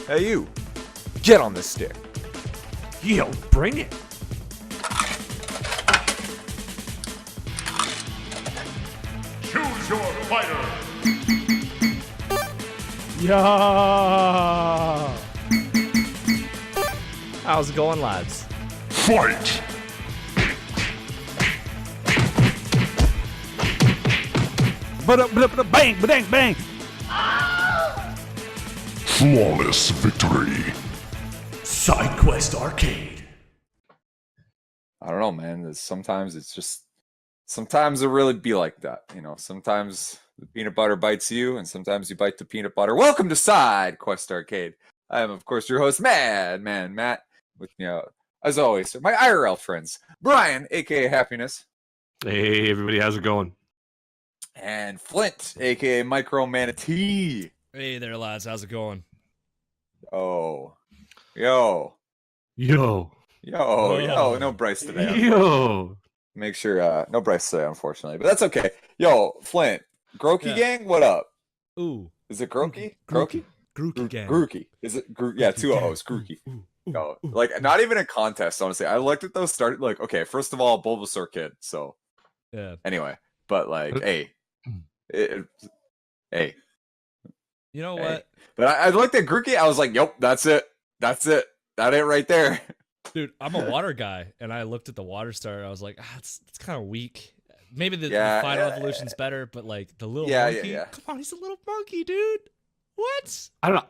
Hey you, get on this stick. Yo, bring it. Choose your fighter. Yeah. How's it going, lads? Fight. Bang, bang, bang. Flawless victory. Side Quest Arcade. I don't know, man. Sometimes it really be like that. You know, sometimes the peanut butter bites you, and sometimes you bite the peanut butter. Welcome to Side Quest Arcade. I am, of course, your host, Man Matt. With me, as always, my IRL friends, Brian, aka Happiness, Hey, everybody, how's it going? and Flint, aka Micro Manatee. Hey there, lads. How's it going? Oh, yo, Yo. no Bryce today. Yo. Make sure, no Bryce today, unfortunately, but that's okay. Yo, Flint, Groki Yeah. gang, what up? Ooh. Is it Groki? Groki gang. Grookey. Is it? Yeah, two gang. O's. Grookey. No, like not even a contest. Honestly, I looked at those started. Like, okay, first of all, Bulbasaur kid. So Yeah. anyway, but like, hey, hey. You know Hey. what? But I looked at Grookey. I was like, yep, that's it. That ain't right there. Dude, I'm a water guy, and I looked at the water starter. I was like, it's kind of weak. Maybe the final evolution's better, but like the little monkey. Yeah. Come on, he's a little monkey, dude. What? I don't know.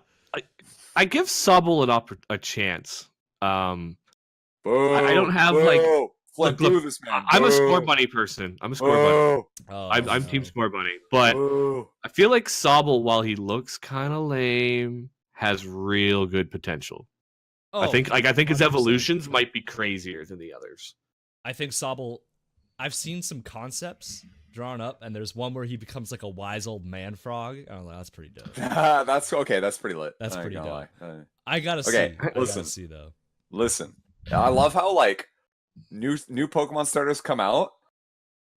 I give Sobble a chance. Boo, I don't have, like- Flip look, this man. I'm a Boo. score bunny person. I'm a score bunny. Boo. Oh, I'm team score bunny. But Boo. I feel like Sobble, while he looks kind of lame, has real good potential. Oh, I think his 100%. evolutions might be crazier than the others. I think Sobble. I've seen some concepts drawn up, and there's one where he becomes like a wise old man frog. Oh, that's pretty dope. That's okay. That's pretty lit. That's I ain't pretty gonna dope. lie. I gotta Okay, see. I listen. gotta see though. Listen, I love how like new Pokemon starters come out.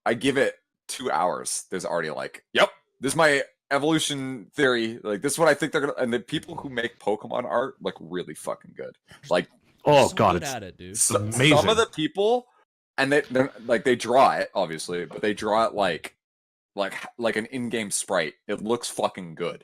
I give it 2 hours. There's already like, yep, this is my evolution theory. Like this is what I think they're gonna. And the people who make Pokemon art look really fucking good. Like, Oh So god, good it's at it, dude. some amazing. of the people, and they're like they draw it obviously, but they draw it like an in-game sprite. It looks fucking good,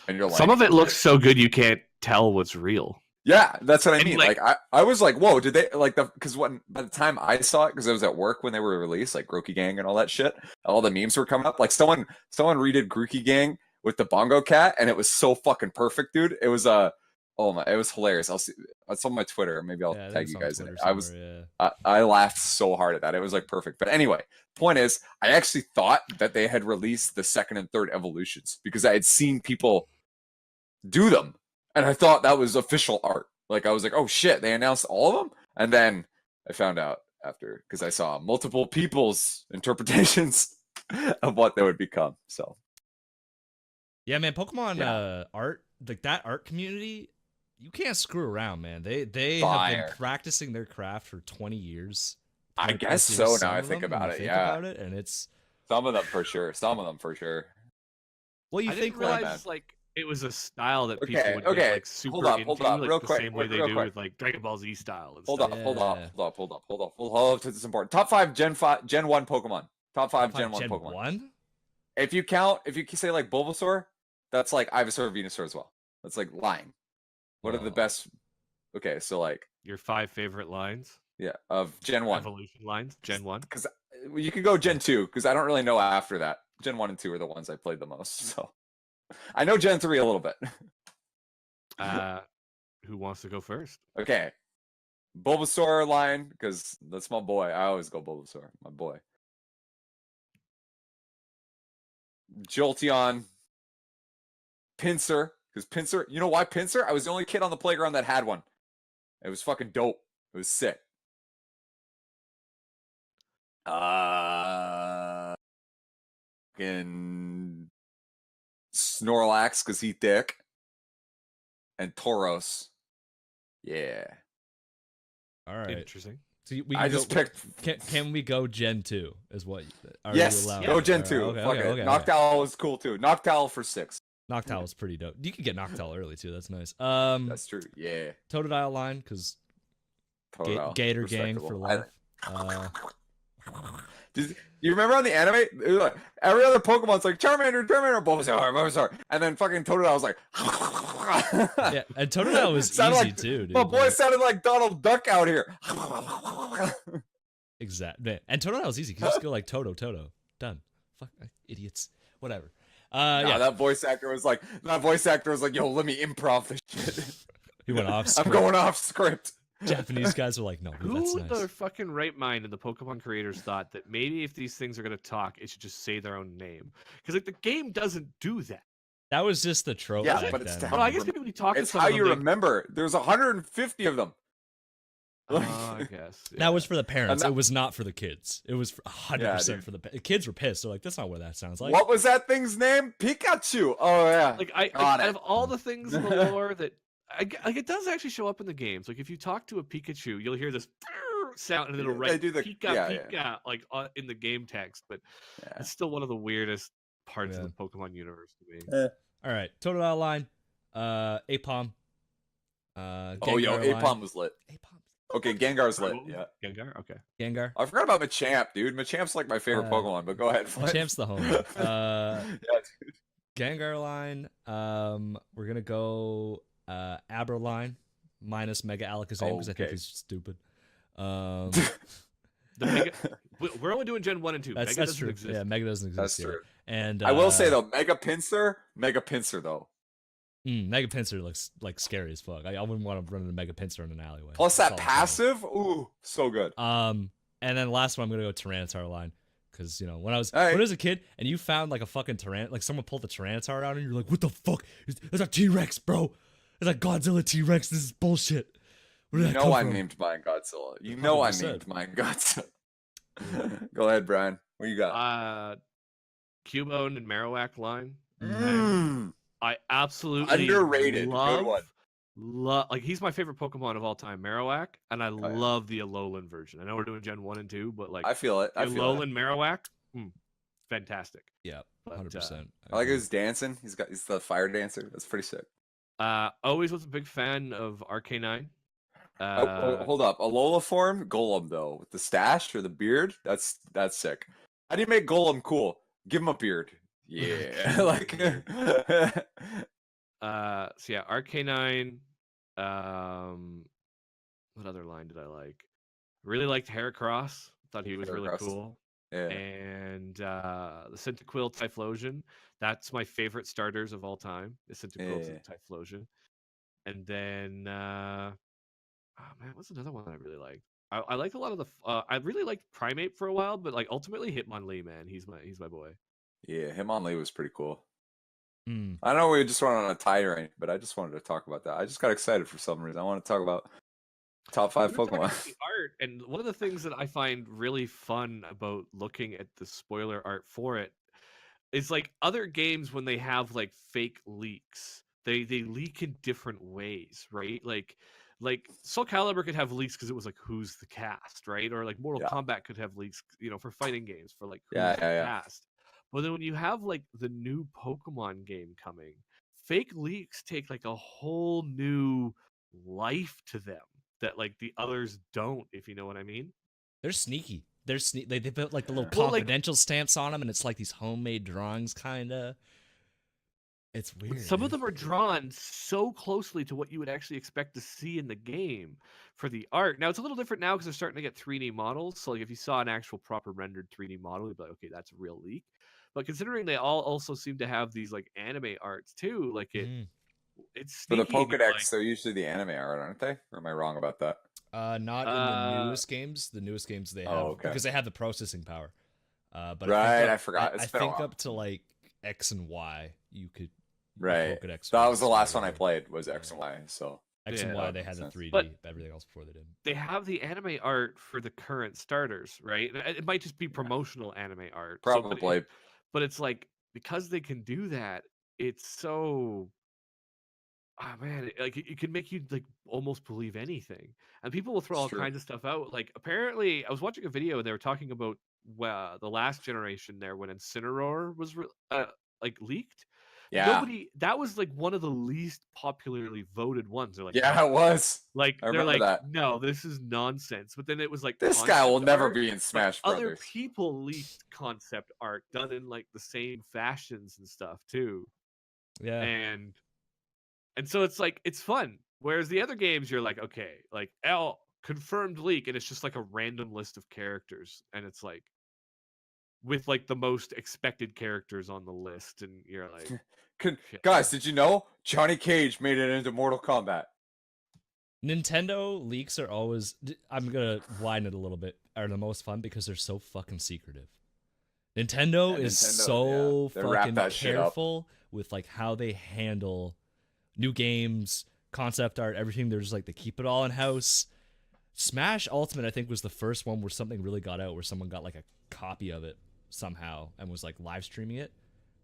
and you're like, some of it looks so good you can't tell what's real. yeah, that's what I And, mean. like- Like, I was like, whoa, did they like because when by the time I saw it, because I was at work when they were released, like Grookey Gang and all that shit, all the memes were coming up. Like someone redid Grookey Gang with the Bongo Cat, and it was so fucking perfect, dude. It was oh my, it was hilarious. It's on my Twitter. Maybe I'll Yeah, I think tag it's you on guys in Twitter it. I was somewhere, yeah. I laughed so hard at that. It was like perfect. But anyway, point is, I actually thought that they had released the second and third evolutions because I had seen people do them, and I thought that was official art. Like I was like, oh shit, they announced all of them, and then I found out after because I saw multiple people's interpretations of what they would become. So Yeah, man, Pokemon Yeah. art, like that art community, you can't screw around, man. They have Fire. been practicing their craft for 20 years. I 20 guess plus so. years, Now some I of think them, when about you it, think yeah. about it, and it's some of them for sure. Some of them for sure. what you I think didn't realize man. like it was a style that Okay, people would okay. get like super Hold up, into, hold up, like real the quick, same way they real do quick. with like Dragon Ball Z style and Hold stuff. up, hold up, Yeah. hold up. Hold up. This is important. Top 5 Gen 1 Pokemon. Top 5 Gen 1 Gen Pokemon. 1? If you say like Bulbasaur, that's like Ivysaur, Venusaur as well. That's like lying. What are the Whoa. best? Okay, so like Your 5 favorite lines, yeah, of Gen 1. evolution lines, Gen 1. Because you could go Gen 2 because I don't really know after that. Gen 1 and 2 are the ones I played the most. So I know Gen 3 a little bit. Who wants to go first? Okay. Bulbasaur line, because that's my boy. I always go Bulbasaur, my boy. Jolteon. Pinsir, because Pinsir, you know why Pinsir? I was the only kid on the playground that had one. It was fucking dope. It was sick. Fucking Snorlax, because he thick. And Tauros. Yeah. All right. Interesting. So we I can just go, picked. Can we go Gen 2 is what are yes, you allowed? go Gen All 2. right, Fuck okay, it. okay. Noctowl was cool too. Noctowl for 6. Noctowl was pretty dope. You could get Noctowl early too. That's nice. That's true. Yeah. Totodile line because Totodile. Gator Gang Respectable. for life. You remember on the anime, it was like, every other Pokemon's like Charmander, Bulbasaur, and then fucking Totodile was like, yeah, and Totodile was easy like, too, dude. my boy sounded like Donald Duck out here. Exactly, and Totodile was easy. You just go like Toto, done. Fuck idiots. Whatever. Yeah, that voice actor was like, yo, let me improv this shit. He went off script. I'm going off script. Japanese guys were like, no, Who that's in nice. their fucking right mind and the Pokemon creators thought that maybe if these things are going to talk, it should just say their own name? Because like the game doesn't do that. That was just the trope. Yeah, back but it's then. how Well, I guess maybe when you talk to It's some how of them, you remember. There's 150 of them. I guess. That was for the parents. that- It was not for the kids. It was 100% dude. for the kids. Were pissed. They're like, that's not what that sounds like. What was that thing's name? Pikachu. Oh yeah. Like Got out it. of all the things in the lore that like it does actually show up in the games. Like if you talk to a Pikachu, you'll hear this sound and it'll They write do the- Pika yeah, Pika like in the game text. But Yeah. it's still one of the weirdest parts Yeah. of the Pokemon universe to me. All right, Totodile line, Apom. Oh yo, Gengar line. Apom was lit. Apom. Okay, Gengar's lit. What was Yeah. it? Gengar. Okay. Gengar. I forgot about Machamp, dude. Machamp's like my favorite Pokemon, but go ahead. Champ's the home. Yeah, dude. Gengar line. We're gonna go Abra line minus Mega Alakazam because I think Okay. he's stupid. The Mega, we're only doing Gen 1 and 2. That's Mega doesn't true. exist. Yeah, Mega doesn't exist. That's yet. true. And I will say though, Mega Pinsir though. Mega Pinsir looks like scary as fuck. I wouldn't want to run into Mega Pinsir in an alleyway. Plus That's that all I'm saying. passive, ooh, so good. And then last one I'm gonna go Tyranitar line because you know when I was All right. when I was a kid and you found like a fucking like someone pulled the Tyranitar out and you're like, what the fuck? It's a T-Rex, bro. It's a Godzilla T-Rex. This is bullshit. Where did You that know come I from? named mine Godzilla. You know I 100%. named mine Godzilla. Go ahead, Brian. What you got? Cubone and Marowak line. Mm. I absolutely Underrated. Good one. love like he's my favorite Pokemon of all time, Marowak, and I love the Alolan version. I know we're doing Gen 1 and 2, but like I feel it. I feel it. Alolan Marowak, fantastic. Yeah, But, 100%. I like his dancing. He's the fire dancer. That's pretty sick. Always was a big fan of Arcanine. Hold up. Alola form, Golem though, with the stash or the beard. That's sick. How do you make Golem cool? Give him a beard. Yeah, like. So yeah, Arcanine. What other line did I like? Really liked Heracross. Thought he was really Heracross. cool. Yeah. And the Cyndaquil Typhlosion. That's my favorite starters of all time. The Cyndaquil and Typhlosion. And then oh man, what's another one that I really liked? I liked a lot of the I really liked Primate for a while, but like ultimately Hitmonlee, man. He's my boy. Yeah, Hitmonlee was pretty cool. Mm. I know we just went on a tirade, but I just wanted to talk about that. I just got excited for some reason. I want to talk about top 5 We're talking Pokemon. about the art, and one of the things that I find really fun about looking at the spoiler art for it is like other games when they have like fake leaks, they leak in different ways, right? Like Soul Calibur could have leaks because it was like who's the cast, right? Or like Mortal Kombat could have leaks, you know, for fighting games for like who's the cast. But then when you have like the new Pokemon game coming, fake leaks take like a whole new life to them that like the others don't, if you know what I mean. They're sneaky. They built like the little Well, like- confidential stamps on them, and it's like these homemade drawings, kind of. It's weird. Some of them are drawn so closely to what you would actually expect to see in the game for the art. Now it's a little different now because they're starting to get 3D models. So like if you saw an actual proper rendered 3D model, you'd be like, okay, that's a real leak. But considering they all also seem to have these like anime arts too, like it's For the sneaky, and you're Pokedex, like- they're usually the anime art, aren't they? Or am I wrong about that? Not in the newest games. The newest games they have because they have the processing power. But I forgot. I It's been a think while. up to like X and Y, you could. Right. Pokedex That was the last one I whatever. played was X and Y. So X and Yeah, Y, that they makes had the sense. 3D. But- everything else before they did. they have the anime art for the current starters, right? And it might just be promotional anime art. So, probably. but it's like because they can do that, it's so man, like it can make you like almost believe anything. And people will throw It's all true. kinds of stuff out. Like apparently I was watching a video and they were talking about the last generation there when Incineroar was like leaked. Yeah. That was like one of the least popularly voted ones. They're like, Yeah, it was. like I they're remember like, that. no, this is nonsense. But then it was like This guy will concept never art, be in but Smash other Brothers. people leaked concept art done in like the same fashions and stuff too. Yeah. And so it's like it's fun. Whereas the other games, you're like, okay, like L confirmed leak, and it's just like a random list of characters, and it's like with like the most expected characters on the list, and you're like, shit. Guys, did you know Johnny Cage made it into Mortal Kombat? Nintendo leaks are always, I'm gonna whine it a little bit, are the most fun because they're so fucking secretive. Nintendo is so fucking careful with like how they handle new games, concept art, everything. They're just like, they keep it all in house. Smash Ultimate, I think, was the first one where something really got out, where someone got like a copy of it somehow and was like live streaming it.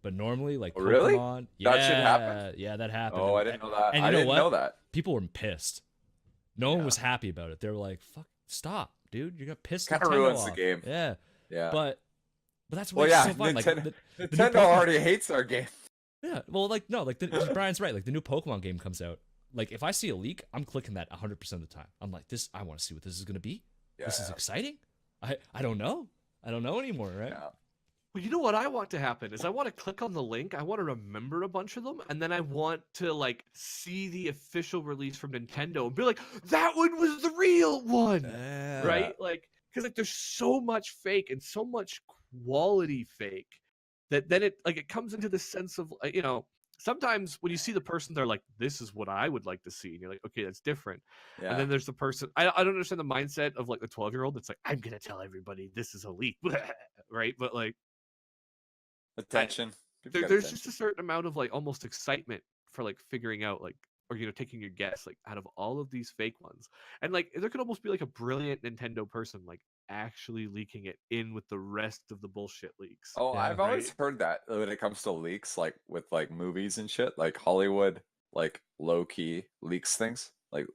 But normally, like Pokemon, really? Yeah, that shit happened? Yeah, that happened. Oh, I didn't know that. And I didn't know that. People were pissed. No one was happy about it. They were like, "Fuck, stop, dude! You're gonna piss Kind of Nintendo ruins off." the game. Yeah, Yeah. But that's why it's so fun. Nintendo, Like, Nintendo already hates our game. Yeah, well, like no, like Brian's right. Like the new Pokemon game comes out. Like if I see a leak, I'm clicking that 100% of the time. I'm like, this. I want to see what this is gonna be. Yeah. This is exciting. I don't know. I don't know anymore, right? Yeah. Well, you know what I want to happen is I want to click on the link. I want to remember a bunch of them, and then I want to like see the official release from Nintendo and be like, that one was the real one, right? Like, because like there's so much fake and so much quality fake that then it comes into the sense of sometimes when you see the person, they're like, this is what I would like to see, and you're like, okay, that's different. Yeah. And then there's the person I don't understand the mindset of like the 12-year-old that's like, I'm gonna tell everybody this is a leak, right? But like. Attention. There's just a certain amount of like almost excitement for like figuring out like or taking your guess like out of all of these fake ones, and like there could almost be like a brilliant Nintendo person like actually leaking it in with the rest of the bullshit leaks. Oh, yeah, I've always heard that when it comes to leaks, like with like movies and shit, like Hollywood, like low key leaks things. Like,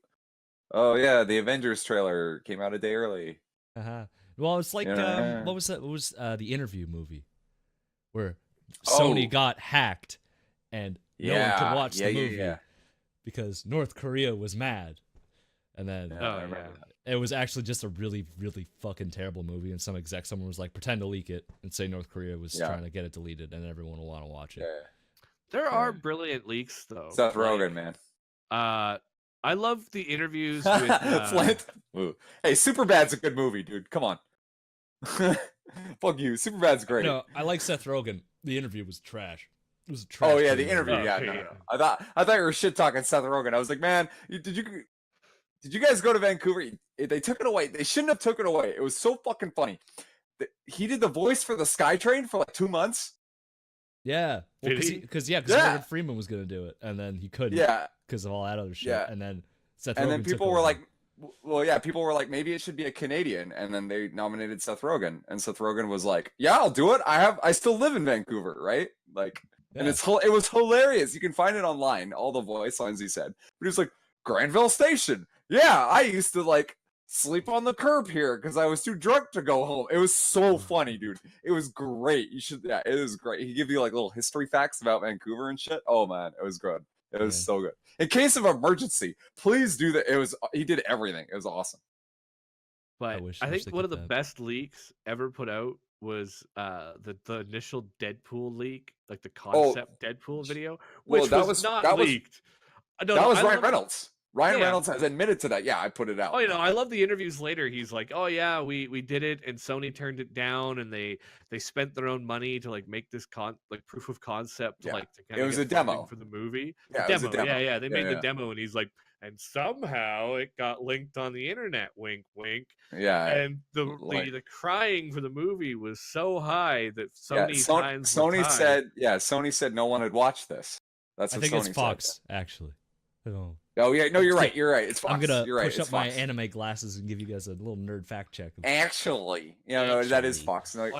oh yeah, the Avengers trailer came out a day early. Well, it's like what was that? What was the Interview movie? Where Sony got hacked and no one could watch the movie because North Korea was mad. And then it was actually just a really, really fucking terrible movie. And someone was like, pretend to leak it and say North Korea was trying to get it deleted, and everyone will want to watch it. Yeah. There are brilliant leaks, though. Seth Rogen, man. I love the interviews with Flint. Hey, Superbad's a good movie, dude. Come on. Fuck you. Superbad's great. No, I like Seth Rogen. The Interview was trash. It was a trash. Oh yeah, the movie. Interview. No. I thought you were shit talking Seth Rogen. I was like, man, did you guys go to Vancouver? They took it away. They shouldn't have took it away. It was so fucking funny. He did the voice for the SkyTrain for like 2 months. Yeah, because Morgan Freeman was gonna do it, and then he couldn't. Yeah, because of all that other shit. Yeah. And then Seth Rogen. And then people were like, people were like, maybe it should be a Canadian, and then they nominated Seth Rogen, and Seth Rogen was like, yeah, I'll do it. I still live in Vancouver, right? Like, and it was hilarious. You can find it online, all the voice lines he said. But he was like, Granville Station. Yeah, I used to like sleep on the curb here because I was too drunk to go home. It was so funny, dude. It was great. You should, it was great. He gave you like little history facts about Vancouver and shit. Oh man, it was good. It was so good. In case of emergency, please do that. He did everything. It was awesome. But I think one of the best leaks ever put out was the initial Deadpool leak, like the concept Deadpool video, which was not leaked. That was Ryan Reynolds. Ryan Reynolds has admitted to that. Yeah, I put it out. Oh, I love the interviews later. He's like, oh yeah, we did it, and Sony turned it down, and they spent their own money to like make this proof of concept. Yeah. Like to it was a demo for the movie. Yeah, demo. Yeah. They made the demo, and he's like, and somehow it got linked on the internet. Wink, wink. Yeah. And the crying for the movie was so high that Sony Sony said no one had watched this. That's what I think Sony it's Fox said. Actually. Oh yeah, no, you're right. You're right. It's Fox. I'm gonna you're right. push up my anime glasses and give you guys a little nerd fact check. Actually, that is Fox. No,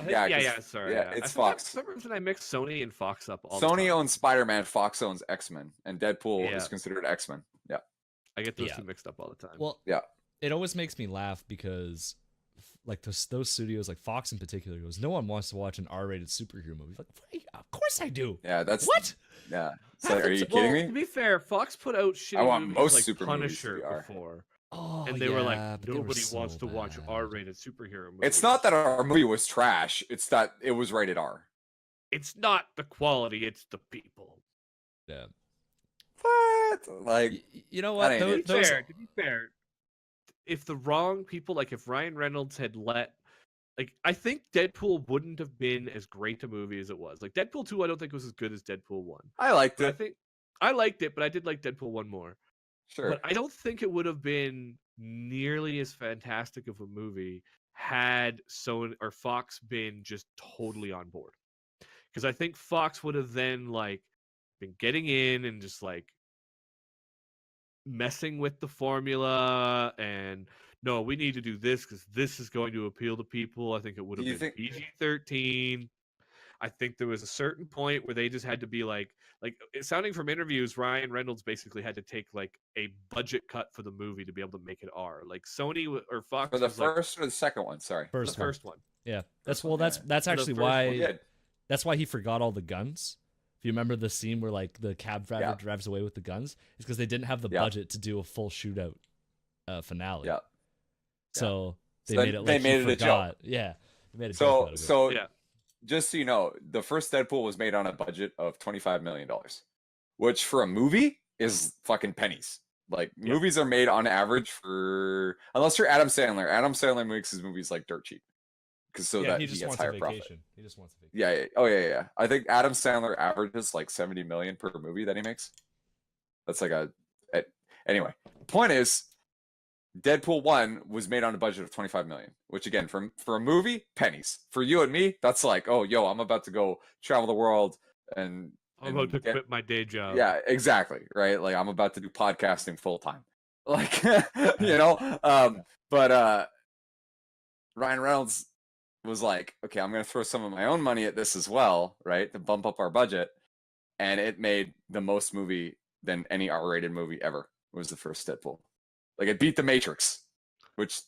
sorry. It's Fox. For some reason, I mix Sony and Fox up. Sony owns Spider-Man. Fox owns X-Men, and Deadpool is considered X-Men. Yeah, I get those two mixed up all the time. Well, it always makes me laugh because like those studios, like Fox in particular, goes, no one wants to watch an R-rated superhero movie. Like, of course I do. Yeah, that's What? Yeah. So, are you kidding To me? be fair, Fox put out shitty I want movies most like super movies to be Punisher R. before, Oh, and they were like, yeah, but they were nobody so wants to watch bad. R-rated superhero movies. It's not that our movie was trash. It's that it was rated R. It's not the quality; it's the people. Yeah. What? Like, You know what? that ain't Those, it. To be fair, if the wrong people, like if Ryan Reynolds had like, I think Deadpool wouldn't have been as great a movie as it was. Like Deadpool 2, I don't think was as good as Deadpool 1. I liked But it. I liked it, but I did like Deadpool 1 more. Sure. But I don't think it would have been nearly as fantastic of a movie had Sony or Fox been just totally on board. Because I think Fox would have then like been getting in and just like messing with the formula and no, we need to do this because this is going to appeal to people. I think it would have been PG-13. I think there was a certain point where they just had to be like sounding from interviews, Ryan Reynolds basically had to take like a budget cut for the movie to be able to make it R. Like Sony or Fox For the was like, first or the second one, sorry. the first one. Yeah, First that's one, that's For the actually first one, why that's why he forgot all the guns. If you remember the scene where like the cab driver Yeah. drives away with the guns, it's because they didn't have the Yeah. budget to do a full shootout finale. Yeah. So they So made it like they made he it a forgot. joke. Yeah, they made a joke So out of it. so Yeah. just so you know, the first Deadpool was made on a budget of $25 million, which for a movie is fucking pennies. Like movies are made on average for, unless you're Adam Sandler. Adam Sandler makes his movies like dirt cheap, because that he he just gets wants a higher vacation. profit. He just wants a vacation. Yeah. Oh yeah. I think Adam Sandler averages like 70 million per movie that he makes. That's like anyway. Point is, Deadpool 1 was made on a budget of 25 million, which again, for a movie, pennies. For you and me, that's like, oh, yo, I'm about to go travel the world and I'm about to quit my day job. Yeah, exactly, right? Like I'm about to do podcasting full time. Like, you know, but Ryan Reynolds was like, okay, I'm going to throw some of my own money at this as well, right? To bump up our budget. And it made the most movie than any R-rated movie ever. Was the first Deadpool. Like it beat The Matrix, which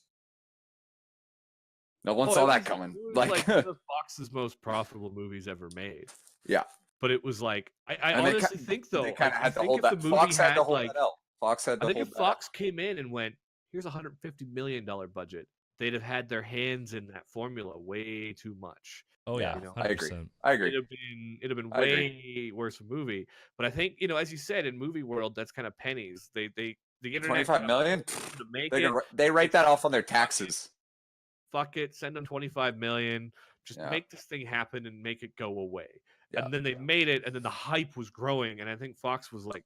no one saw that coming. It was Like one of Fox's most profitable movies ever made. Yeah. But it was like I And honestly think though, they kind of I had to think hold if that. the movie Fox had to had, hold like, that out. Fox had to I think hold if that Fox came in and went, here's a $150 million budget, they'd have had their hands in that formula way too much. Oh yeah, Yeah, you know, 100%. I agree. It'd have been I agree. way worse of a movie. But I think, you know, as you said, in movie world, that's kind of pennies. The internet 25 million? to make They it. they write that off on their taxes. Fuck it, send them 25 million. Just Yeah. make this thing happen and make it go away. Yeah. And then they made it, and then the hype was growing, and I think Fox was like,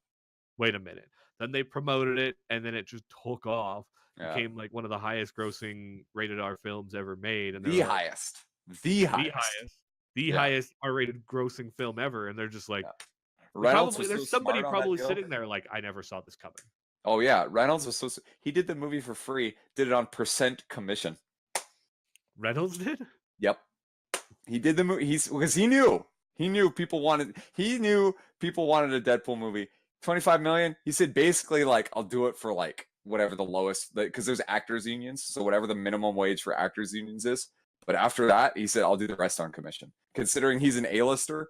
wait a minute. Then they promoted it, and then it just took off. Yeah. Became like one of the highest grossing rated R films ever made. And The they're like, highest. The Yeah. highest R-rated grossing film ever, and they're just like, Reynolds probably, was there's so somebody smart on that probably deal. sitting there like, I never saw this coming. Oh yeah, Reynolds was he did the movie for free. Did it on percent commission. Reynolds did? Yep. He did the movie. Because he knew people wanted a Deadpool movie. 25 million. He said basically like, I'll do it for like whatever the lowest, because there's actors unions, so whatever the minimum wage for actors unions is. But after that, he said, I'll do the rest on commission. Considering he's an A-lister,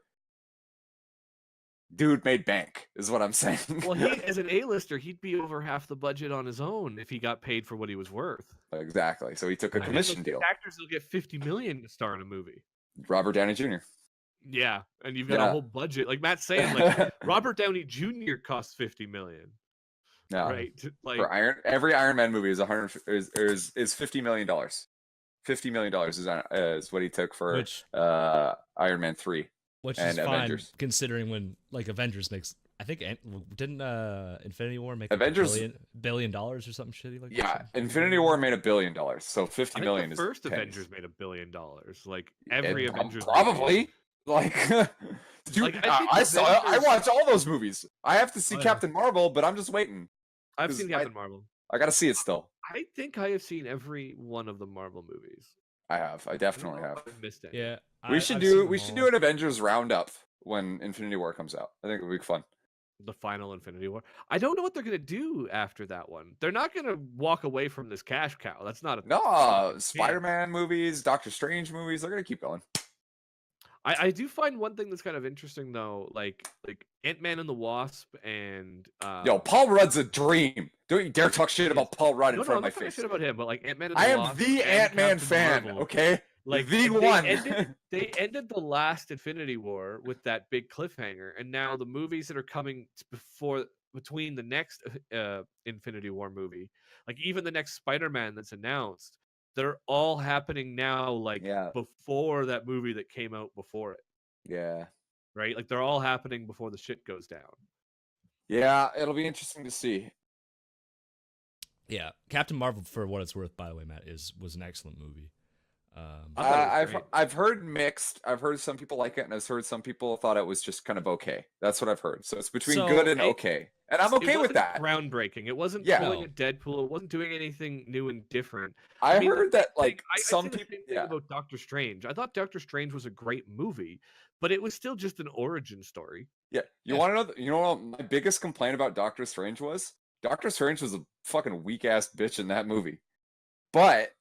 dude made bank, is what I'm saying. Well, as an A-lister, he'd be over half the budget on his own if he got paid for what he was worth. Exactly. So he took a commission deal. Actors will get $50 million to star in a movie. Robert Downey Jr. Yeah, and you've got a whole budget. Like Matt's saying, like Robert Downey Jr. costs $50 million. No. Right. Like For every Iron Man movie is $50 million. $50 million is what he took for Iron Man 3. Which and is fine, Avengers. considering when like Avengers makes, I think didn't Infinity War make Avengers $1 billion or something shitty like that? Yeah, Infinity War made $1 billion, so 50 I million think is the first pennies. Avengers made $1 billion. Like every Avengers probably. Like, dude, Like, I watch all those movies. I have to see Oh, yeah. Captain Marvel, but I'm just waiting. I've 'Cause seen Captain Marvel. I gotta see it still. I think I have seen every one of the Marvel movies. I have. I definitely have. I've missed it. Yeah. We should do an Avengers roundup when Infinity War comes out. I think it would be fun. The final Infinity War. I don't know what they're gonna do after that one. They're not gonna walk away from this cash cow. That's not a No, fucking chance. Spider-Man movies, Doctor Strange movies, they're gonna keep going. I do find one thing that's kind of interesting though, like Ant-Man and the Wasp and Yo, Paul Rudd's a dream. Don't you dare talk shit about Paul Rudd in no, front I'm of my not talking face. shit about him, but like Ant-Man and the I am Wasp the and Ant-Man Captain fan, Marvel. okay? Like the one. they ended the last Infinity War with that big cliffhanger, and now the movies that are coming between the next Infinity War movie, like even the next Spider-Man that's announced, they're all happening now, like before that movie that came out before it. Yeah. Right? Like they're all happening before the shit goes down. Yeah, it'll be interesting to see. Yeah, Captain Marvel, for what it's worth, by the way, Matt, was an excellent movie. I've heard mixed. I've heard some people like it, and I've heard some people thought it was just kind of okay. That's what I've heard. So it's between good and okay, and I'm okay with that. Groundbreaking. It wasn't pulling a Deadpool. It wasn't doing anything new and different. I mean, heard that like some people. The same thing about Doctor Strange. I thought Doctor Strange was a great movie, but it was still just an origin story. Yeah, want to know? You know what my biggest complaint about Doctor Strange was? Doctor Strange was a fucking weak ass bitch in that movie, but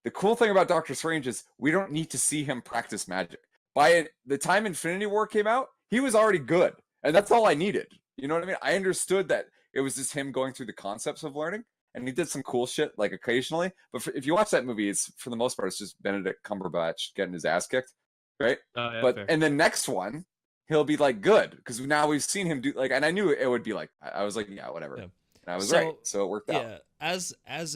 the cool thing about Doctor Strange is we don't need to see him practice magic. By the time Infinity War came out, he was already good. And that's all I needed. You know what I mean? I understood that it was just him going through the concepts of learning. And he did some cool shit, like occasionally. But if you watch that movie, it's for the most part, it's just Benedict Cumberbatch getting his ass kicked. Right? And the next one, he'll be like good. Because now we've seen him do like, and I knew it would be like, I was like, yeah, whatever. Yeah. And I was right. So it worked out. Yeah. As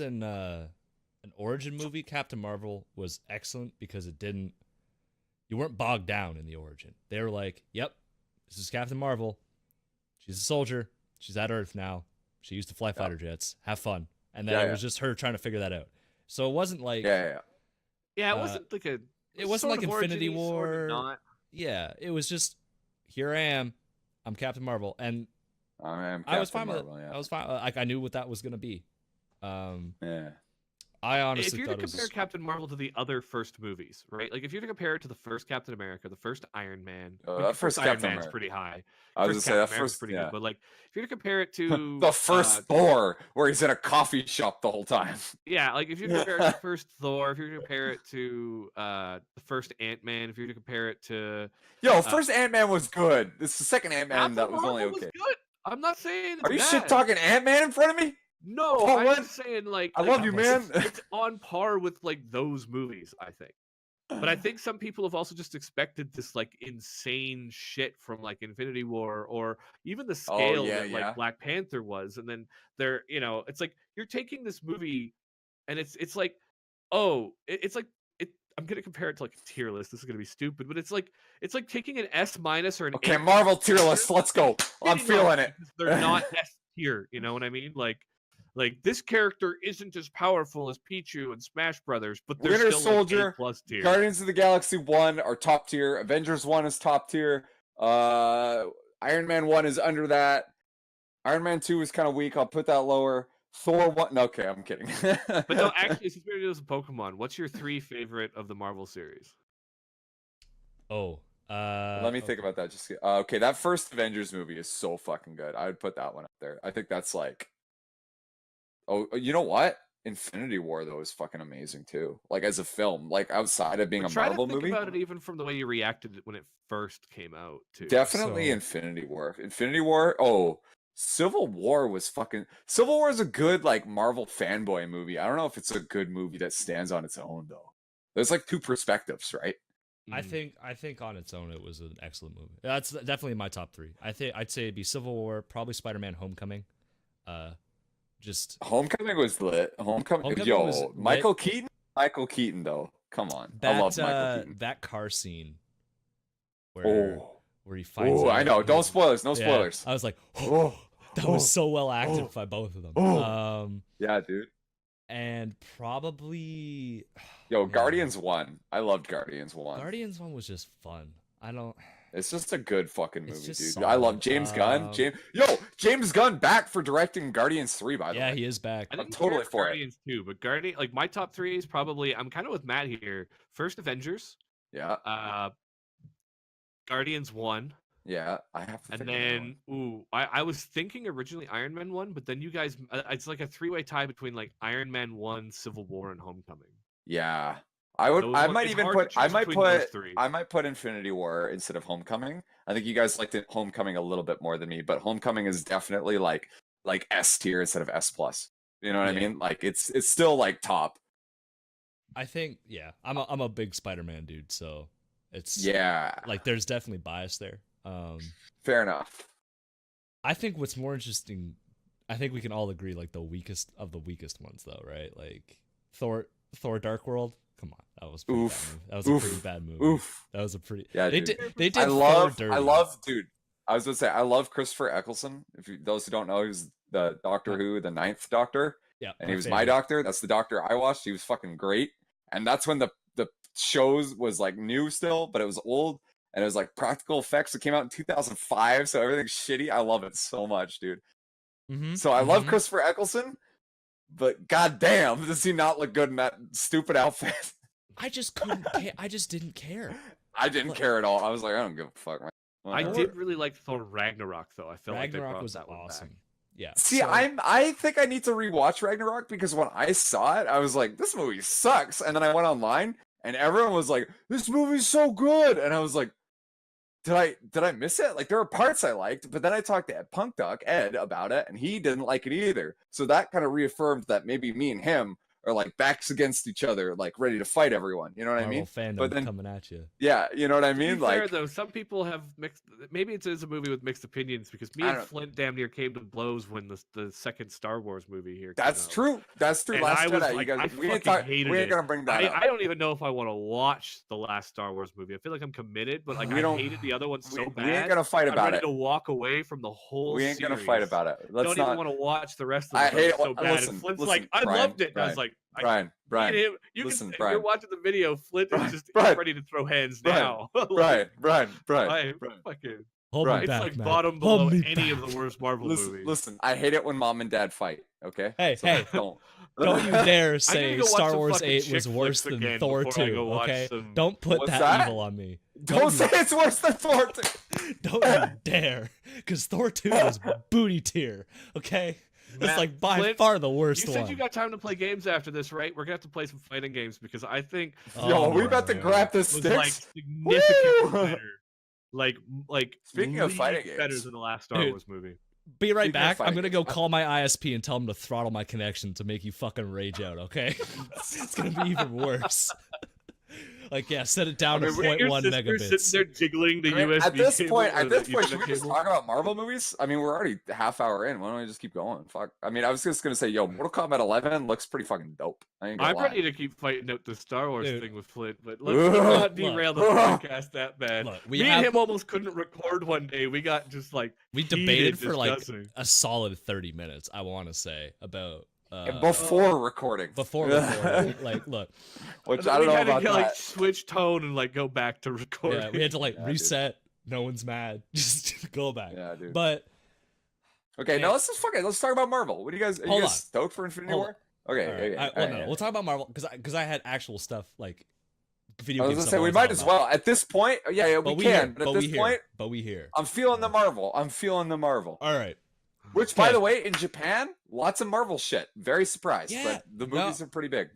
an origin movie, Captain Marvel was excellent because you weren't bogged down in the origin. They were like, yep, this is Captain Marvel. She's a soldier. She's at Earth now. She used to fly fighter jets. Have fun. And then it was just her trying to figure that out. So it wasn't like it wasn't like a it wasn't like Infinity War. Sort of not. Yeah, it was just here I am. I'm Captain Marvel, and I was fine with it. I was fine. Like I knew what that was gonna be. I honestly if you're to compare Captain Marvel to the other first movies, right? Like if you're to compare it to the first Captain America, the first Iron Man, that first Iron Captain Man's pretty high. I was gonna say that first pretty good, but like if you're to compare it to the first Thor, where he's in a coffee shop the whole time. Yeah, like if you compare it to the first Thor, if you're to compare it to the first Ant-Man, if you're to compare it to first Ant-Man was good. This is the second Ant-Man that was only okay. Good. I'm not saying Are you shit talking Ant-Man in front of me? No, I'm just saying like I love you, man. It's on par with like those movies, I think. But I think some people have also just expected this like insane shit from like Infinity War or even the scale that like Black Panther was, and then they're it's like you're taking this movie and it's like it's like I'm gonna compare it to like a tier list. This is gonna be stupid, but it's like taking an S- or an A. Marvel tier list. Let's go. I'm feeling it. They're not S tier. You know what I mean? Like this character isn't as powerful as Pichu and Smash Brothers, but they're Winter still Soldier, like A+ tier. Guardians of the Galaxy 1 are top tier. Avengers 1 is top tier. Iron Man 1 is under that. Iron Man 2 is kind of weak. I'll put that lower. Thor 1. No, okay, I'm kidding. But no, actually, since we're doing Pokemon, what's your 3 favorite of the Marvel series? Let me think about that. Just okay, that first Avengers movie is so fucking good. I would put that one up there. I think that's like. Oh, you know what? Infinity War though is fucking amazing too. Like as a film, like outside of being a Marvel movie. About it even from the way you reacted when it first came out too. Definitely Infinity War. Infinity War. Oh, Civil War was fucking. Civil War is a good like Marvel fanboy movie. I don't know if it's a good movie that stands on its own though. There's like two perspectives, right? I think on its own it was an excellent movie. That's definitely my top 3. I'd say it'd be Civil War, probably Spider-Man: Homecoming. Just Homecoming was lit. Homecoming was Michael Keaton. Michael Keaton though. Come on. I love Michael Keaton. That car scene where he finds I know. Don't spoilers. No spoilers. I was like, that was so well acted by both of them. Yeah, dude. And probably Guardians 1. I loved Guardians 1. Guardians 1 was just fun. It's just a good fucking movie, dude. Solid. I love James Gunn. James Gunn back for directing Guardians 3, by the way. Yeah, he is back. I'm totally for Guardians 2, but like my top 3 is probably I'm kind of with Matt here. First Avengers. Yeah. Guardians 1. Yeah, I have to. And think of another then, I was thinking originally Iron Man 1, but then you guys, it's like a three-way tie between like Iron Man 1, Civil War, and Homecoming. Yeah. I would. Those I ones- might it's even hard to put. I choose might between those put. three. I might put Infinity War instead of Homecoming. I think you guys liked it, Homecoming a little bit more than me, but Homecoming is definitely like S tier instead of S plus. You know what I Yeah. mean? Like it's still like top. I think, yeah, I'm a big Spider-Man dude, so it's Yeah. like there's definitely bias there. Fair enough. I think what's more interesting, I think we can all agree, like the weakest of the weakest ones, though, right? Like Thor Dark World. Come on, that was pretty Oof. bad. That was a pretty bad movie. Oof. That was a pretty. Yeah, they dude. did. They did. I love. Thor I dirty. love, dude. I was gonna say I love Christopher Eccleston. If you, those who don't know, he was the Doctor Who, the Ninth Doctor. Yeah, And he was my doctor. That's the doctor I watched. He was fucking great. And that's when the shows was like new still, but it was old. And it was like practical effects. It came out in 2005, so everything's shitty. I love it so much, dude. Mm-hmm. So I love Christopher Eccleston, but goddamn, does he not look good in that stupid outfit? I just couldn't. I just didn't care. I didn't care at all. I was like, I don't give a fuck. Man. I did really like Thor Ragnarok, though. I felt like they Ragnarok brought was that one awesome. back. Yeah. See, so- I think I need to rewatch Ragnarok because when I saw it, I was like, this movie sucks. And then I went online and everyone was like, this movie's so good. And I was like, did I miss it? Like there were parts I liked, but then I talked to Punk Duck, Ed, about it, and he didn't like it either. So that kind of reaffirmed that maybe me and him are like backs against each other, like ready to fight everyone. You know what I mean? Fandom But then- coming at you. Yeah, you know what I To mean? be fair, Like though, some people have mixed. Maybe it is a movie with mixed opinions because me I and don't- Flint damn near came to blows when the second Star Wars movie here. came that's out. true. That's true. And Last I was Jedi, like, you I guys, we ain't, fucking hated we ain't it. gonna bring that up. I don't even know if I want to watch the last Star Wars movie. I feel like I'm committed, but like We I don't- hated the other one so we bad. ain't gonna fight I'm about ready it. to walk away from the whole. We ain't gonna fight series. about it. I Let's don't not. even want to watch the rest of I it. hate it. So bad. Listen, and Flint's listen, like, I Brian, loved it. And I was Brian, like, Brian, me and him, you listen, can, if Brian. you're watching the video, Flint Brian, is just Brian, ready to throw hands Brian, now. Brian, Like, Brian. fucking. Hold Right. me It's back, like man. bottom Hold below me any back. of the worst Marvel movies. Listen, I hate it when mom and dad fight. Okay. Hey, So hey, don't. Don't you dare I need say to go watch Star some Wars fucking 8 chick was worse flicks than again Thor before I 2, go watch okay? some- Don't put What's that that? evil on me. Don't say it's worse than Thor 2. Don't you dare, because Thor 2 was booty tier, okay? It's Matt, like by Flint, far the worst You one. said you got time to play games after this, right? We're gonna have to play some fighting games because I think Yo, we about to man. grab the it was like sticks. significantly Woo! better. Like Speaking of fighting leagues better games. than the last Star Dude. Wars movie. Be right Speaking of back. I'm fighting gonna go games, call my ISP and tell them to throttle my connection to make you fucking rage out, okay? It's gonna be even worse. Like, yeah, set it down I mean, to Your 0.1 sister sitting megabits. there jiggling the I mean, USB at this cable point, or the should we Ethernet just cable. talk about Marvel movies? I mean, we're already a half hour in. Why don't we just keep going? Fuck. I mean, I was just gonna say, yo, Mortal Kombat 11 looks pretty fucking dope. I ain't gonna I'm lie. ready to keep fighting out the Star Wars Dude. thing with Flint, but let's not Look. derail the podcast that bad. Look, we Me have- and him almost couldn't record one day. We got just like We heated debated for like discussing. a solid 30 minutes, I want to say, about Before recording. before recording. Like, look, Which And then I don't we know had about to like that. switch tone and like go back to recording. yeah, we had to like Yeah, dude. reset. No one's mad. Just go back. Yeah, dude. But Okay, now let's just fuck it. Let's talk about Marvel. What do you guys? Are you Hold guys on. stoked for Infinity Hold War? Okay, all right, okay. well, all no, right. we'll talk about Marvel because I had actual stuff like video I was games. gonna stuff say we wanna might talk as about. well. At this point, yeah, we But can. here, But at this point, but we here. I'm feeling the Marvel. I'm feeling the Marvel. All right. Which, by Okay. the way, in Japan, lots of Marvel shit. Very surprised, Yeah, but the no. movies are pretty big.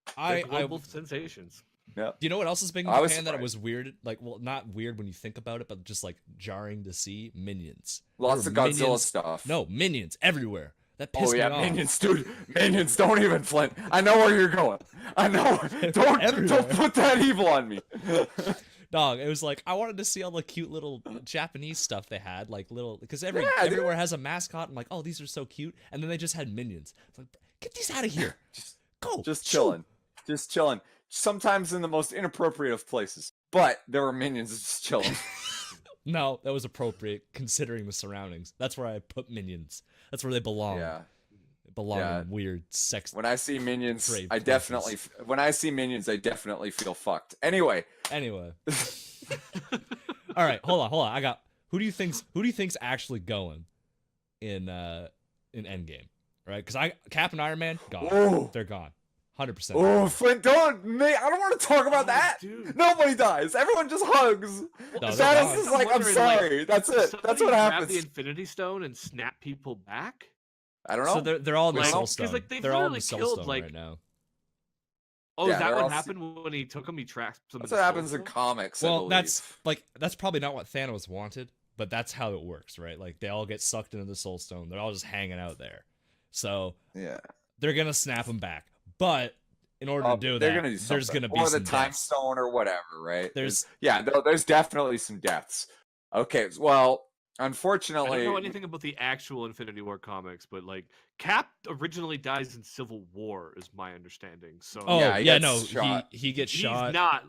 They're I global sensations. Yeah. Do you know what else is big in I was Japan that it surprised. was weird? Like, well, not weird when you think about it, but just like jarring to see Minions. Lots There of were Godzilla Minions- stuff. No, Minions everywhere. That pissed Oh yeah, me off. Minions, dude. Minions, don't even Flint. I know where you're going. I know. Don't Everywhere. put that evil on me. Dog, it was like I wanted to see all the cute little Japanese stuff they had, like little because Yeah, dude. everywhere has a mascot. I'm like, oh, these are so cute, and then they just had Minions. It's like, get these out of here. Go. Just shoo. chilling. Just chilling. Sometimes in the most inappropriate of places. But there were minions just chilling. No, that was appropriate considering the surroundings. That's where I put Minions. That's where they belong. Yeah. They belong Yeah. in weird sex. When I see minions, Brave I definitely feel fucked. Anyway, Anyway. All right, hold on. I got who do you think's actually going in Endgame? Right? Because Cap and Iron Man gone. Whoa. They're gone. 100%. Oh, Flint, don't, mate, I don't want to talk about that. Dude. Nobody dies. Everyone just hugs. No, Thanos is I'm like, I'm wondering, sorry. That's does it. That's somebody what grab happens. the Infinity Stone and snap people back? I don't know. So they're all in the Like, Soul 'cause, Stone. like, they've They're all in literally the Soul killed, Stone like- right now. Oh, Yeah, is that they're what all happened when he took him? He trapped them. That's in what the happens Soul in Stone? comics. I Well, believe. that's probably not what Thanos wanted, but that's how it works, right? Like they all get sucked into the Soul Stone. They're all just hanging out there. So Yeah. they're gonna snap them back. But in order to do they're that, gonna do there's something. gonna be or the some time deaths. stone or whatever, right? There's there's definitely some deaths. Okay, well, I unfortunately, don't know anything about the actual Infinity War comics, but like Cap originally dies in Civil War, is my understanding. So Oh Yeah, yeah, he no, gets shot. he gets he's shot. not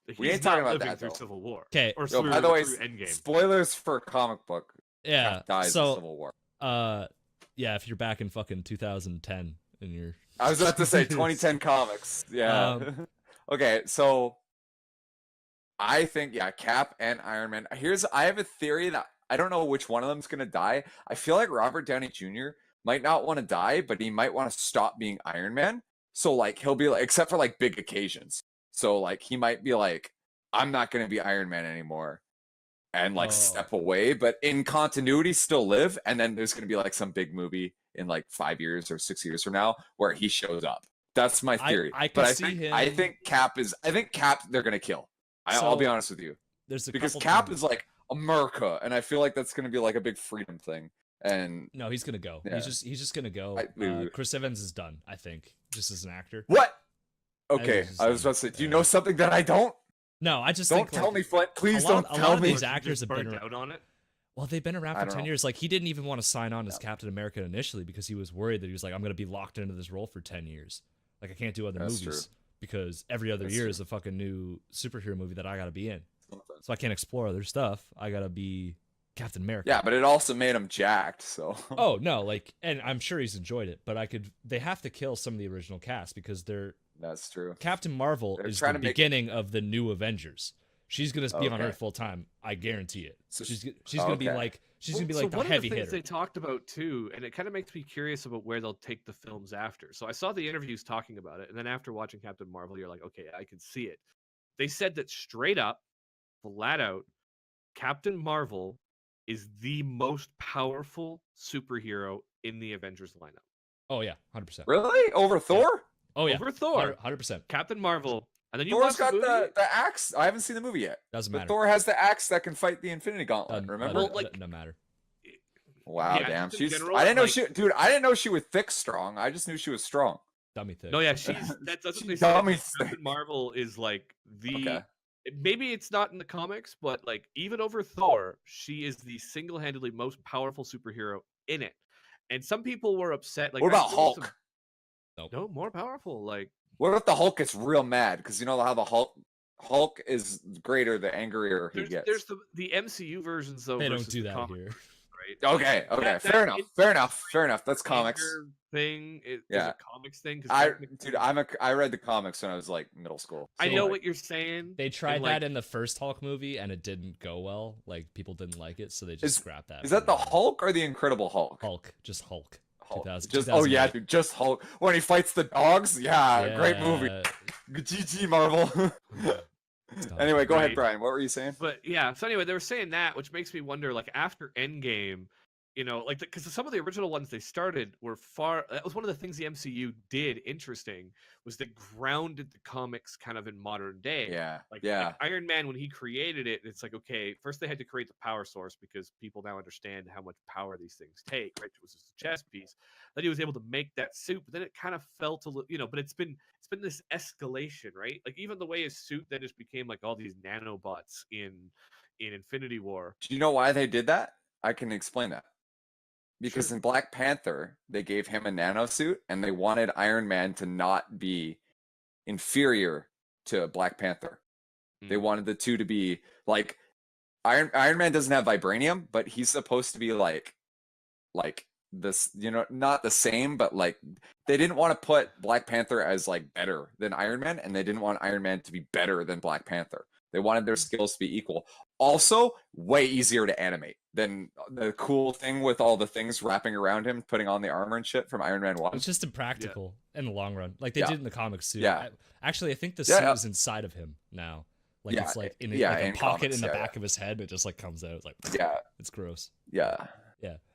like We he's ain't talking not about living that, through though. Civil War. 'Kay. Or Yo, through, by the way, through Endgame. spoilers for a comic book. Yeah. Dies in So Civil War. yeah, if you're back in fucking 2010 and you're I was about to say 2010 comics. Yeah. Okay, so I think Cap and Iron Man. I have a theory that I don't know which one of them's gonna die. I feel like Robert Downey Jr. might not want to die, but he might want to stop being Iron Man. So like he'll be like, except for like big occasions. So like he might be like, I'm not gonna be Iron Man anymore, and like step away. But in continuity, still live. And then there's gonna be like some big movie in like 5 years or 6 years from now where he shows up. That's my theory. I but could see him. I think Cap they're gonna kill. I'll be honest with you. There's a Because couple Cap things. is like America, and I feel like that's gonna be like a big freedom thing. And No, he's gonna go. Yeah. He's just gonna go. I- Chris Evans is done, I think, just as an actor. what? Okay, just I was about to say, do you know something that I don't? No, I just Don't think, tell like, me, Flint. Please a lot- don't a tell lot of me. these actors have been burnt out on it. Well, they've been around I for don't 10 know. years. Like, he didn't even want to sign on as Captain America initially because he was worried that he was like, I'm going to be locked into this role for 10 years. Like, I can't do other That's movies true. because every other That's year true. is a fucking new superhero movie that I got to be in. So I can't explore other stuff. I got to be Captain America. Yeah, but it also made him jacked. So Oh, no. Like, and I'm sure he's enjoyed it, but they have to kill some of the original cast because that's true. Captain Marvel They're is trying the to make- beginning of the new Avengers. She's gonna be on Okay. Earth full time. I guarantee it. So- She's gonna be okay. like So the one heavy of the things hitter. they talked about too, and it kind of makes me curious about where they'll take the films after. So I saw the interviews talking about it, and then after watching Captain Marvel, you're like, okay, I can see it. They said that straight up, flat out, Captain Marvel is the most powerful superhero in the Avengers lineup. Oh yeah, 100%. Really? Over Thor? Oh yeah, Over Thor, 100%. Captain Marvel, and then you Thor's watch got the movie. the axe. I haven't seen the movie yet. Doesn't But matter. Thor has the axe that can fight the Infinity Gauntlet. Doesn't- Remember? Well, like- doesn't matter. Wow, Yeah, damn. just in She's. general, I didn't know like- I didn't know she was thick strong. I just knew she was strong. Dummy thing. No, yeah, that's what She's they said. dummy Captain Marvel is like the. Okay. Maybe it's not in the comics, but like even over Thor, she is the single-handedly most powerful superhero in it. And some people were upset. Like, What I about saw Hulk? No, more powerful. Like, What if the Hulk gets real mad? Because you know how the Hulk is greater the angrier he gets. there's the MCU versions though. They don't versus do the that comics, here. right? Okay, That fair enough. That's comics. anger Thing, is Yeah. a comics thing. 'cause I technically- I read the comics when I was like middle school. I so, know like, what you're saying. They tried and, like, that in the first Hulk movie and it didn't go well. Like people didn't like it, so they just scrapped that. Is that the from Hulk or the Incredible Hulk? Hulk? Just Hulk. Hulk. 2000 Just oh yeah, 2008. dude, just Hulk when he fights the dogs. Yeah, great movie. GG Marvel. Stop. Anyway, go ahead, Right. Brian. What were you saying? But yeah, so anyway, they were saying that, which makes me wonder, like after Endgame, you know, like because some of the original ones they started were far. That was one of the things the MCU did interesting was they grounded the comics kind of in modern day. Yeah, Like yeah. Iron Man when he created it, it's like okay, first they had to create the power source because people now understand how much power these things take. Right, it was just a chess piece. Then he was able to make that suit, but then it kind of fell to but it's been this escalation, right? Like even the way his suit then just became like all these nanobots in Infinity War. Do you know why they did that? I can explain that. Because Sure. in Black Panther, they gave him a nano suit, and they wanted Iron Man to not be inferior to Black Panther. They Mm. wanted the two to be like Iron Man doesn't have vibranium, but he's supposed to be like this, not the same, but like they didn't want to put Black Panther as like better than Iron Man, and they didn't want Iron Man to be better than Black Panther. They wanted their skills to be equal. Also, way easier to animate than the cool thing with all the things wrapping around him, putting on the armor and shit from Iron Man 1. It's just impractical in the long run. Like they did in the comics too. Yeah. Actually, I think the suit is inside of him now. Like it's like in a pocket comics, in the back of his head, but it just like comes out. It's like it's gross. Yeah.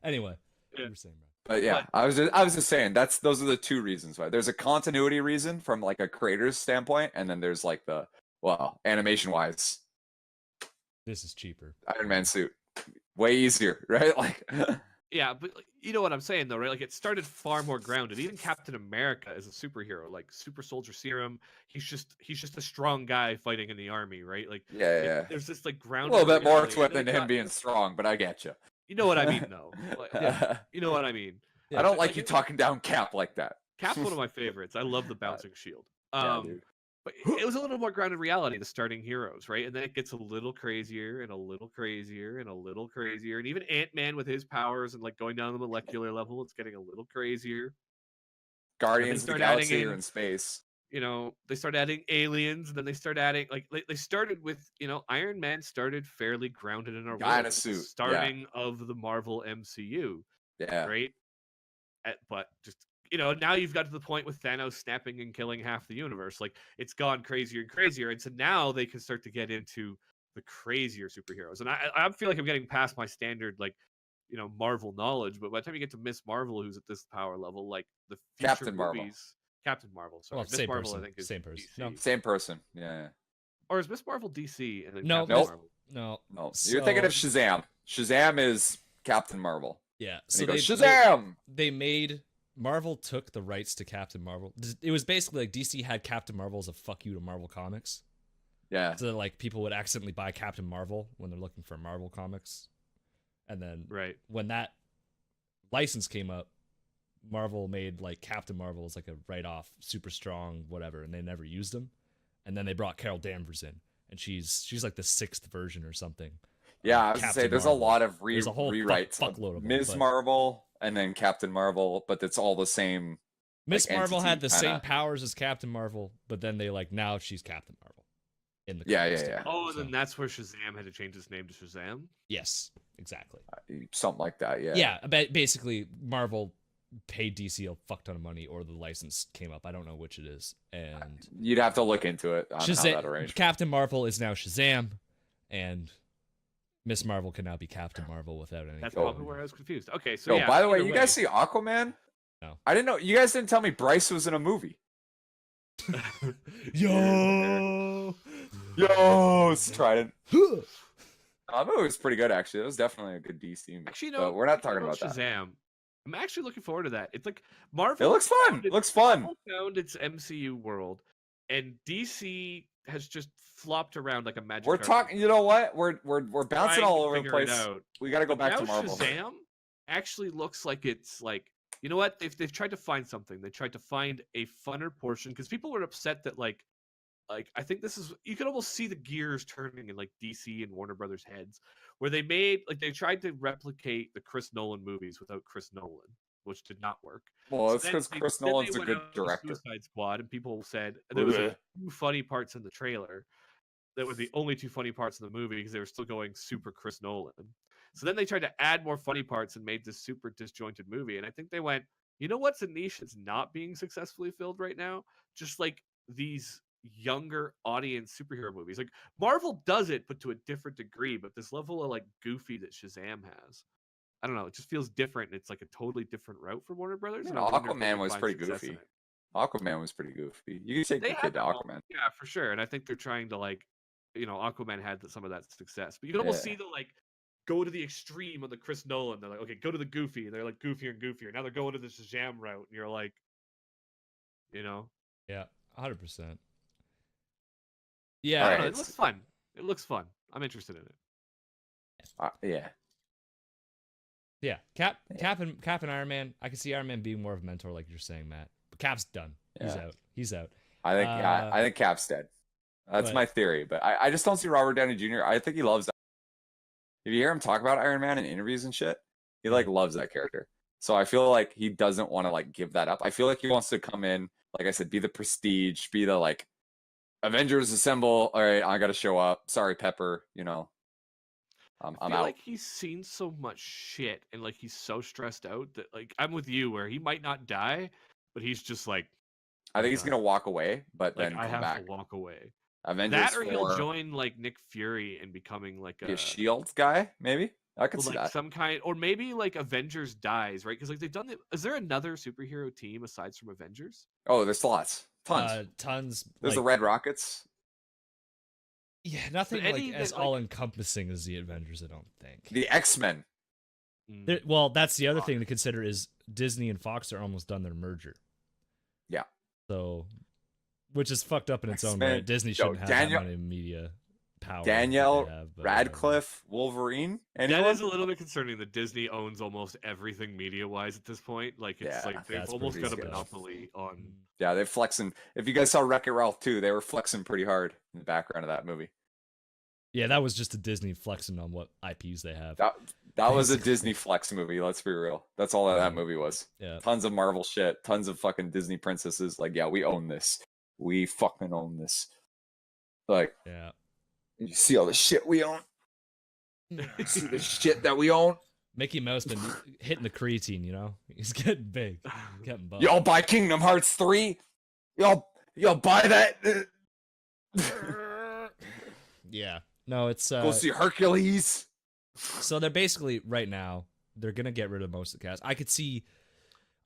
Anyway, you were saying, but yeah, I was just saying those are the two reasons why. There's a continuity reason from like a creator's standpoint, and then there's like the animation wise, this is cheaper. Iron Man suit, way easier, right? Like. Yeah, but you know what I'm saying though, right? Like it started far more grounded. Even Captain America is a superhero, like super soldier serum. He's just a strong guy fighting in the army, right? Like there's this like grounded. A little bit more to it than him being strong, but I get you. You know what I mean, though. You know what I mean. I don't like you talking down Cap like that. Cap's one of my favorites. I love the bouncing shield. Dude. But it was a little more grounded reality, the starting heroes, right? And then it gets a little crazier and a little crazier and a little crazier. And even Ant-Man with his powers and like going down the molecular level, it's getting a little crazier. Guardians of the Galaxy are in space. You know, they start adding aliens, and then they start adding like they started with, you know, Iron Man started fairly grounded in our world, in a suit. starting of the Marvel MCU. Yeah. Right. But just, you know, now you've got to the point with Thanos snapping and killing half the universe. Like it's gone crazier and crazier. And so now they can start to get into the crazier superheroes. And I feel like I'm getting past my standard, like, you know, Marvel knowledge. But by the time you get to Miss Marvel, who's at this power level, like the future Captain Marvel. Captain Marvel. Sorry. Well, Miss same Marvel, person. I think, is Same person. DC. No. Same person. Yeah. Or is Miss Marvel DC? And then No, Captain Marvel? No. You're thinking of Shazam. Shazam is Captain Marvel. Yeah. And So he goes, Shazam! They made Marvel took the rights to Captain Marvel. It was basically like DC had Captain Marvel as a fuck you to Marvel Comics. Yeah. So that, like people would accidentally buy Captain Marvel when they're looking for Marvel Comics. And then when that license came up, Marvel made like Captain Marvel as like a write-off, super strong, whatever, and they never used him. And then they brought Carol Danvers in, and she's like the 6th version or something. Yeah, I was gonna say there's Marvel. a lot of There's a whole rewrites. fuckload of them, Ms. Marvel and then Captain Marvel, but it's all the same. Miss Marvel entity, had the kinda. same powers as Captain Marvel, but then they like now she's Captain Marvel. In the Yeah. Oh, and then that's where Shazam had to change his name to Shazam? Yes, exactly. Something like that, yeah. Yeah, basically Marvel paid DC a fuck ton of money, or the license came up. I don't know which it is, and You'd have to look into it on how that arranged. Captain Marvel is now Shazam, and Miss Marvel can now be Captain Marvel without any. That's probably where I was confused. Okay, so yeah. By the way, you guys see Aquaman? No. I didn't know. You guys didn't tell me Bryce was in a movie. Yo, it's Trident. The movie was pretty good, actually. It was definitely a good DC movie. Actually, but we're not talking about Shazam. that. I'm actually looking forward to that. It's like Marvel. It looks fun. It looks fun. Marvel found its MCU world, and DC has just flopped around like a magic. We're talking. You know what? We're bouncing all over the place. Out. We got to go back to Marvel. Shazam actually looks like it's like, you know what? They've tried to find something. They tried to find a funner portion because people were upset that like I think this is, you can almost see the gears turning in like DC and Warner Brothers heads, where they tried to replicate the Chris Nolan movies without Chris Nolan, which did not work. Well, it's because Chris Nolan's a good director. Suicide Squad, and people said there was like 2 funny parts in the trailer that were the only 2 funny parts in the movie because they were still going super Chris Nolan. So then they tried to add more funny parts and made this super disjointed movie. And I think they went, you know what's a niche that's not being successfully filled right now? Just like these younger audience superhero movies. Like Marvel does it, but to a different degree. But this level of like goofy that Shazam has, I don't know, it just feels different. It's like a totally different route for Warner Brothers. You know, Aquaman was pretty goofy. Aquaman was pretty goofy. You can take the kid to Aquaman. Yeah, for sure. And I think they're trying to like, you know, Aquaman had some of that success. But you can almost see the like go to the extreme on the Chris Nolan. They're like, okay, go to the goofy. And they're like goofier and goofier. Now they're going to the Shazam route, and you're like, you know, yeah, 100%. Yeah, I don't know, it looks fun. It looks fun. I'm interested in it. Yeah. Cap and Iron Man. I can see Iron Man being more of a mentor, like you're saying, Matt. But Cap's done. He's out. I think Cap's dead. That's my theory, but I just don't see Robert Downey Jr. I think he loves that. If you hear him talk about Iron Man in interviews and shit, he like loves that character. So I feel like he doesn't want to like give that up. I feel like he wants to come in, like I said, be the prestige, be the like Avengers assemble. All right, I got to show up. Sorry, Pepper. You know, I'm I feel out. like he's seen so much shit and like he's so stressed out that like I'm with you where he might not die, but he's just like I think he's done. gonna walk away, but Like then I come have back. to walk away. Avengers That or he'll 4, join like Nick Fury and becoming like be a Shield guy, maybe. I could see like that. some kind, or maybe like Avengers dies, right? Because like they've done the. Is there another superhero team aside from Avengers? Oh, there's lots, tons. Tons. There's the like, Red Rockets. Yeah, nothing But like any as that, like- all encompassing as the Avengers. I don't think. The X-Men. Mm. Well, that's the other thing to consider is Disney and Fox are almost done their merger. Yeah. So, which is fucked up in its own X-Men. right. Disney Yo, shouldn't have Daniel- that many media power. Danielle that they have, but whatever. Radcliffe, Wolverine. That Anyone? is a little bit concerning that Disney owns almost everything media-wise at this point. Like it's Yeah, like they've that's almost pretty got a scary. monopoly on. Yeah, they're flexing. If you guys saw Wreck-It Ralph 2, they were flexing pretty hard in the background of that movie. Yeah, that was just a Disney flexing on what IPs they have. That was a Basically. Disney flex movie. Let's be real. That's all that movie was. Yeah. Tons of Marvel shit. Tons of fucking Disney princesses. Like, yeah, we own this. We fucking own this. Like, Yeah. you see all the shit we own. You see the shit that we own. Mickey Mouse been hitting the creatine, you know? He's getting big. He's getting buff. Y'all buy Kingdom Hearts 3? Y'all buy that? Yeah. No, it's Go see Hercules. so they're basically right now they're gonna get rid of most of the cast.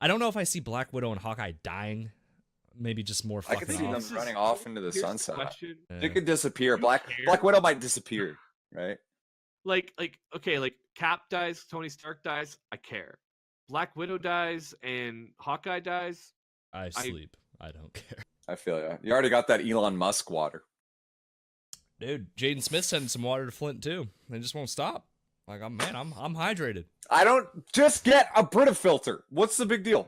I don't know if I see Black Widow and Hawkeye dying. Maybe just more I could fucking see them off. running off into the Here's sunset. question. Yeah. They could disappear. You Black care? Widow might disappear, right? Like okay, like Cap dies, Tony Stark dies. I care. Black Widow dies and Hawkeye dies. I sleep. I don't care. I feel ya. You already got that Elon Musk water. Dude, Jaden Smith sending some water to Flint too. They just won't stop. Like, I'm hydrated. I don't just get a Brita filter. What's the big deal?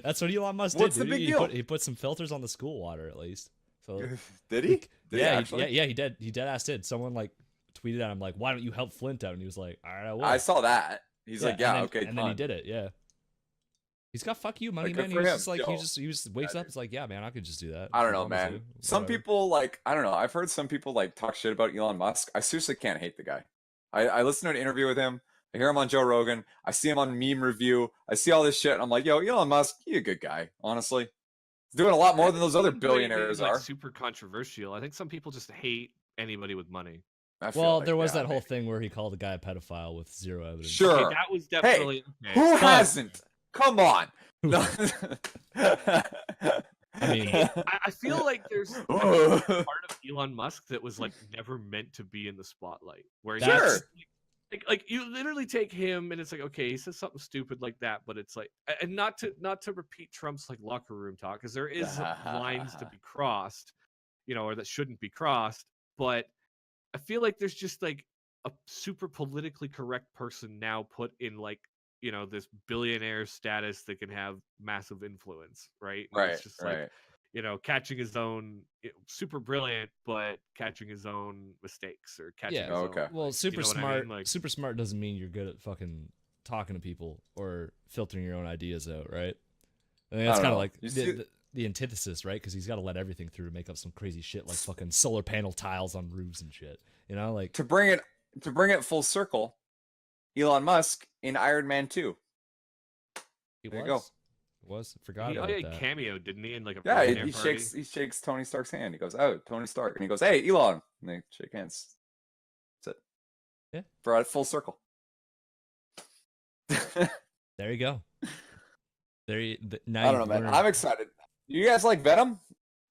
That's what Elon Musk What's did. the dude. big He deal? He put some filters on the school water at least. So Did he? Did he yeah, actually? he did. He dead ass did. Someone like tweeted at him like, "Why don't you help Flint out?" And he was like, "All right, I will." I saw that. He's like, yeah, and then, okay, and then he done. did it. Yeah. He's got fuck you money, Like, good man. He for was him. just like Yo. he just wakes Yeah, up. It's like, yeah, man, I could just do that. I don't if know, wanted to, man. Some whatever. people like I don't know. I've heard some people like talk shit about Elon Musk. I seriously can't hate the guy. I listened to an interview with him. I hear him on Joe Rogan. I see him on Meme Review. I see all this shit. And I'm like, yo, Elon Musk, he's a good guy. Honestly, he's doing a lot more than those other Wouldn't really be, billionaires like, are. super controversial. I think some people just hate anybody with money. I feel Well, like, there was yeah, that whole maybe. thing where he called the guy a pedophile with zero evidence. Sure. Okay, that was definitely okay. Who But- hasn't? Come on. No. I mean, I feel like there's a part of Elon Musk that was like never meant to be in the spotlight. Where he's That's- just, like you literally take him and it's like, okay, he says something stupid like that, but it's like, and not to repeat Trump's like locker room talk, because there is some lines to be crossed, you know, or that shouldn't be crossed. But I feel like there's just like a super politically correct person now put in like, you know, this billionaire status that can have massive influence, right? And right, it's just right. like, you know, catching his own, super brilliant, but catching his own mistakes or catching Yeah, his own, okay. well, like, super you know what I smart. mean? Like, Super smart doesn't mean you're good at fucking talking to people or filtering your own ideas out, right? I think that's don't kind of know. like You see- the antithesis, right? Because he's got to let everything through to make up some crazy shit like fucking solar panel tiles on roofs and shit. You know, like To bring it full circle, Elon Musk in Iron Man 2. he there was. you go. Was forgot he about he that. cameoed, didn't he? In like a Yeah, billionaire he party? shakes Tony Stark's hand. He goes, "Oh, Tony Stark," and he goes, "Hey, Elon," and they shake hands. That's it. Yeah. Brought it full circle. There you go. Now I don't know, man. I'm excited. You guys like Venom?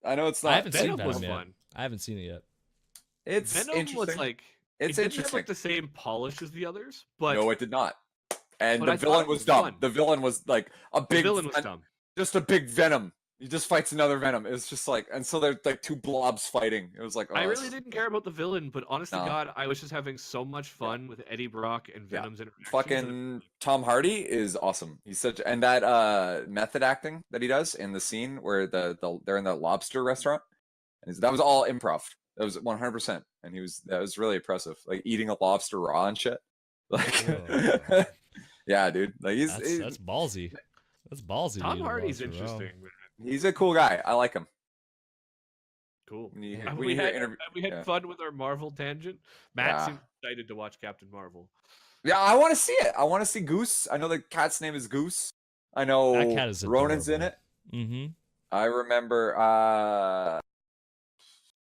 I know it's not. I haven't seen Venom was Venom yet. fun. I haven't seen it yet. It's Venom interesting. was like It's it didn't have interesting. like the same polish as the others, but No, it did not. And but the I thought villain it was was dumb. fun. The villain was like a the big villain was dumb. just a big Venom. He just fights another Venom. It was just like, and so they're like two blobs fighting. It was like, oh, I this really is- didn't care about the villain, but honest to No. God, I was just having so much fun with Eddie Brock and Yeah. Venom's interactions. Fucking Tom Hardy is awesome. He's such, and that method acting that he does in the scene where they're in the lobster restaurant, and that was all improv. That was 100%, and that was really impressive. Like eating a lobster raw and shit. Like, Whoa. yeah, dude. Like That's ballsy. That's ballsy. to Tom eat a Hardy's lobster raw. interesting. he's a cool guy. I like him. Cool. When you hear- And when we you hear had interview- we had yeah. fun with our Marvel tangent. Matt Yeah. seemed excited to watch Captain Marvel. Yeah, I want to see it. I want to see Goose. I know the cat's name is Goose. I know That cat is Ronan's in adorable. it. Mm-hmm. I remember.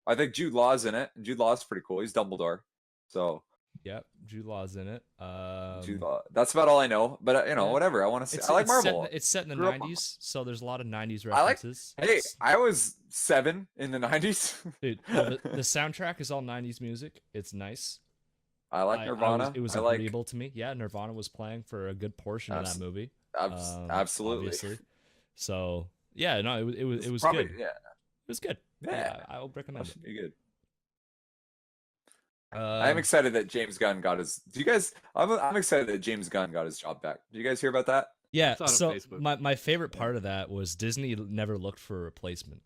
I think Jude Law's in it. Jude Law's pretty cool. He's Dumbledore. So Yep, Jude Law's in it. Jude Law. That's about all I know. But yeah. whatever. I want to see. I like Marvel. It's set in the Grew up- 90s, so there's a lot of 90s I like- references. Hey, I was 7 in the 90s. Dude, the soundtrack is all 90s music. It's nice. I like Nirvana. It was I like agreeable to me. Yeah, Nirvana was playing for a good portion of that movie. absolutely. Obviously. So yeah, no, it was probably, good. Yeah. It was good. Yeah. I would recommend it. Should be good. I'm excited that James Gunn got his. Do you guys? I'm excited that James Gunn got his job back. Do you guys hear about that? Yeah. saw it on So Facebook. my favorite part of that was Disney never looked for a replacement.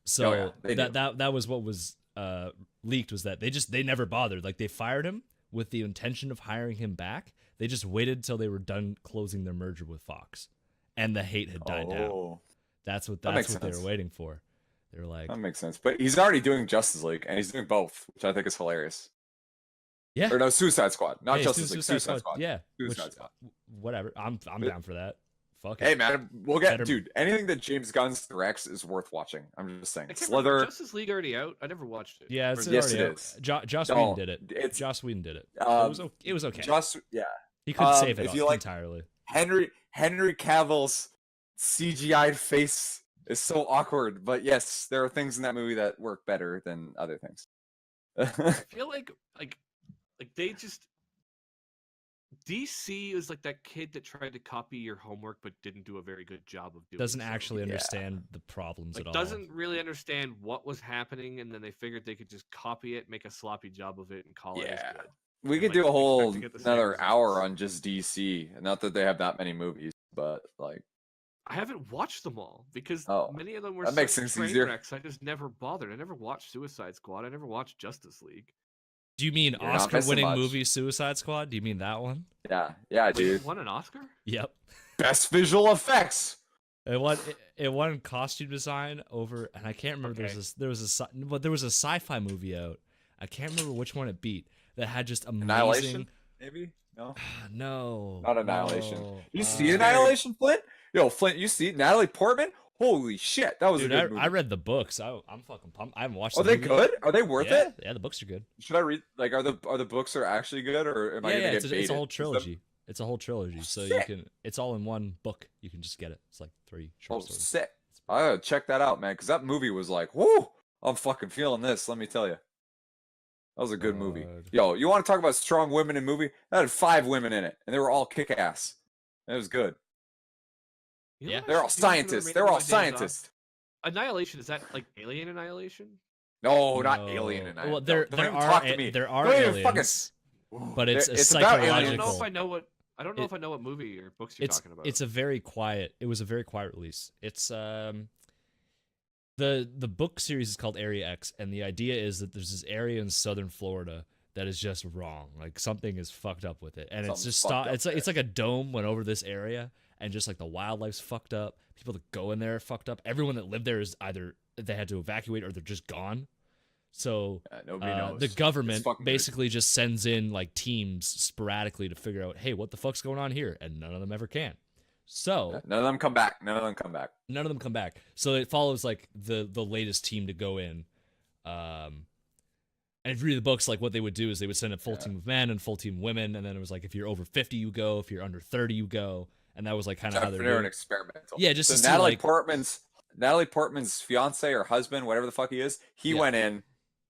So Oh, yeah, they that was what was leaked, was that they never bothered. Like, they fired him with the intention of hiring him back. They just waited till they were done closing their merger with Fox, and the hate had died down. Oh, That's what makes they were sense. waiting for. They were like, that makes sense. But he's already doing Justice League, and he's doing both, which I think is hilarious. yeah, Or no, Suicide Squad, not yeah, Justice League. Suicide Squad. Yeah, Suicide Squad. whatever. I'm down for that. Fuck Hey it. man, we'll get Better- dude. Anything that James Gunn directs is worth watching. I'm just saying. I can't remember, Slither. Justice League already out? I never watched it. Yeah, it's Or- Yes, already it out. is. Joss No, Whedon did it. it's- Joss Whedon did it. It was okay. Just yeah. He couldn't save it if you like- entirely. Henry Cavill's CGI'd face is so awkward, but yes, there are things in that movie that work better than other things. I feel like they just DC is like that kid that tried to copy your homework but didn't do a very good job of doing. Doesn't so. actually Yeah. understand the problems at all. Doesn't really understand what was happening, and then they figured they could just copy it, make a sloppy job of it, and call it Yeah. as good. We And, could like, do a expect whole to get the same another hour results. on just DC. Not that they have that many movies, but like I haven't watched them all because Oh, many of them were that makes such things train easier. wrecks. I just never bothered. I never watched Suicide Squad. I never watched Justice League. Do you mean You're not missing Oscar-winning much. movie Suicide Squad? Do you mean that one? yeah, Wait, dude. it won an Oscar? Yep. Best visual effects. It won costume design over, and I can't remember. Okay. There was a sci-fi movie out. I can't remember which one it beat. That had just amazing. Annihilation? Maybe no, No, not Annihilation. no. You see Uh, Annihilation, Flint? Yo, Flint, you see Natalie Portman? Holy shit, that was Dude, a good movie. I read the books. I'm fucking pumped. I haven't watched. Are the they movie. good? Are they worth Yeah, it? yeah, the books are good. Should I read? Like, are the books are actually good, or am I Yeah, gonna yeah, get it's baited? a whole Is them- trilogy. It's a whole trilogy, so you Sick. can. It's all in one book. You can just get it. It's like 3 Oh, short stories. sick! I gotta check that out, man, because that movie was like, whoo! I'm fucking feeling this. Let me tell you, that was a good movie. God. Yo, you want to talk about strong women in movie? That had 5 women in it, and they were all kick ass. It was good. You know Yeah. what I They're all should do for the scientists. remainder They're of all my days off? scientists. Annihilation, is that like Alien Annihilation? No, not No. Alien. And Well, there don't even are talk to me. there are Don't even fucking- aliens, but it's a It's about aliens. I don't psychological. know if I know what It- if I know what movie or books you're It's talking about. it's a very quiet. It was a very quiet release. It's the book series is called Area X, and the idea is that there's this area in southern Florida that is just wrong. Like, something is fucked up with it, and it's Something's just fucked up it's like a dome went over this area, and just like the wildlife's fucked up. People that go in there are fucked up. Everyone that lived there is either they had to evacuate or they're just gone. So Nobody knows. the It's government fucking weird. basically just sends in like teams sporadically to figure out, hey, what the fuck's going on here, and none of them ever can. So None of them come back. None of them come back. none of them come back. So it follows like the latest team to go in. And if you read the books, like what they would do is they would send a full team of men and full team of women, and then it was like if you're over 50, you go. If you're under 30, you go. And that was like kind of how they're They're doing an it. experimental. Yeah, just so to see, Natalie like- Natalie Portman's fiance or husband, whatever the fuck he is, he Yeah. went in,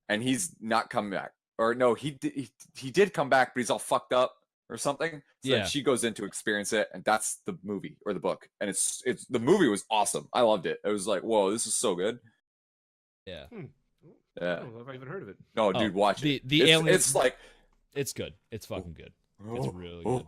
and he's not come back. Or no, he did come back, but he's all fucked up or something. So Yeah. then she goes in to experience it, and that's the movie or the book. And it's the movie was awesome. I loved it. It was like, whoa, this is so good. Yeah. I Yeah. don't know if I even heard of it. No, Oh, dude, watch the- it. the it's, alien- It's like It's good. It's fucking good. It's really oh. good.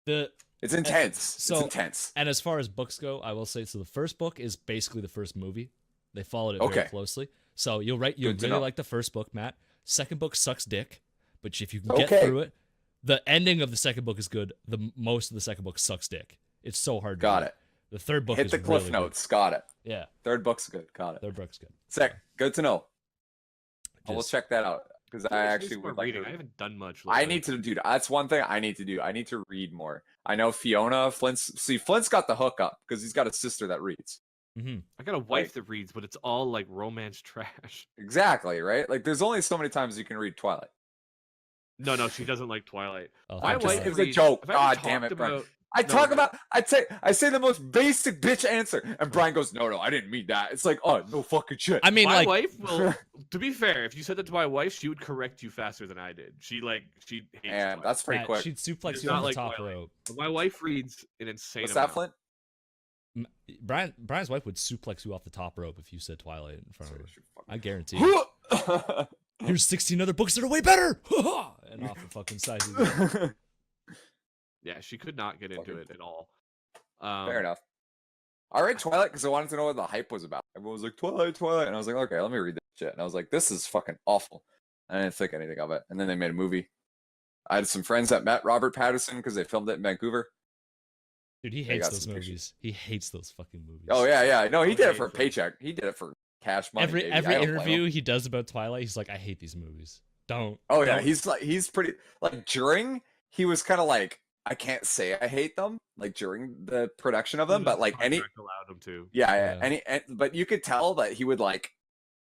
The It's intense. So- it's intense. And as far as books go, I will say, so the first book is basically the first movie. They followed it very Okay. closely. So you'll Good to really know. like the first book, Matt. Second book sucks dick, but if you can get Okay. through it, the ending of the second book is good. Most of the second book sucks dick. It's so hard to Got read. it. The third book Hit is the cliff really notes. Got it. Good. Yeah, Third book's good. Got it. third book's good. Sick. Good to know. I will Just- check that out because I actually more would like reading. to. I haven't done much. I lately. need to do. That's one thing I need to do. I need to read more. I know Flint's got the hookup because he's got a sister that reads. Mhm. I got a wife that reads, but it's all like romance trash. Exactly, right? Like there's only so many times you can read Twilight. No, she doesn't like Twilight. Oh, My thank wife God. It was a reads- joke. if I ever God damn talked it, Brian. about- I No, talk no. about I say the most basic bitch answer, and Brian goes, "No, I didn't mean that." It's like, oh, no fucking shit. I mean, my like, wife will. To be fair, if you said that to my wife, she would correct you faster than I did. She hates and Twilight. that's pretty Matt, quick. she'd suplex It's you not off the like top Twilight. rope. But my wife reads an insane What's amount. that, Flint? Brian's wife would suplex you off the top rope if you said Twilight in front of her. I guarantee. Here's 16 other books that are way better. And off the fucking side. Yeah, she could not get into Fucking- it at all. Fair enough. I read Twilight because I wanted to know what the hype was about. Everyone was like, Twilight, and I was like, okay, let me read this shit. And I was like, this is fucking awful. I didn't think anything of it. And then they made a movie. I had some friends that met Robert Pattinson because they filmed it in Vancouver. Dude, he They hates got those some movies. pictures. He hates those fucking movies. Oh yeah. No, he I did it hate for a them. paycheck. He did it for cash money. Every baby. every I don't blame interview him. he does about Twilight, he's like, I hate these movies. Don't. Oh yeah, don't. he's pretty like during he was kind of like I can't say I hate them like during the production of them, but like any Contract allowed him to. yeah. But you could tell that he would like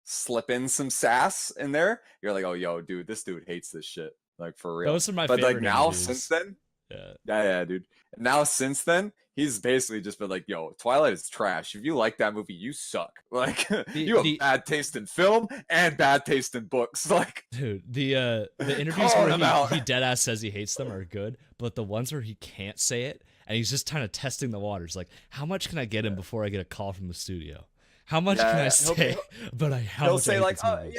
slip in some sass in there. You're like, oh yo, dude, this dude hates this shit like for real. Those are my but favorite like now interviews. since then, Yeah. yeah, dude. Now since then, he's basically just been like, yo, Twilight is trash. If you like that movie, you suck. Like you have bad taste in film and bad taste in books. Like Dude, the interviews Calling where him out. he dead ass says he hates them are good, but the ones where he can't say it and he's just kind of testing the waters, like, how much can I get him before I get a call from the studio? How much can I He'll- say? But how he'll much say I hate like, these oh movies?"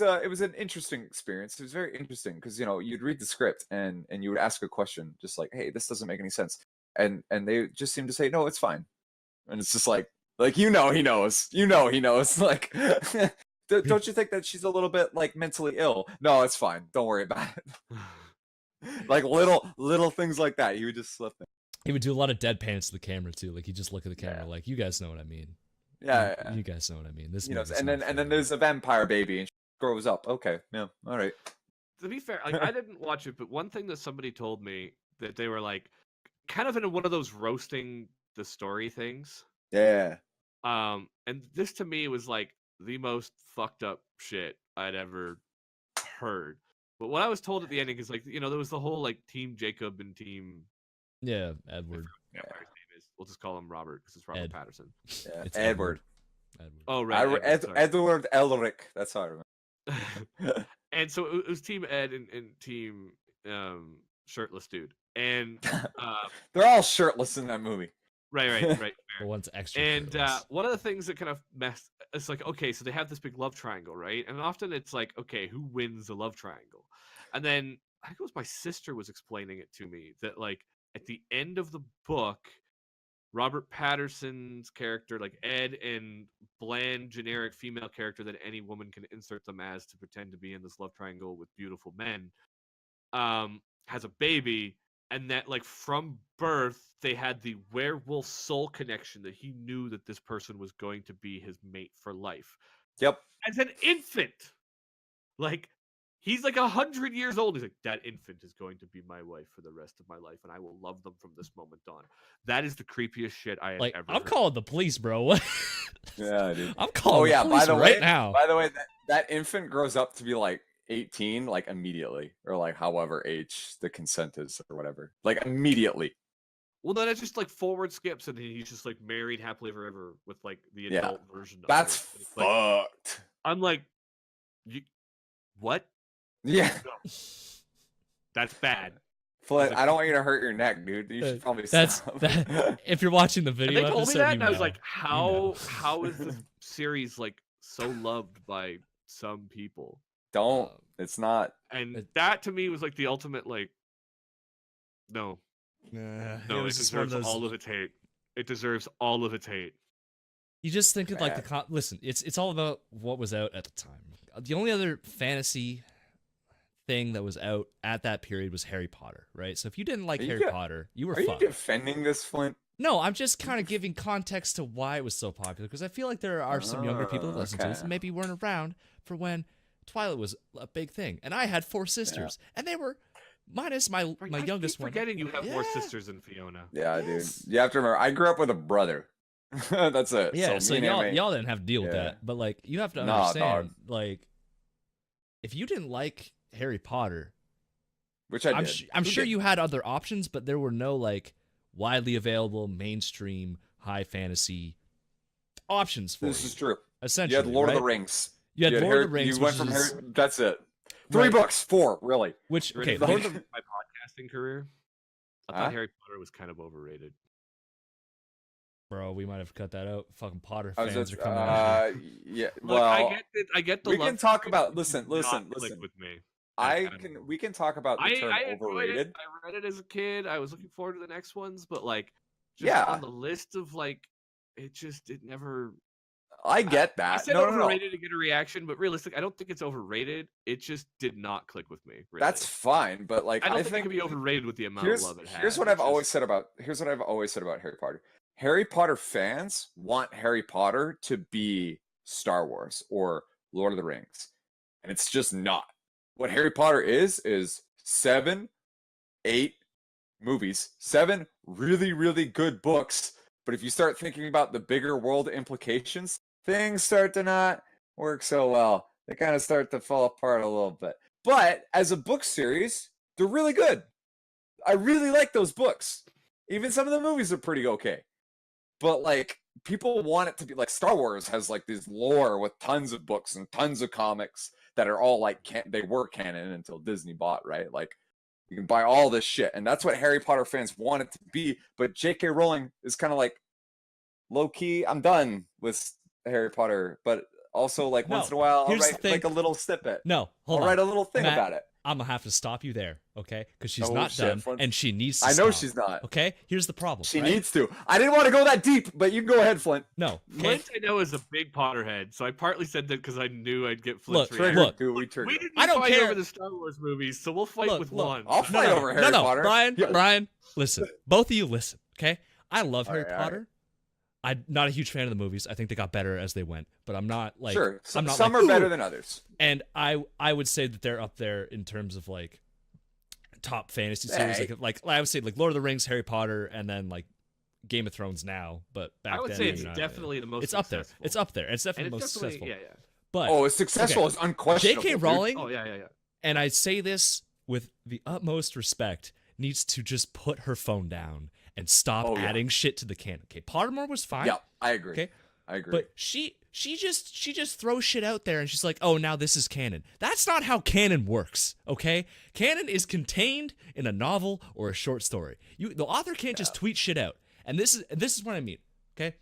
yeah. It was an interesting experience. It was very interesting because you'd read the script and you would ask a question just like, hey, this doesn't make any sense, and they just seem to say, no, it's fine, and it's just like he knows, he knows, like. Don't you think that she's a little bit like mentally ill? No, it's fine. Don't worry about it. Like little things like that. He would just slip in. He would do a lot of deadpans to the camera too. Like he'd just look at the camera, Yeah. like, you guys know what I mean. Yeah. You guys know what I mean. This You know, movie's and not then fair." there's a vampire baby and she grows up. Okay, yeah, all right. To be fair, like I didn't watch it, but one thing that somebody told me that they were like kind of in one of those roasting the story things. Yeah. And this to me was like the most fucked up shit I'd ever heard. But what I was told at the ending is like, there was the whole like Team Jacob and Team Yeah, Edward. his name is. We'll just call him Robert because it's Robert Ed. Patterson. Yeah. It's Edward. Edward. Oh right, Edward Elric. That's how I remember. And so it was Team Ed and Team Shirtless Dude. And They're all shirtless in that movie. right. The fair. one's extra. And shirtless. one of the things that kind of messed, it's like, okay, so they have this big love triangle, right? And often it's like, okay, who wins the love triangle? And then I think it was my sister was explaining it to me that like at the end of the book, Robert Patterson's character, like Ed, and bland generic female character that any woman can insert them as to pretend to be in this love triangle with beautiful men, has a baby. And that, like, from birth, they had the werewolf soul connection that he knew that this person was going to be his mate for life. Yep. As an infant, like, he's like 100 years old. He's like, that infant is going to be my wife for the rest of my life, and I will love them from this moment on. That is the creepiest shit I have like, ever I'm heard. calling the police, bro. What? Yeah, dude. I'm calling Oh the yeah. police By the right way, now. that infant grows up to be like 18, like immediately, or like however age the consent is, or whatever. Like immediately. Well, then it just like forward skips, and he's just like married happily forever with like the Yeah. adult version of That's it. It's like, fucked. I'm like, what? Yeah. That's bad. Flint, I don't want you to hurt your neck, dude. You should probably That's stop. that. If you're watching the And video they told me episode, that, you and I was know. like, You know. how is this series like so loved by some people? Don't. It's not. And It- that to me was like the ultimate like, no, Nah, no, it was just one of deserves those- all of its hate. It deserves all of its hate. You just think of like the Bad. listen. It's all about what was out at the time. The only other fantasy thing that was out at that period was Harry Potter, right? So if you didn't like Are you Harry get- Potter, you were Are you fucked. defending this, Flint? No, I'm just kind of giving context to why it was so popular, because I feel like there are some younger people that listen to this and maybe weren't around for when Twilight was a big thing. And I had 4 sisters, and they were minus my youngest one. Forgetting you have more sisters than Fiona. Yeah, dude. You have to remember, I grew up with a brother. That's it. Yeah, so y'all didn't have to deal with that. But like, you have to understand, like, if you didn't like Harry Potter, which I did. I'm sure you had other options, but there were no like widely available mainstream high fantasy options for This is true. Essentially, you had Lord of the Rings. You had Lord of the Rings. You went from Harry. That's it. 3 books, 4 really. Which okay, my podcasting career. I thought Harry Potter was kind of overrated. Bro, we might have cut that out. Fucking Potter fans are coming out. Yeah, well, I get the. We can talk about. Listen. With me. We can talk about the term overrated. I read it as a kid. I was looking forward to the next ones, but like, on the list of like, it never. I get that. I said overrated to get a reaction, but realistic, I don't think it's overrated. It just did not click with me. Really. That's fine, but like, I don't think it can be overrated with the amount of love it has. Here's what I've always said about Harry Potter. Harry Potter fans want Harry Potter to be Star Wars or Lord of the Rings, and it's just not. What Harry Potter is 7, 8 movies, 7 really, really good books. But if you start thinking about the bigger world implications, things start to not work so well. They kind of start to fall apart a little bit. But as a book series, they're really good. I really like those books. Even some of the movies are pretty okay. But like, people want it to be like Star Wars has like this lore with tons of books and tons of comics that are all like they were canon until Disney bought, right? Like, you can buy all this shit, and that's what Harry Potter fans want it to be. But J.K. Rowling is kind of like, low key, I'm done with Harry Potter, but also like once in a while I'll write like a little snippet. No, hold on. I'll write a little thing about it. I'm gonna have to stop you there, okay? Because she's not done, and she needs to. I know stop, she's not. Okay, here's the problem. She needs to. I didn't want to go that deep, but you can go ahead, Flint. No, Flint I know is a big Potterhead, so I partly said that because I knew I'd get Flint's reaction. Look, we didn't I don't fight care over the Star Wars movies, so we'll fight with one. I'll fight over Harry Potter. Brian, listen. Both of you listen, okay? I love Harry Potter. I'm not a huge fan of the movies. I think they got better as they went, but I'm not like some are better than others. And I would say that they're up there in terms of like top fantasy series. Like I would say like Lord of the Rings, Harry Potter, and then like Game of Thrones now. But back then, I would say it's definitely the most. It's up there. It's up there. It's definitely the most successful. Yeah. But it's successful. It's unquestionable. J.K. Rowling. Oh yeah. And I say this with the utmost respect. Needs to just put her phone down and stop adding shit to the canon. Okay, Pottermore was fine. Yeah, I agree. Okay, I agree. But she just throws shit out there and she's like, oh, now this is canon. That's not how canon works. Okay, canon is contained in a novel or a short story. The author can't just tweet shit out. And this is what I mean. Okay,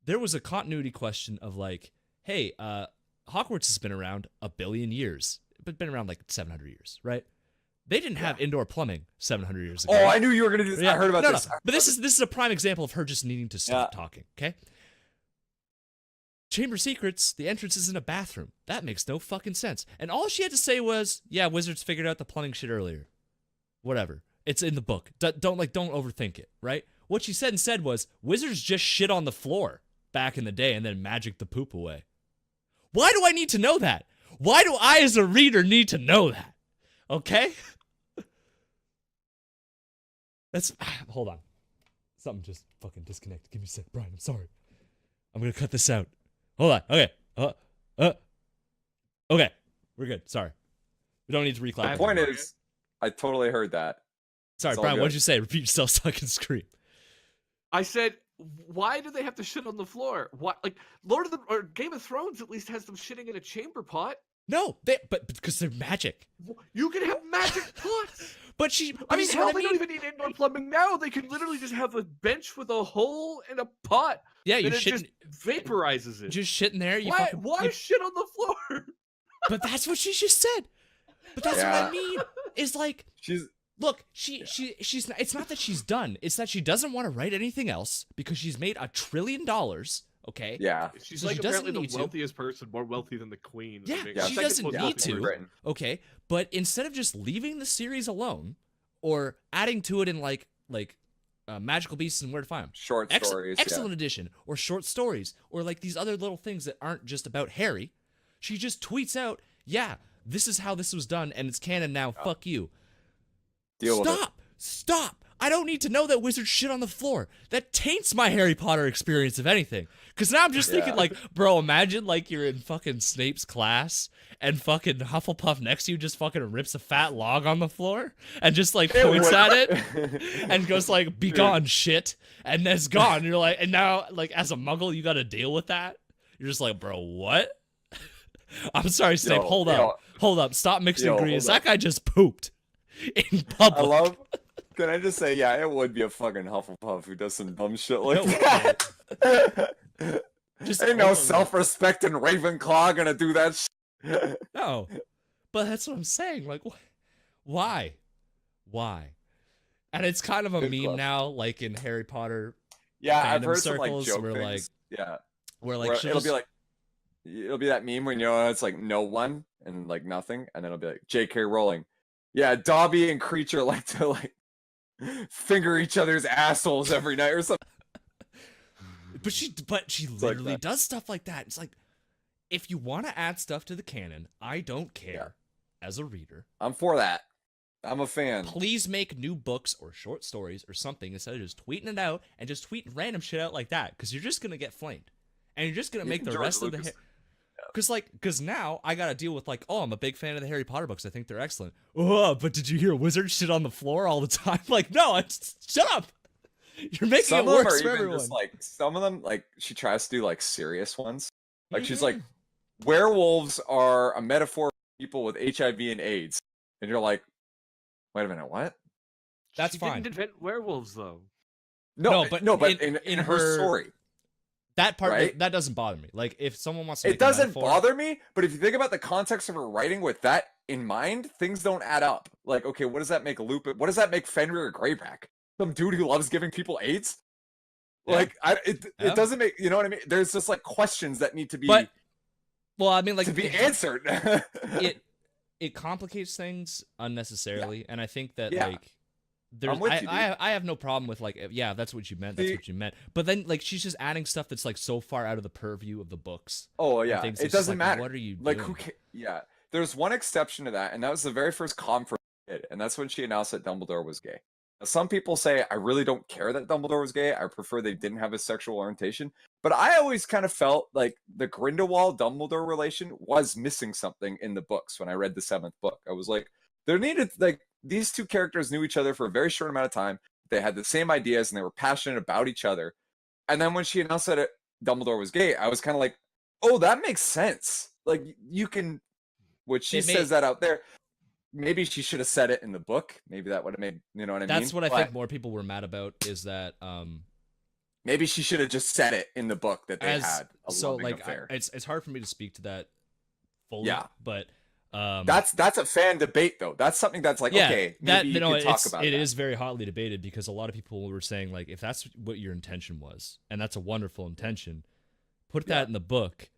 there was a continuity question of like, hey, Hogwarts has been around 1 billion years, but been around like 700 years, right? They didn't have indoor plumbing 700 years ago. Oh, I knew you were going to do this. I heard about this. No. But this is a prime example of her just needing to stop talking, okay? Chamber Secrets, the entrance is in a bathroom. That makes no fucking sense. And all she had to say was, yeah, wizards figured out the plumbing shit earlier. Whatever. It's in the book. Don't overthink it, right? What she said instead was, wizards just shit on the floor back in the day and then magic the poop away. Why do I need to know that? Why do I as a reader need to know that? Okay? Hold on. Something just fucking disconnected. Give me a sec, Brian. I'm sorry. I'm gonna cut this out. Hold on. Okay. Okay. We're good. Sorry. We don't need to reclaim. The point is, I totally heard that. Sorry, Brian. What did you say? Repeat yourself so I can scream. I said, why do they have to shit on the floor? Why, like Game of Thrones at least has them shitting in a chamber pot. No, but because they're magic. You can have magic pots. But hell, they don't even need indoor plumbing now. They can literally just have a bench with a hole and a pot. Yeah, it just vaporizes it. Just shitting there. Why shit on the floor? But that's what she just said. But that's what I mean. Is like she's it's not that she's done. It's that she doesn't want to write anything else because she's made $1 trillion. Okay. Yeah. She's like apparently the wealthiest person, more wealthy than the queen. Yeah, she doesn't need to. Okay. But instead of just leaving the series alone or adding to it in like Magical Beasts and Where to Find Them. Short stories. Excellent edition. Or short stories. Or like these other little things that aren't just about Harry. She just tweets out, yeah, this is how this was done and it's canon now. Fuck you. Deal with it. Stop. I don't need to know that wizard shit on the floor. That taints my Harry Potter experience, if anything. Because now I'm just thinking, like, bro, imagine, like, you're in fucking Snape's class and fucking Hufflepuff next to you just fucking rips a fat log on the floor and just, like, points at it and goes, like, be gone, shit. And then it's gone. And you're like, and now, like, as a muggle, you got to deal with that? You're just like, bro, what? I'm sorry, Snape. Hold up. Stop mixing ingredients. That guy just pooped in public. Can I just say, yeah, it would be a fucking Hufflepuff who does some dumb shit like that. Just ain't no self-respecting Ravenclaw gonna do that shit. No, but that's what I'm saying. Like, why? And it's kind of a meme now, like in Harry Potter. Yeah, fandom I've heard circles some, like, where, joke like, things. Yeah, where like it'll be that meme when, you know, it's like no one and like nothing, and then it'll be like J.K. Rowling. Yeah, Dobby and Creature like to like finger each other's assholes every night or something. But she literally like does stuff like that. It's like, if you want to add stuff to the canon, I don't care. As a reader, I'm for that. I'm a fan. Please make new books or short stories or something instead of just tweeting it out and just tweeting random shit out like that, because you're just gonna get flamed and you're just gonna make the rest of the because now I gotta deal with, like, oh, I'm a big fan of the Harry Potter books. I think they're excellent. Oh, but did you hear wizards shit on the floor all the time? Like, no, shut up. You're making it worse for everyone. Just, like, some of them, like, she tries to do like serious ones. Like, she's like, werewolves are a metaphor for people with HIV and AIDS, and you're like, wait a minute, what? That's fine. She didn't invent werewolves though. No, but in her story. That part, right? that doesn't bother me. Like, if someone wants to it doesn't bother me, but if you think about the context of her writing with that in mind, things don't add up. Like, okay, what does that make Lupin? What does that make Fenrir Greyback? Some dude who loves giving people AIDS? Yeah. Like, it doesn't make, you know what I mean? There's just, like, questions that need to be, well, I mean, like, to be answered. it complicates things unnecessarily, and I think that, like, I have no problem with, like, yeah, that's what you meant. That's what you meant. But then, like, she's just adding stuff that's, like, so far out of the purview of the books. Oh yeah, it doesn't matter. What are you like? doing? There's one exception to that, and that was the very first conference, and that's when she announced that Dumbledore was gay. Now, some people say I really don't care that Dumbledore was gay. I prefer they didn't have a sexual orientation. But I always kind of felt like the Grindelwald-Dumbledore relation was missing something in the books. When I read the 7th book, I was like, there needed, like, these two characters knew each other for a very short amount of time. They had the same ideas and they were passionate about each other. And then when she announced that Dumbledore was gay, I was kind of like, oh, that makes sense. Like, you can, says that out there. Maybe she should have said it in the book. Maybe that would have made, you know what I mean? That's what I think more people were mad about, is that maybe she should have just said it in the book that they had a loving affair. It's hard for me to speak to that fully. Yeah, but that's a fan debate though. That's something that's like, okay, maybe you can talk about it. It is very hotly debated, because a lot of people were saying, like, if that's what your intention was, and that's a wonderful intention, put that in the book.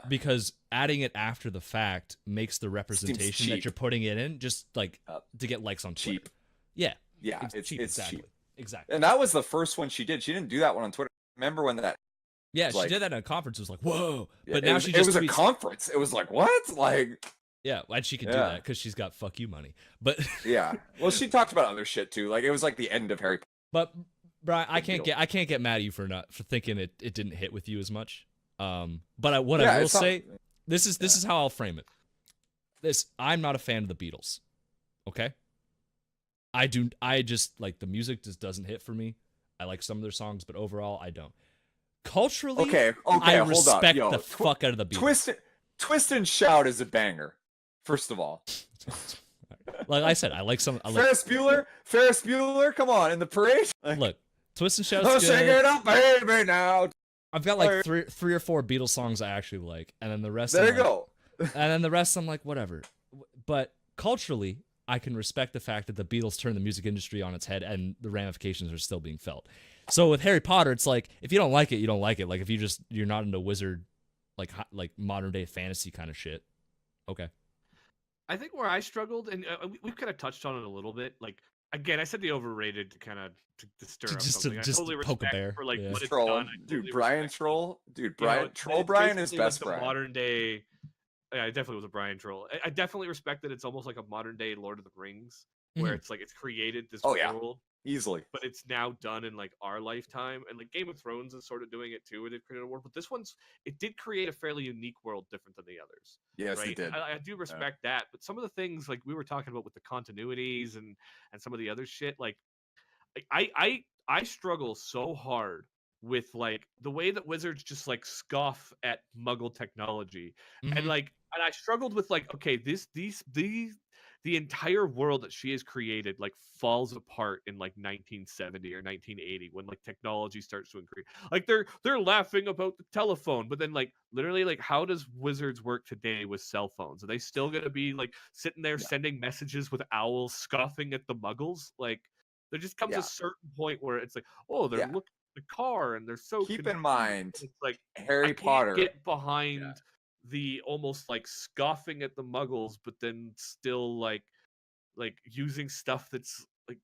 Because adding it after the fact makes the representation that you're putting it in just like to get likes on Twitter. Cheap. Yeah, it's cheap. Exactly. And that was the first one she did. She didn't do that one on Twitter. Remember when that? Yeah, she did that at a conference. It was like, whoa. But now it was a conference. It was like, what? Like, yeah, and she could do that because she's got fuck you money. But yeah, well, she talked about other shit too. Like, it was like the end of Harry Potter. But Brian, I can't get mad at you for thinking it didn't hit with you as much. But I will say, this is how I'll frame it. I'm not a fan of the Beatles. Okay. I just, like, the music just doesn't hit for me. I like some of their songs, but overall I don't. Culturally, I respect the fuck out of the Beatles. Twist and Shout is a banger. First of all, like I said, I like some. Ferris Bueller, come on, in the parade. Look, Twist and Shout's good. Sing it up, baby, now. I've got like three or four Beatles songs I actually like, and then the rest. There you go. And then the rest, I'm like, whatever. But culturally, I can respect the fact that the Beatles turned the music industry on its head, and the ramifications are still being felt. So with Harry Potter, it's like, if you don't like it, you don't like it. Like, if you're not into wizard, like modern day fantasy kind of shit. Okay. I think where I struggled, and we've kind of touched on it a little bit. Like, again, I said the overrated to kind of to stir up Just something. I just totally poke a respect bear. for like Yeah. what it's Troll, done. I dude. totally Brian respect Troll, dude. you know, Brian Troll. Brian is basically best. the Brian. modern day. Yeah, it definitely was a Brian Troll. I definitely respect that it's almost like a modern day Lord of the Rings, where Mhm. it's like it's created this Oh, yeah. world, Easily. but it's now done in like our lifetime. And like Game of Thrones is sort of doing it too, where they've created a world. But this one's it did create a fairly unique world, different than the others. Yes, Right? it did. I do respect that, but some of the things like we were talking about with the continuities and some of the other shit, like I struggle so hard with like the way that wizards just like scoff at muggle technology. And Mhm. like and I struggled with like, okay, the entire world that she has created like falls apart in like 1970 or 1980 when like technology starts to increase. Like they're laughing about the telephone, but then like literally like how does wizards work today with cell phones? Are they still gonna be like sitting there Yeah. sending messages with owls scoffing at the muggles? Like there just comes Yeah. a certain point where it's like, oh, they're Yeah. looking at the car and they're so Keep in confused. mind, It's like Harry I can't Potter. get behind the almost like scoffing at the muggles, but then still like using stuff that's like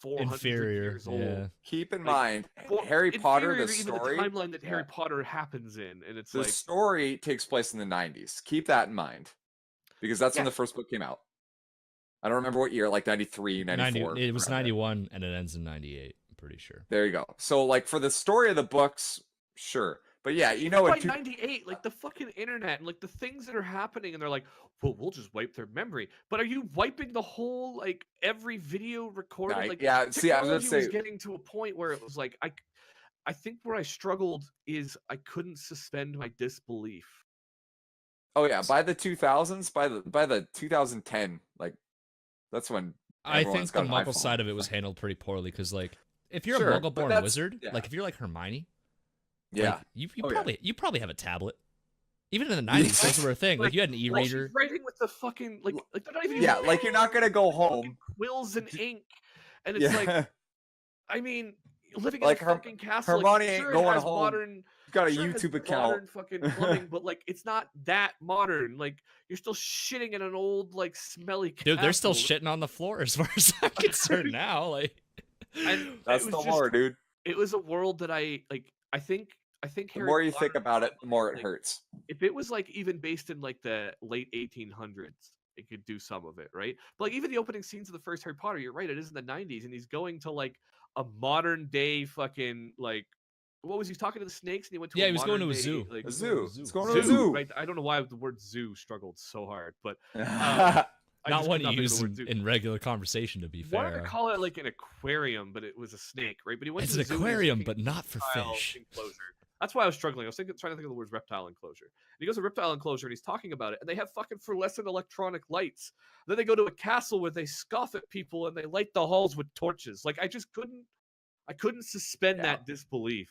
400 Inferior. years Yeah. old. Keep in Like, mind, Well, Harry Potter, the inferior to even the story. timeline that Harry Yeah. Potter happens in, and it's The like story takes place in the 90s. Keep that in mind, because that's when Yeah. the first book came out. I don't remember what year, like 93, 94. It was around there. 91 and it ends in 98. I'm pretty sure. There you go. So, like, for the story of the books, sure. But yeah, you know by what? 98, like the fucking internet and like the things that are happening, and they're like, well, we'll just wipe their memory. But are you wiping the whole like every video recorded? Like Yeah, see, I was gonna technology was say, getting to a point where it was like I think where I struggled is I couldn't suspend my disbelief. oh yeah, by the 2000s, by the 2010, like that's when I everyone's think the got an Muggle iPhone. side of it was handled pretty poorly because, like, if you're Sure, a but Muggle-born that's- wizard, yeah. like if you're like Hermione, Yeah, like, you Oh, yeah. probably have a tablet. Even in the 90s, those were a thing. Like you had an Well, she's e-reader. writing with the fucking like they're not even yeah, using like you're not gonna go home. quills and ink, and it's Yeah, like I mean, living Like in a fucking castle. Hermione like, ain't sure, going it has home. Modern, you got a sure it has YouTube modern account. fucking plumbing, but like it's not that modern. Like you're still shitting in an old like smelly castle. Dude, they're still shitting on the floor as far as I'm concerned now. Like, And That's it the was lore, dude. It was a world that I like. I think The Harry more you Potter think about it, the more it like, hurts. If it was like even based in like the late 1800s, it could do some of it, right? But like even the opening scenes of the first Harry Potter, you're right, it is in the 90s, and he's going to like a modern day fucking like what was he talking to the snakes, and he went to yeah, a he was going to a modern day, zoo. like A zoo. Zoo. It's going to a zoo. right? I don't know why the word zoo struggled so hard, but I Not just one could not you think of use the word zoo. in regular conversation, to be Wanted to fair. call it like an aquarium, but it was a snake, right? But he went It's to an the zoo and he was aquarium, looking but not for reptile fish. enclosure. That's why I was struggling. I was trying to think of the words reptile enclosure. And he goes to reptile enclosure and he's talking about it, and they have fucking fluorescent electronic lights. Then they go to a castle where they scoff at people and they light the halls with torches. Like I couldn't suspend Yeah. that disbelief.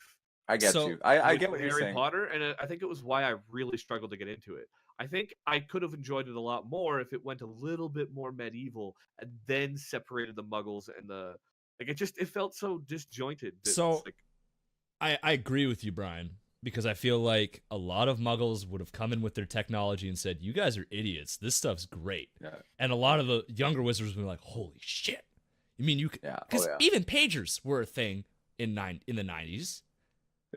I get So, you. I with get what you're Harry saying. Potter, and I think it was why I really struggled to get into it. I think I could have enjoyed it a lot more if it went a little bit more medieval and then separated the Muggles and the like. It felt so disjointed. That So- it's like, I agree with you, Brian, because I feel like a lot of Muggles would have come in with their technology and said, "You guys are idiots. This stuff's great." Yeah. And a lot of the younger wizards would be like, "Holy shit! You mean you could?" Yeah. Because Oh, yeah. even pagers were a thing in the 90s.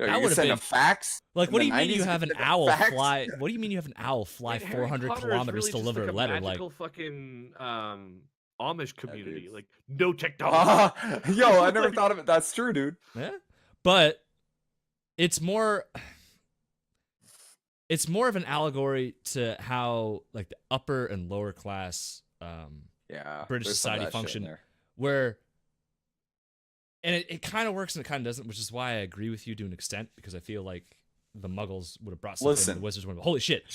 Yeah, that you would've send been- a fax. Like, In what the do you mean 90s, you have an send a owl fax? fly? What do you mean you have an owl fly and Harry 400 Potter is kilometers really to just deliver like a letter? Like, magical fucking Amish community. dude. Like no technology. Yo, I never thought of it. That's true, dude. yeah, but it's more of an allegory to how like the upper and lower class Yeah. British there's some of society that shit in function there. where, and it kind of works and it kind of doesn't, which is why I agree with you to an extent, because I feel like the Muggles would have brought something Listen, and the Wizards would have, holy shit.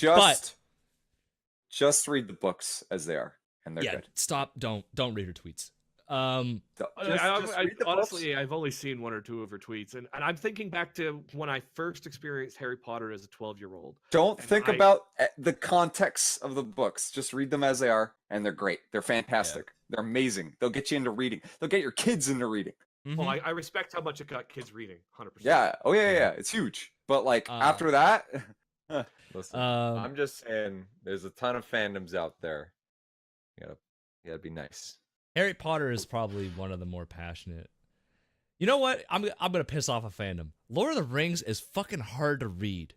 Just read the books as they are, and they're Yeah, good. stop, don't read her tweets. Just read the Honestly, books. I've only seen one or two of her tweets, and I'm thinking back to when I first experienced Harry Potter as a 12-year-old. Don't and think I- about the context of the books. Just read them as they are, and they're great. They're fantastic. They're amazing. They'll get you into reading. They'll get your kids into reading. Mhm. Well, I respect how much it got kids reading, 100%. Yeah. Oh yeah, Yeah. yeah. It's huge. But like Uh, after that, Listen, Um, I'm just saying, there's a ton of fandoms out there. You gotta be nice. Harry Potter is probably one of the more passionate. You know what? I'm gonna piss off a fandom. Lord of the Rings is fucking hard to read.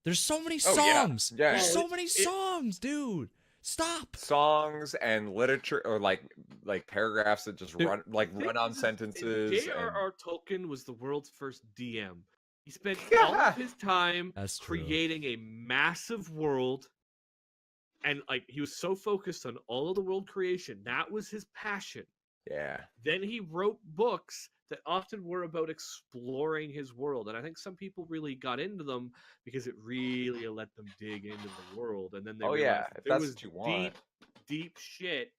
There's so many songs. Yeah. There's so many songs, dude. Stop. Songs and literature, or like paragraphs that just run on sentences. J.R.R. Tolkien was the world's first DM. He spent all of his time creating a massive world, and like he was so focused on all of the world creation. That was his passion. Yeah. Then he wrote books that often were about exploring his world, and I think some people really got into them because it really let them dig into the world, and then they realized if there that's was what you want. deep shit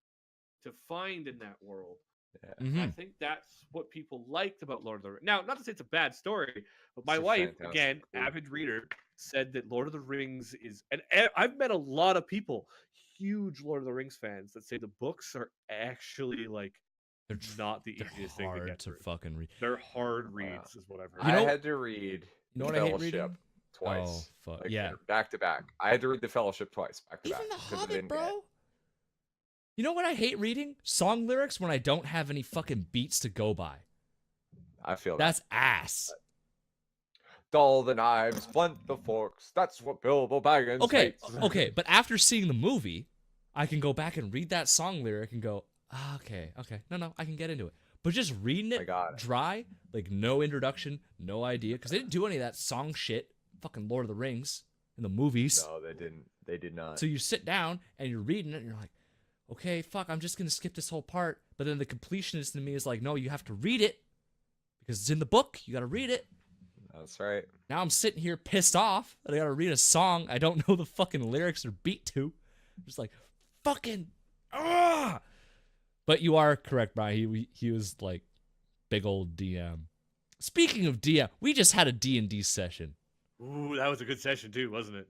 to find in that world. Yeah. Mm-hmm. I think that's what people liked about Lord of the Rings. Now, not to say it's a bad story, but my It's a wife, fantastic again, story. avid reader, said that Lord of the Rings is, and I've met a lot of people, huge Lord of the Rings fans, that say the books are actually like not the easiest thing to hard get to through. fucking read. They're hard reads, is what I've heard. You know- I had to read You know what I hate Fellowship reading? twice. Oh fuck yeah! Back to back. I had to read the Fellowship twice, back to Even back. The 'cause I Hobbit, didn't bro. get- You know what I hate reading? Song lyrics when I don't have any fucking beats to go by. I feel That's ass. dull the knives, blunt the forks. That's what Bilbo Baggins Okay, hates. okay, but after seeing the movie, I can go back and read that song lyric and go, okay, no, I can get into it. But just reading it got it. dry, like no introduction, no idea, because they didn't do any of that song shit, fucking Lord of the Rings in the movies. No, they didn't. They did not. So you sit down and you're reading it and you're like, okay, fuck, I'm just gonna skip this whole part. But then the completionist in me is like, no, you have to read it because it's in the book. You gotta read it. That's right. Now I'm sitting here pissed off that I gotta read a song I don't know the fucking lyrics or beat to. I'm just like, fucking, ah! But you are correct, Brian. He was like big old DM. Speaking of DM, we just had a D&D session. Ooh, that was a good session too, wasn't it?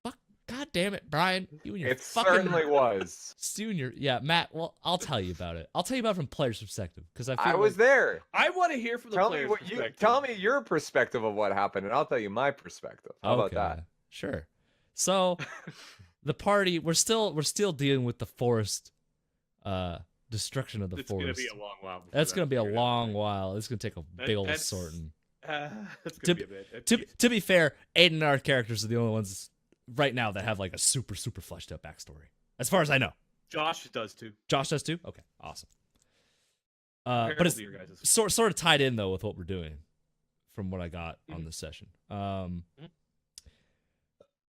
Fuck, god damn it, Brian. You and your It fucking certainly was. Junior. Yeah, Matt. Well, I'll tell you about it. I'll tell you about it from player's perspective because I was there. I want to hear from the Tell me player's what you perspective. tell me your perspective of what happened, and I'll tell you my perspective. How about that? Sure. So, the party we're still dealing with the forest, destruction of the It's forest. gonna be a long while. before That's that gonna be a figured out. long while. It's gonna take a big old that's- sorting. That's To, gonna be a bit. to be fair, Aiden and our characters are the only ones right now that have like a super fleshed out backstory, as far as I know. Josh does too. Josh does too. Okay, awesome. But Apparently it's your guys' sort of tied in though with what we're doing, from what I got on this session.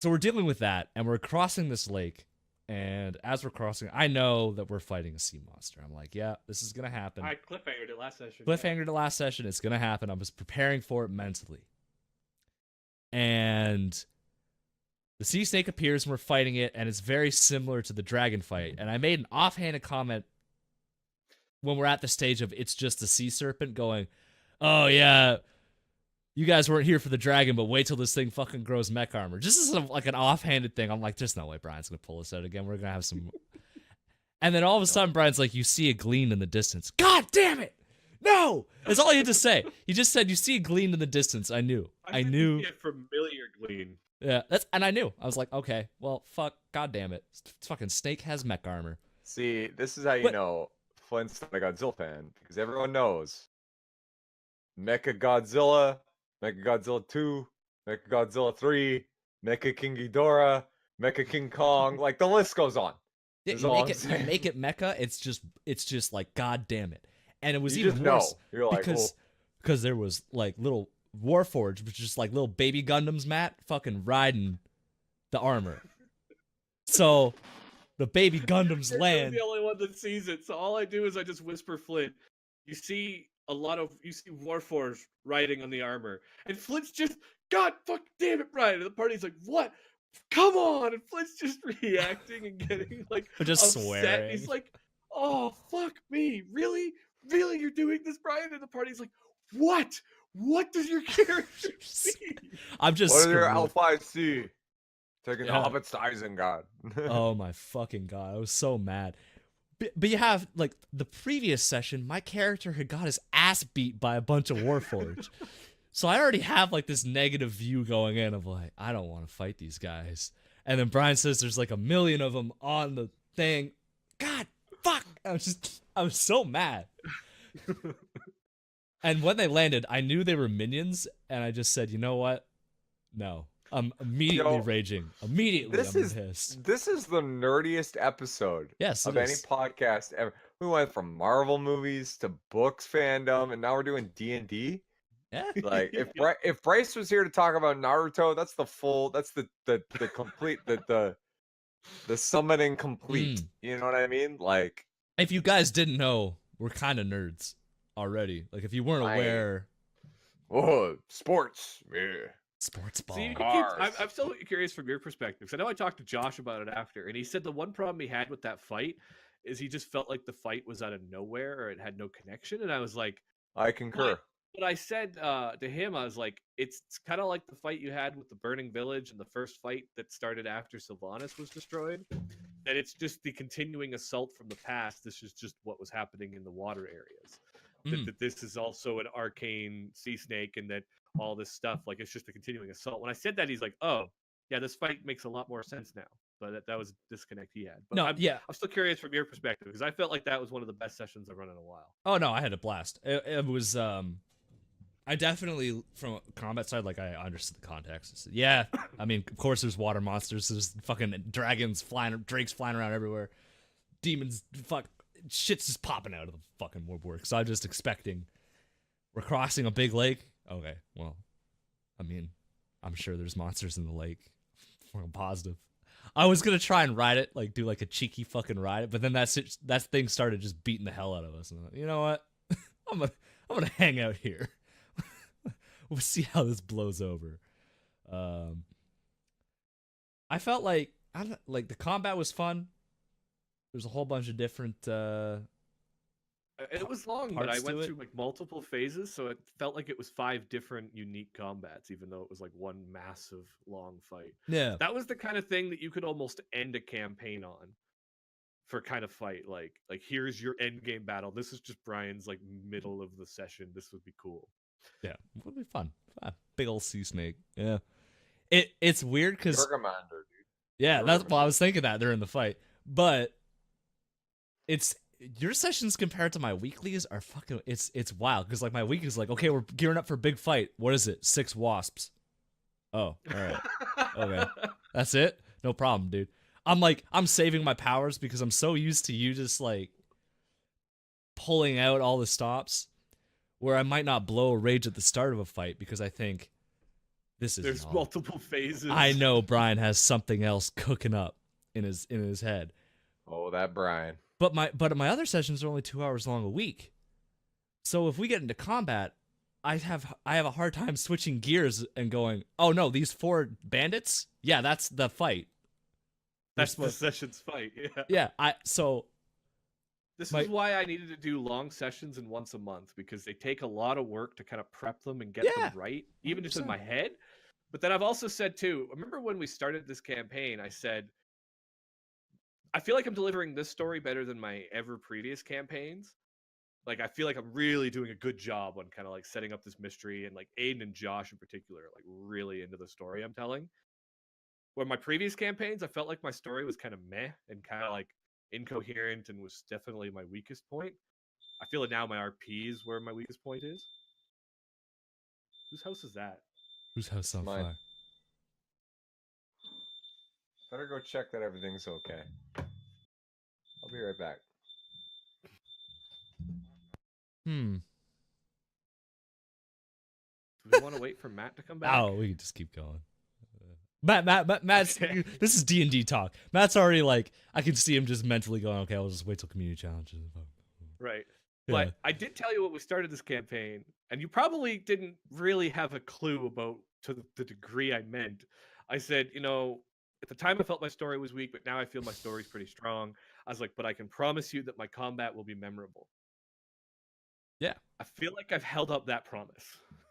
So we're dealing with that, and we're crossing this lake. And as we're crossing, I know that we're fighting a sea monster. I'm like, yeah, this is gonna happen. I cliffhangered it last session. Cliffhanger to last session. It's gonna happen. I was preparing for it mentally, and the sea snake appears, and we're fighting it, and it's very similar to the dragon fight. And I made an offhanded comment when we're at the stage of it's just a sea serpent, going, "Oh yeah, you guys weren't here for the dragon, but wait till this thing fucking grows mech armor." Just as like an offhanded thing. I'm like, there's no way Brian's gonna pull this out again. We're gonna have some. And then all of a sudden, Brian's like, you see a gleam in the distance. God damn it! No! That's all he had to say. He just said, you see a gleam in the distance. I knew. I knew. A familiar gleam. Yeah, and I knew. I was like, okay, well, fuck, god damn it. Fucking snake has mech armor. See, this is how you know Flint's not a Godzilla fan, because everyone knows Mecha Godzilla, Mecha Godzilla 2, Mecha Godzilla 3, Mecha King Ghidorah, Mecha King Kong, like the list goes on. You Is all I'm you saying. make it mecha, it's just like, god damn it. And it was You even just worse know. You're like, because there was like little Warforged, which is just like little baby Gundams, Matt, fucking riding the armor. So the baby Gundams I'm land. the only one that sees it, so all I do is I just whisper Flint. You see Warforged riding on the armor, and Flint's just, God fuck damn it, Brian. And the party's like, what? Come on! And Flint's just reacting and getting like Just upset. swearing. He's like, oh fuck me, really? Really, you're doing this, Brian? And the party's like, what? What does your character see? I'm just what are your screwed. Alpha C? Taking Yeah. hobbits to Isengard. Oh my fucking god, I was so mad. But you have like the previous session, my character had got his ass beat by a bunch of Warforged. So I already have like this negative view going in of like, I don't want to fight these guys. And then Brian says there's like 1 million of them on the thing. God, fuck. I I was so mad. And when they landed, I knew they were minions, and I just said, you know what? No. I'm immediately raging. Immediately, I'm pissed. This is the nerdiest episode of any podcast ever. We went from Marvel movies to books fandom, and now we're doing D&D. Yeah. Like if Bryce was here to talk about Naruto, that's the complete the summoning complete. You know what I mean? Like, if you guys didn't know, we're kind of nerds already. Like, if you weren't aware. Whoa, sports. Yeah. Sports ball. See, I'm still curious from your perspective. Because I know I talked to Josh about it after, and he said the one problem he had with that fight is he just felt like the fight was out of nowhere or it had no connection. And I was like, I concur. But I said to him, I was like, it's kind of like the fight you had with the Burning Village and the first fight that started after Sylvanas was destroyed. That it's just the continuing assault from the past. This is just what was happening in the water areas. That this is also an arcane sea snake, and that all this stuff, like, it's just a continuing assault. When I said that, he's like, oh, yeah, this fight makes a lot more sense now. But that was a disconnect he had. But I'm still curious from your perspective, because I felt like that was one of the best sessions I've run in a while. Oh, no, I had a blast. It was, I definitely, from a combat side, like, I understood the context. Yeah, I mean, of course there's water monsters, there's fucking dragons drakes flying around everywhere, demons, shit's just popping out of the fucking woodwork. So I'm just expecting we're crossing a big lake. Okay, well, I mean, I'm sure there's monsters in the lake. I'm positive. I was gonna try and ride it, like do like a cheeky fucking ride, but then that thing started just beating the hell out of us. And I'm like, you know what? I'm gonna hang out here. We'll see how this blows over. I felt like the combat was fun. There's a whole bunch of different. It was long, but I went through like multiple phases, so it felt like it was 5 different unique combats, even though it was like one massive long fight. Yeah, that was the kind of thing that you could almost end a campaign on, for kind of fight. Like here's your end game battle. This is just Brian's like middle of the session. This would be cool. Yeah, it would be fun. Big old sea snake. Yeah, it's weird because Commander, dude. Yeah, that's well, I was thinking that during the fight, but it's. Your sessions compared to my weeklies are fucking. It's wild because like my week is like, okay, we're gearing up for a big fight. What is it? 6 wasps. Oh, all right. Okay, that's it. No problem, dude. I'm saving my powers because I'm so used to you just like pulling out all the stops, where I might not blow a rage at the start of a fight because I think there's multiple phases. I know Brian has something else cooking up in his head. Oh, that Brian. But my other sessions are only 2 hours long a week. So if we get into combat, I have a hard time switching gears and going, oh no, these 4 bandits? Yeah, that's the fight. That's the session's fight. Yeah. Yeah, This is why I needed to do long sessions and once a month, because they take a lot of work to kind of prep them and get them right, even just in my head. But then I've also said too, remember when we started this campaign, I said, I feel like I'm delivering this story better than my ever previous campaigns. Like, I feel like I'm really doing a good job on kind of like setting up this mystery, and like Aiden and Josh in particular are like really into the story I'm telling. Where my previous campaigns, I felt like my story was kind of meh and kind of like incoherent and was definitely my weakest point. I feel like now my RP is where my weakest point is. Whose house is that? Whose house on fire? Better go check that everything's okay. I'll be right back. Do we want to wait for Matt to come back? Oh, we can just keep going. Matt's this is D&D talk. Matt's already like, I can see him just mentally going, okay, I'll just wait till community challenges. Right. Yeah. But I did tell you when we started this campaign, and you probably didn't really have a clue about to the degree I meant. I said, at the time I felt my story was weak, but now I feel my story's pretty strong. I was like, but I can promise you that my combat will be memorable. Yeah. I feel like I've held up that promise.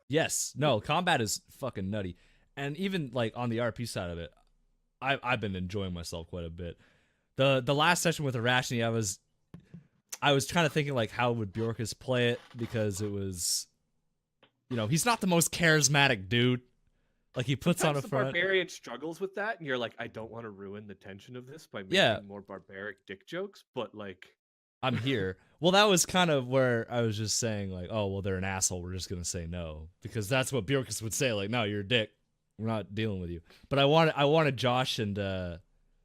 Yes. No, combat is fucking nutty. And even like on the RP side of it, I've been enjoying myself quite a bit. The last session with Arachne, I was kind of thinking like, how would Bjorkus play it? Because it was, he's not the most charismatic dude. Like, he puts sometimes on a front. The barbarian struggles with that, and you're like, I don't want to ruin the tension of this by making more barbaric dick jokes, but like, I'm here. Well, that was kind of where I was just saying, like, oh, well, they're an asshole. We're just gonna say no because that's what Bjorkus would say. Like, no, you're a dick. We're not dealing with you. But I wanted Josh and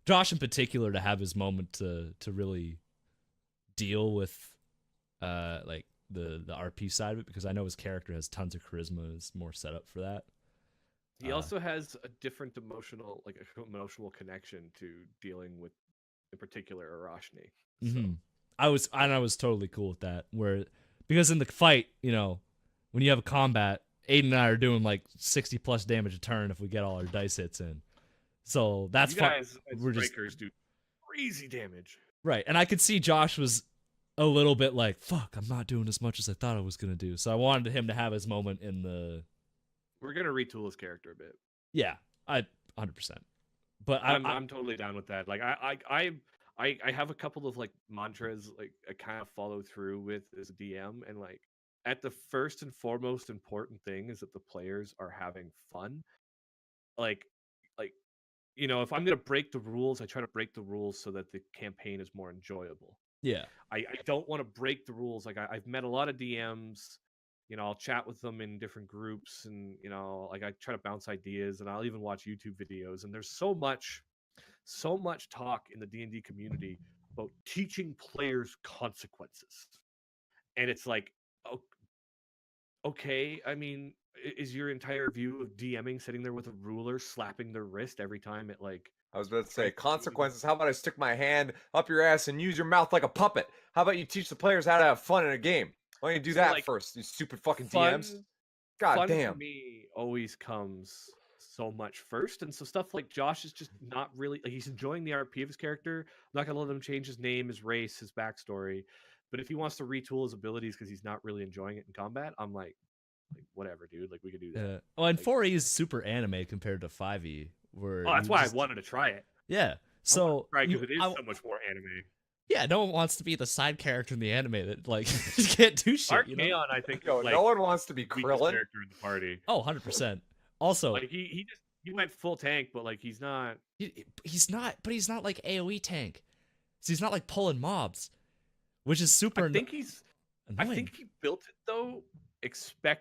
Josh in particular to have his moment to really deal with like the RP side of it, because I know his character has tons of charisma and is more set up for that. He also has a different emotional connection to dealing with, in particular, Arashni. So. I was totally cool with that. Because in the fight, when you have a combat, Aiden and I are doing like 60 plus damage a turn if we get all our dice hits in. So that's fine. We're strikers do crazy damage. Right, and I could see Josh was a little bit like, "Fuck, I'm not doing as much as I thought I was gonna do." So I wanted him to have his moment in the. We're gonna retool his character a bit. Yeah, 100%. But I'm totally down with that. Like I have a couple of like mantras like I kind of follow through with as a DM, and like at the first and foremost important thing is that the players are having fun. Like if I'm gonna break the rules, I try to break the rules so that the campaign is more enjoyable. Yeah. I don't want to break the rules. Like I've met a lot of DMs. I'll chat with them in different groups, and like I try to bounce ideas, and I'll even watch YouTube videos. And there's so much talk in the D&D community about teaching players consequences, and it's like, okay, I mean, is your entire view of DMing sitting there with a ruler slapping their wrist every time it like? I was about to say consequences. How about I stick my hand up your ass and use your mouth like a puppet? How about you teach the players how to have fun in a game? Why don't you do that first, you stupid fucking DMs? God damn. For me always comes so much first, and so stuff like Josh is just not really like, he's enjoying the RP of his character. I'm not gonna let him change his name, his race, his backstory. But if he wants to retool his abilities because he's not really enjoying it in combat, I'm like whatever, dude. Like we can do that. Oh, and 4E is super anime compared to 5E. That's why I wanted to try it. Yeah. So because it is so much more anime. Yeah, no one wants to be the side character in the anime that like can't do shit. Archaon, I think, no one wants to be Krillin. Character in the party. Oh, 100%. Also, like he went full tank, but like he's not like AoE tank. So he's not like pulling mobs, which is super. I think he built it though.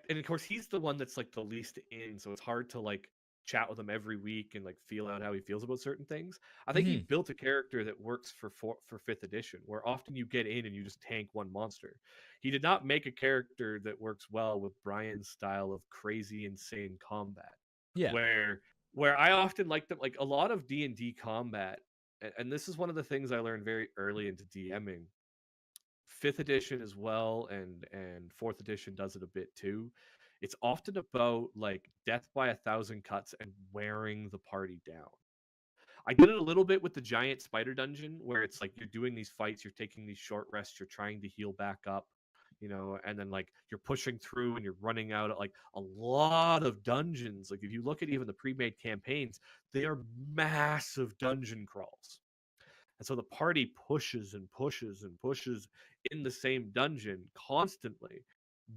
And of course he's the one that's like the least in, so it's hard to like chat with him every week and like feel out how he feels about certain things. I think he built a character that works for 5th edition, where often you get in and you just tank one monster. He did not make a character that works well with Brian's style of crazy, insane combat. Yeah, where I often like them, like a lot of D&D combat, and this is one of the things I learned very early into DMing. 5th edition as well, and 4th edition does it a bit too. It's often about like death by 1,000 cuts and wearing the party down. I did it a little bit with the giant spider dungeon, where it's like you're doing these fights, you're taking these short rests, you're trying to heal back up, and then like you're pushing through and you're running out at like a lot of dungeons. Like if you look at even the pre-made campaigns, they are massive dungeon crawls. And so the party pushes and pushes and pushes in the same dungeon constantly,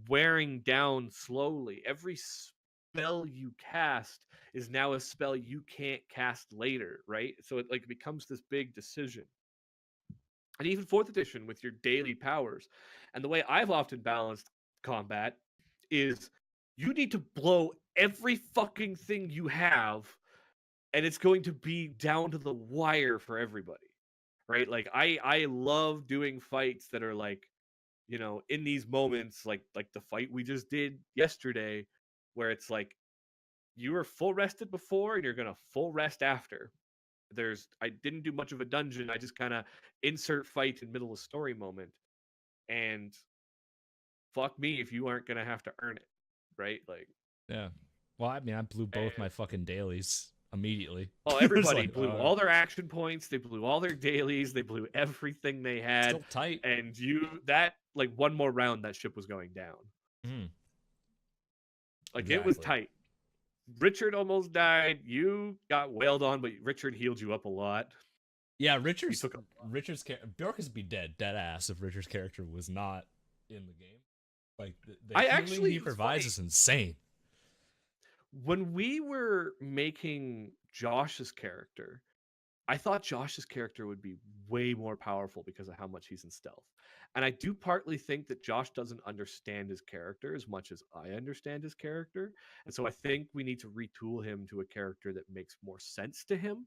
wearing down slowly. Every spell you cast is now a spell you can't cast later, right? So it like becomes this big decision. And even 4th edition with your daily powers. And the way I've often balanced combat is you need to blow every fucking thing you have, and it's going to be down to the wire for everybody, right? Like I love doing fights that are like, in these moments, like the fight we just did yesterday, where it's like you were full rested before and you're gonna full rest after. I didn't do much of a dungeon. I just kind of insert fight in middle of story moment, and fuck me if you aren't gonna have to earn it, right? Like, yeah. Well, I mean, I blew both my fucking dailies immediately. Oh, everybody blew all their action points. They blew all their dailies. They blew everything they had. Still tight. And like one more round, that ship was going down. Like exactly. It was tight. Richard almost died. You got wailed on, but Richard healed you up a lot. Yeah, Richard's Bjork would be dead ass if Richard's character was not in the game. Like the healing he provides is insane. When we were making Josh's character, I thought Josh's character would be way more powerful because of how much he's in stealth. And I do partly think that Josh doesn't understand his character as much as I understand his character. And so I think we need to retool him to a character that makes more sense to him,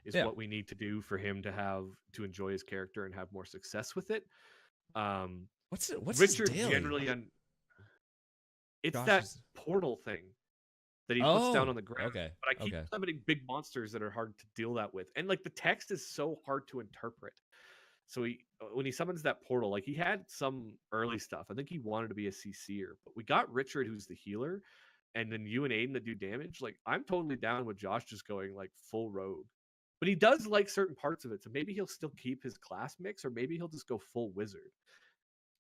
is what we need to do for him to enjoy his character and have more success with it. What's Richard his daily? generally it's Josh that is... portal thing that he puts down on the ground. Okay. But I keep summoning big monsters that are hard to deal that with. And like the text is so hard to interpret. So when he summons that portal, like he had some early stuff. I think he wanted to be a CC'er, but we got Richard, who's the healer, and then you and Aiden that do damage. Like I'm totally down with Josh just going like full rogue. But he does like certain parts of it, so maybe he'll still keep his class mix, or maybe he'll just go full wizard.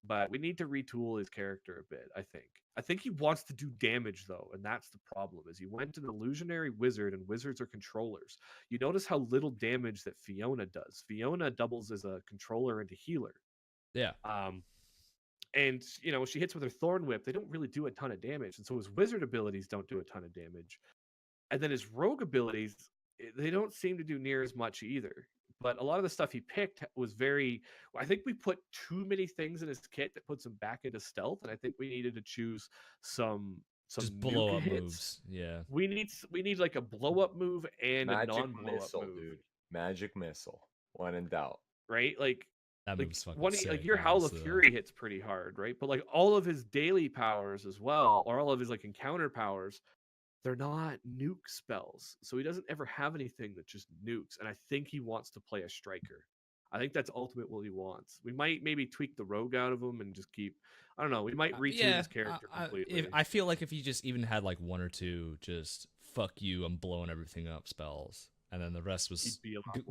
But we need to retool his character a bit, I think. I think he wants to do damage, though, and that's the problem, is he went an illusionary wizard, and wizards are controllers. You notice how little damage that Fiona does. Fiona doubles as a controller and a healer. Yeah. And, you know, she hits with her Thorn Whip. They don't really do a ton of damage, and so his wizard abilities don't do a ton of damage. And then his rogue abilities, they don't seem to do near as much either. But a lot of the stuff he picked was very... I think we put too many things in his kit that puts him back into stealth, and I think we needed to choose some just blow up hits. moves. Yeah. We need like a blow up move and Magic a non blow up missile, move. dude. Magic missile. When in doubt. Right? Like that move's fucking one, sick, like your Howl of Fury hits pretty hard, right? But like all of his daily powers as well, or all of his like encounter powers, they're not nuke spells. So he doesn't ever have anything that just nukes. And I think he wants to play a striker. I think that's ultimately what he wants. We might maybe tweak the rogue out of him and just keep... I don't know. We might retune his character completely. I feel like if he just even had like one or two just fuck you, I'm blowing everything up spells. And then the rest was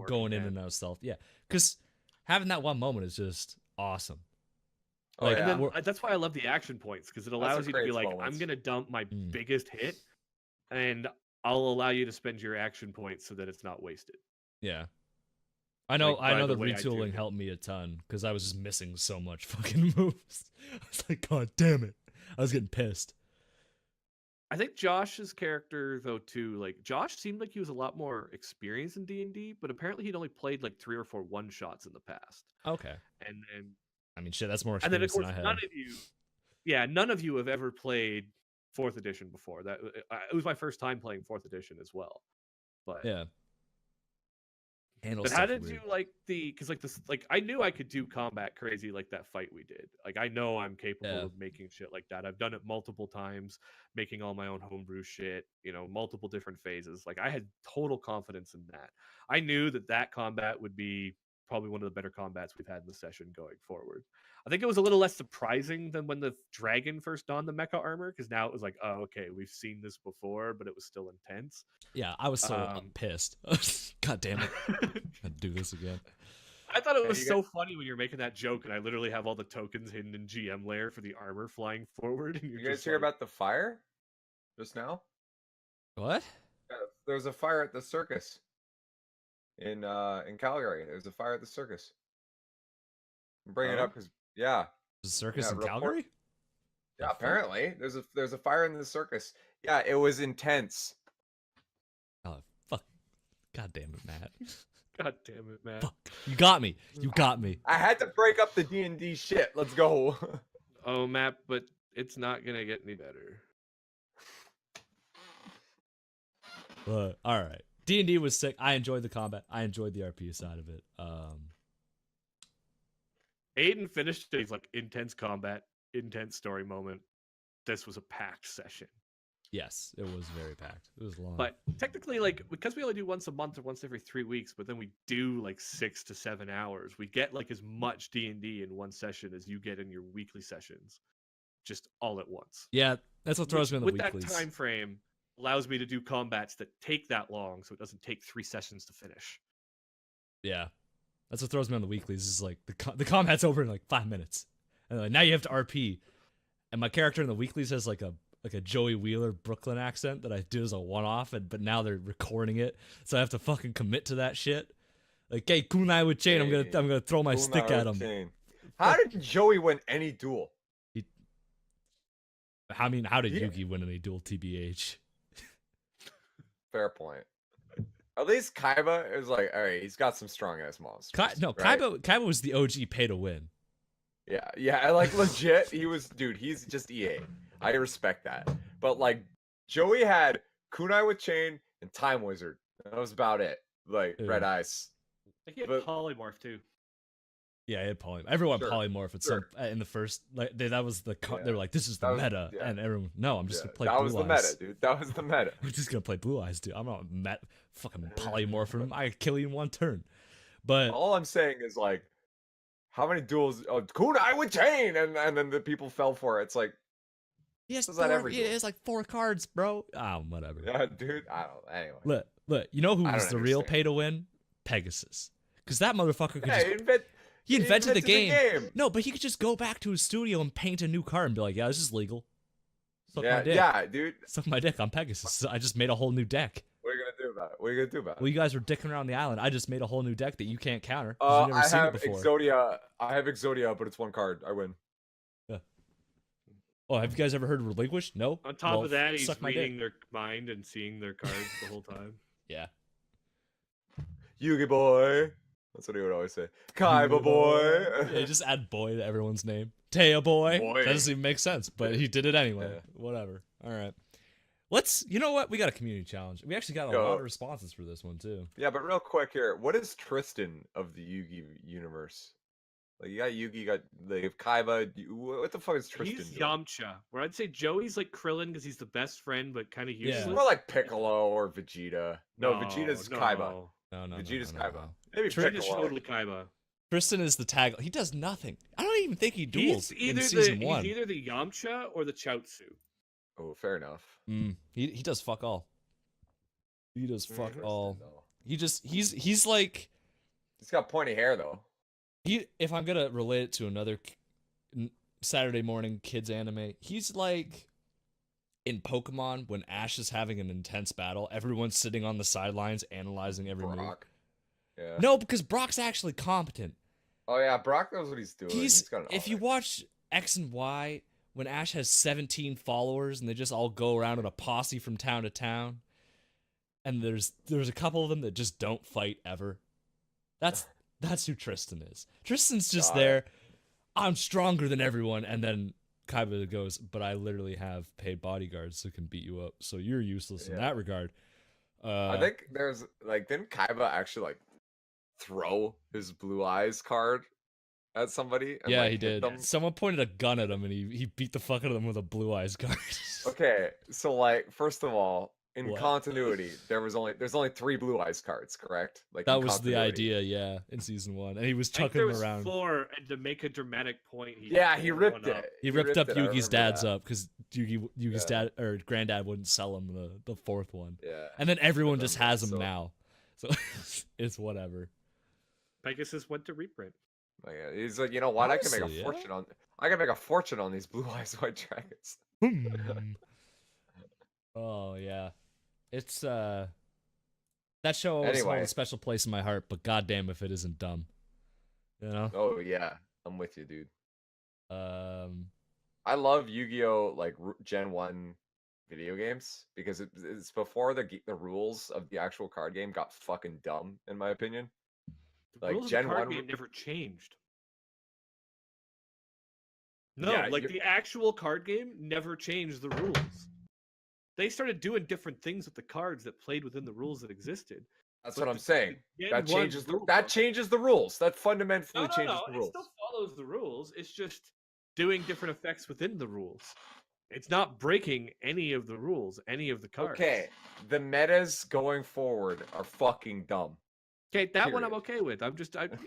going in and out of stealth. Yeah. Because having that one moment is just awesome. Like, and then, that's why I love the action points, because it allows you to be like, moments. I'm going to dump my biggest hit, and I'll allow you to spend your action points so that it's not wasted. Yeah. I know the way retooling helped me a ton, because I was just missing so much fucking moves. I was like, God damn it. I was getting pissed. I think Josh's character, though, too, like, Josh seemed like he was a lot more experienced in D&D, but apparently he'd only played like 3 or 4 one-shots in the past. Okay. And then... I mean, shit, that's more and then, of experience course, than I had. none of you have ever played 4th edition before. That it was my first time playing 4th edition as well. But yeah. But how did you like because like this, like I knew I could do combat crazy like that fight we did. Like I know I'm capable of making shit like that. I've done it multiple times, making all my own homebrew shit, you know, multiple different phases. Like I had total confidence in that. I knew that combat would be probably one of the better combats we've had in the session going forward. I think it was a little less surprising than when the dragon first donned the mecha armor, because now it was like, oh, okay, we've seen this before, but it was still intense. Yeah, I was so pissed. God damn it. I'd do this again. I thought it was so funny when you're making that joke, and I literally have all the tokens hidden in GM layer for the armor flying forward. And you guys hear about the fire just now? What? There was a fire at the circus in Calgary. There's a fire at the circus. I'm bringing it up because there's a circus in Calgary. Yeah, apparently there's a fire in the circus. Yeah, it was intense. Oh fuck! God damn it, Matt. God damn it, Matt. Fuck. You got me. You got me. I had to break up the D&D shit. Let's go. Oh, Matt, but it's not gonna get any better. All right. D&D was sick. I enjoyed the combat. I enjoyed the RP side of it. Aiden finished it. He's like, intense combat, intense story moment. This was a packed session. Yes, it was very packed. It was long. But technically, like, because we only do once a month or once every 3 weeks, but then we do like 6 to 7 hours, we get like as much D&D in one session as you get in your weekly sessions, just all at once. Yeah, that's what throws me in the weeklies. With that time frame, allows me to do combats that take that long, so it doesn't take 3 sessions to finish. Yeah, that's what throws me on the weeklies. Is like the combat's over in like 5 minutes, and like, now you have to RP, and my character in the weeklies has like a Joey Wheeler Brooklyn accent that I do as a one-off, but now they're recording it, so I have to fucking commit to that shit. Like, hey, kunai with chain, I'm gonna throw my stick at him. Chain. How did Joey win any duel? I mean, how did Yugi win any duel, TBH? Fair point. At least Kaiba is like, all right, he's got some strong ass monsters. Right? Kaiba was the OG pay to win. Yeah, like legit, he's just EA. I respect that. But like, Joey had Kunai with Chain and Time Wizard. That was about it. Like Red Ice. I think he had Polymorph too. Yeah, he had Polymorph. Everyone Polymorph at some in the first that was the they were like, this is the meta, and everyone I'm just gonna play Blue Eyes. That was the meta, dude. That was the meta. I'm just gonna play Blue Eyes, dude. I'm not fucking polymorph him. I kill you in one turn. But all I'm saying is like, how many duels? Oh, Kunai with Chain, and then the people fell for it. It's like, yes, it's like 4 cards, bro. Whatever. Yeah, dude. I don't. Anyway. Look. You know who was the real pay to win? Pegasus, because that motherfucker could he invented the game. No, but he could just go back to his studio and paint a new card and be like, yeah, this is legal. Suck my dick. Yeah, dude. Suck my dick. I'm Pegasus. I just made a whole new deck. What are you gonna do about it? Well, you guys were dicking around the island. I just made a whole new deck that you can't counter. I have Exodia, but it's 1 card. I win. Yeah. Oh, have you guys ever heard of Relinquish? No. On top of that, he's reading their mind and seeing their cards the whole time. Yeah. Yugi boy. That's what he would always say. Kaiba boy. Yeah, just add boy to everyone's name. Taya boy. That doesn't even make sense, but he did it anyway. Yeah. Whatever. All right. You know what? We got a community challenge. We actually got a lot of responses for this one, too. Yeah, but real quick here. What is Tristan of the Yugi universe? Like, you got Yugi, you got Kaiba. What the fuck is Tristan? He's Yamcha. Where I'd say Joey's like Krillin because he's the best friend, but kind of useless. More like Piccolo or Vegeta. No, Vegeta's Kaiba. No. Vegeta's no. Kaiba. Maybe Vegeta's totally Kaiba. Tristan is the tag. He does nothing. I don't even think he duels in season 1. He's either the Yamcha or the Chaozu. Oh, fair enough. He does fuck all. He does fuck all. He's like. He's got pointy hair though. If I'm gonna relate it to another Saturday morning kids anime, he's like in Pokemon when Ash is having an intense battle. Everyone's sitting on the sidelines analyzing every move. Yeah. No, because Brock's actually competent. Oh yeah, Brock knows what he's doing. If you watch X and Y, when Ash has 17 followers and they just all go around in a posse from town to town, and there's a couple of them that just don't fight ever. That's who Tristan is. Tristan's just there. I'm stronger than everyone, and then Kaiba goes, but I literally have paid bodyguards who can beat you up, so you're useless in that regard. I think there's didn't Kaiba actually throw his Blue Eyes card at somebody? And, he did. Someone pointed a gun at him and he beat the fuck out of them with a Blue Eyes card. Okay, so first of all, in continuity, there's only 3 Blue Eyes cards, correct? That was the idea, in season 1, and he was chucking them around. 4, and to make a dramatic point, he ripped it. He ripped up Yugi's dad's up because Yugi's dad or granddad wouldn't sell him the 4th one. Yeah, and then everyone just has them now, so it's whatever. Pegasus went to reprint. He's like, you know what? Honestly, I can make a fortune on these Blue Eyes White Dragons. Oh yeah, it's that show always holds a special place in my heart. But goddamn, if it isn't dumb, you know. Oh yeah, I'm with you, dude. I love Yu-Gi-Oh! Gen 1 video games because it's before the rules of the actual card game got fucking dumb, in my opinion. The rules of the card game never changed. No, the actual card game never changed the rules. They started doing different things with the cards that played within the rules that existed. That's what I'm saying. That changes the rules. That fundamentally changes the rules. It still follows the rules. It's just doing different effects within the rules. It's not breaking any of the rules, any of the cards. Okay, the metas going forward are fucking dumb. Okay, that one I'm okay with. I'm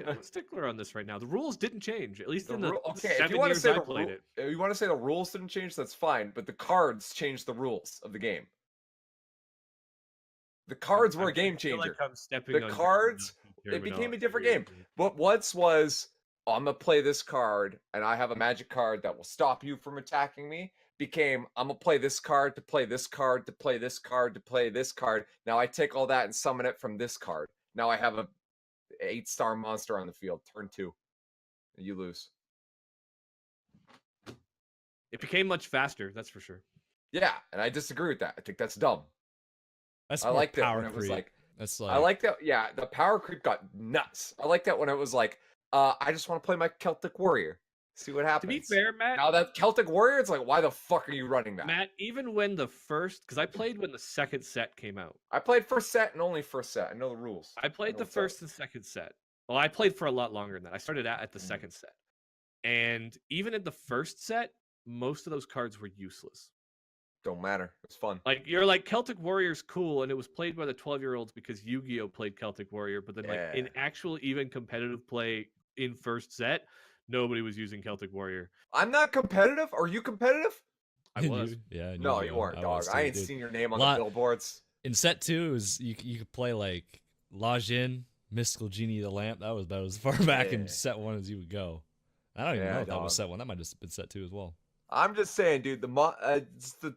a stickler on this right now. The rules didn't change, at least in the 7 years I played it. If you want to say the rules didn't change, that's fine. But the cards changed the rules of the game. The cards were a game changer. The cards, it became a different game. What once was, I'm going to play this card, and I have a magic card that will stop you from attacking me, became, I'm going to play this card to play this card to play this card to play this card. Now I take all that and summon it from this card. Now I have a 8-star monster on the field. Turn 2. You lose. It became much faster, that's for sure. Yeah, and I disagree with that. I think that's dumb. I like that when it was That's like I like that. Yeah, the power creep got nuts. I like that when it was like, I just want to play my Celtic Warrior. See what happens. To be fair, Matt. Now that Celtic Warrior, it's like, why the fuck are you running that? Matt, even when because I played when the second set came out. I played first set and only first set. I know the rules. I played the first and second set. Well, I played for a lot longer than that. I started at the second set. And even in the first set, most of those cards were useless. Don't matter. It's fun. Like, you're like, Celtic Warrior's cool, and it was played by the 12-year-olds because Yu-Gi-Oh! Played Celtic Warrior, but then, like, in actual even competitive play in first set, nobody was using Celtic Warrior. I'm not competitive. Are you competitive? I was. Yeah. No, you weren't, dog. I ain't seen your name on the billboards. In set 2, you could play like Lajin, Mystical Genie of the Lamp. That was about as far back in set 1 as you would go. I don't even know if that was set 1. That might have been set 2 as well. I'm just saying, dude. It's the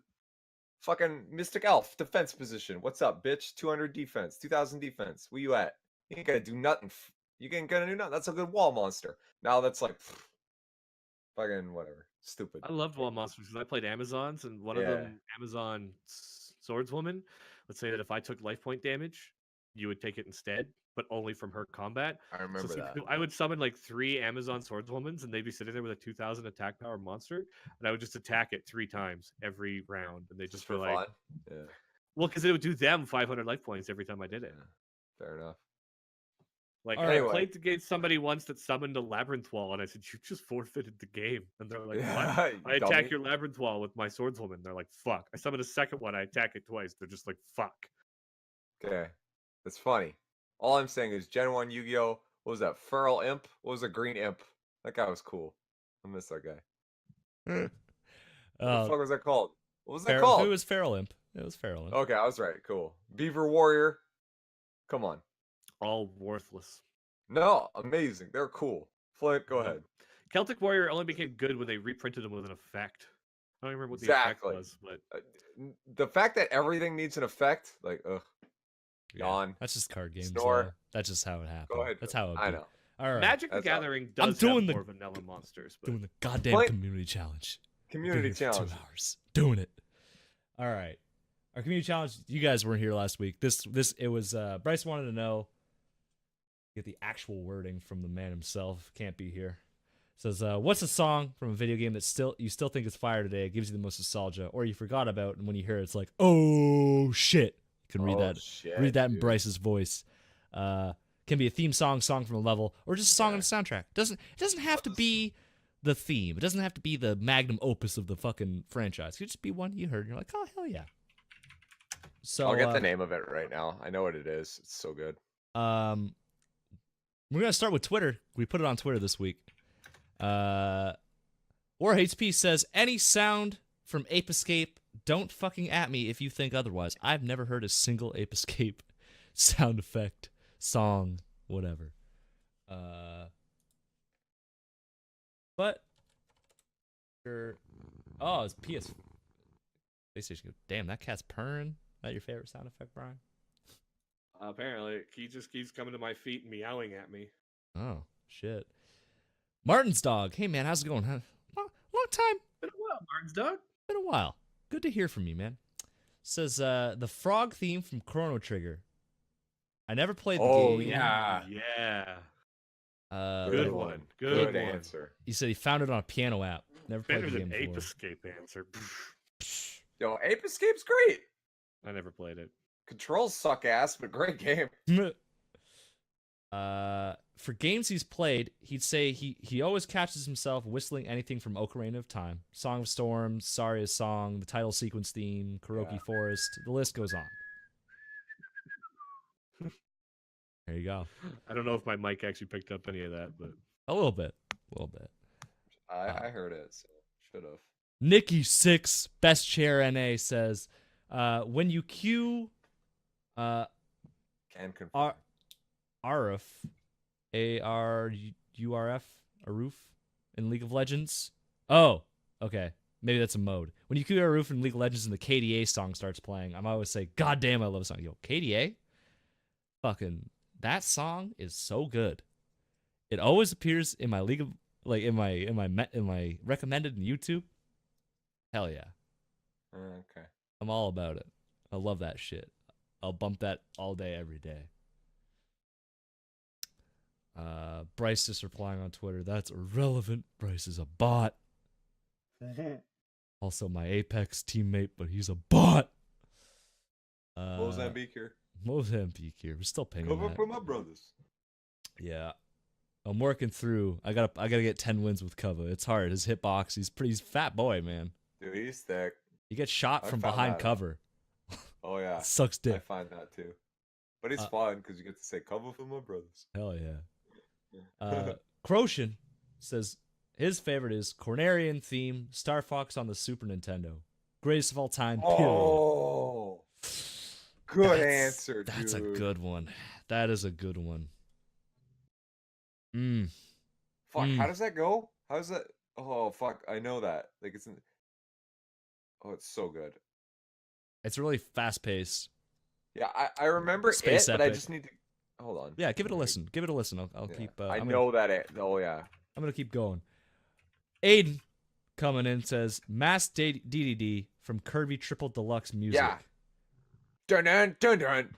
fucking Mystic Elf defense position. What's up, bitch? 200 defense, 2000 defense. Where you at? You ain't gonna do nothing. You ain't gonna do nothing. That's a good wall monster. Now that's like fucking whatever. Stupid. I loved wall monsters because I played Amazons, and one of them, Amazon Swordswoman. Let's say that if I took life point damage, you would take it instead, but only from her combat. I remember that. I would summon like 3 Amazon Swordswomans, and they'd be sitting there with a 2000 attack power monster, and I would just attack it 3 times every round, and they just be like, fun? Yeah. Well, because it would do them 500 life points every time I did it. Yeah. Fair enough. Like, I played against somebody once that summoned a Labyrinth Wall, and I said, you just forfeited the game. And they're like, what? I attack your Labyrinth Wall with my Swordswoman. They're like, fuck. I summon a second one, I attack it twice. They're just like, fuck. Okay. That's funny. All I'm saying is Gen 1 Yu-Gi-Oh! What was that? Feral Imp? What was a green imp? That guy was cool. I miss that guy. What the fuck was that called? What was that called? It was Feral Imp. It was Feral Imp. Okay, I was right. Cool. Beaver Warrior. Come on. All worthless. No, amazing. They're cool. Flint, go ahead. Celtic Warrior only became good when they reprinted them with an effect. I don't remember what the effect was, but the fact that everything needs an effect, like, ugh. Yeah, that's just card games. That's just how it happened. Go ahead. That's how it. I know. All right. Magic the Gathering does have more vanilla monsters. But... Doing the goddamn community challenge. Community challenge. 2 hours. Doing it. All right. Our community challenge. You guys weren't here last week. It was Bryce wanted to know. Get the actual wording from the man himself. Can't be here. Says, what's a song from a video game that you still think is fire today? It gives you the most nostalgia, or you forgot about, and when you hear it, it's like, oh shit. You can read that. Read that in Bryce's voice. Can be a theme song from a level, or just a song on the soundtrack. It doesn't have to be the theme. It doesn't have to be the magnum opus of the fucking franchise. It could just be one you heard and you're like, oh hell yeah. So I'll get the name of it right now. I know what it is. It's so good. We're gonna start with Twitter. We put it on Twitter this week. Or HP says any sound from Ape Escape. Don't fucking at me if you think otherwise. I've never heard a single Ape Escape sound effect, song, whatever. But sure. Oh, it's PS PlayStation. Damn, that cat's purring. Is that your favorite sound effect, Brian? Apparently, he just keeps coming to my feet and meowing at me. Oh shit. Martin's dog. Hey man, how's it going? Long time. Been a while, Martin's dog. Been a while. Good to hear from you, man. Says the frog theme from Chrono Trigger. I never played the game. Oh yeah. Good one. Good answer. He said he found it on a piano app. Never played Better the game than before. Ape Escape answer. Yo, Ape Escape's great. I never played it. Controls suck ass, but great game. For games he's played, he'd say he always catches himself whistling anything from Ocarina of Time, Song of Storms, Saria's Song, the title sequence theme, Kuroki Forest. The list goes on. There you go. I don't know if my mic actually picked up any of that, but a little bit. I heard it, so should have. Nikki6 Best Chair NA says, when you queue Can confirm. Aruf, ARURF, Aruf in League of Legends. Oh, okay. Maybe that's a mode. When you queue Aruf in League of Legends and the KDA song starts playing, I'm always say, God damn, I love the song. Yo, KDA? Fucking, that song is so good. It always appears in my League of, like, in my recommended in YouTube. Hell yeah. Okay. I'm all about it. I love that shit. I'll bump that all day, every day. Bryce just replying on Twitter, that's irrelevant. Bryce is a bot. Also my Apex teammate, but he's a bot. Mozambique here. Mozambique here. We're still paying Cover that. for my brothers. Yeah. I'm working through. I gotta get 10 wins with cover. It's hard. His hitbox, he's fat boy, man. Dude, he's thick. He gets shot from behind cover. Oh yeah. Sucks dick. I find that too. But it's fun because you get to say cover for my brothers. Hell yeah. Croshan says his favorite is Cornerian theme, Star Fox on the Super Nintendo. Greatest of all time, period. Oh, good answer, dude. That's a good one. That is a good one. Fuck, how does that go? How's that? Oh, fuck, I know that. Like, it's... Oh, it's so good. It's really fast-paced. Yeah, I remember Space but epic. I just need to... Hold on. Yeah, give it a listen. Give it a listen. I'll keep... I know that it... Oh, yeah. I'm going to keep going. Aiden coming in says, Mass DDD from Kirby Triple Deluxe Music. Yeah. Dun-dun, dun-dun.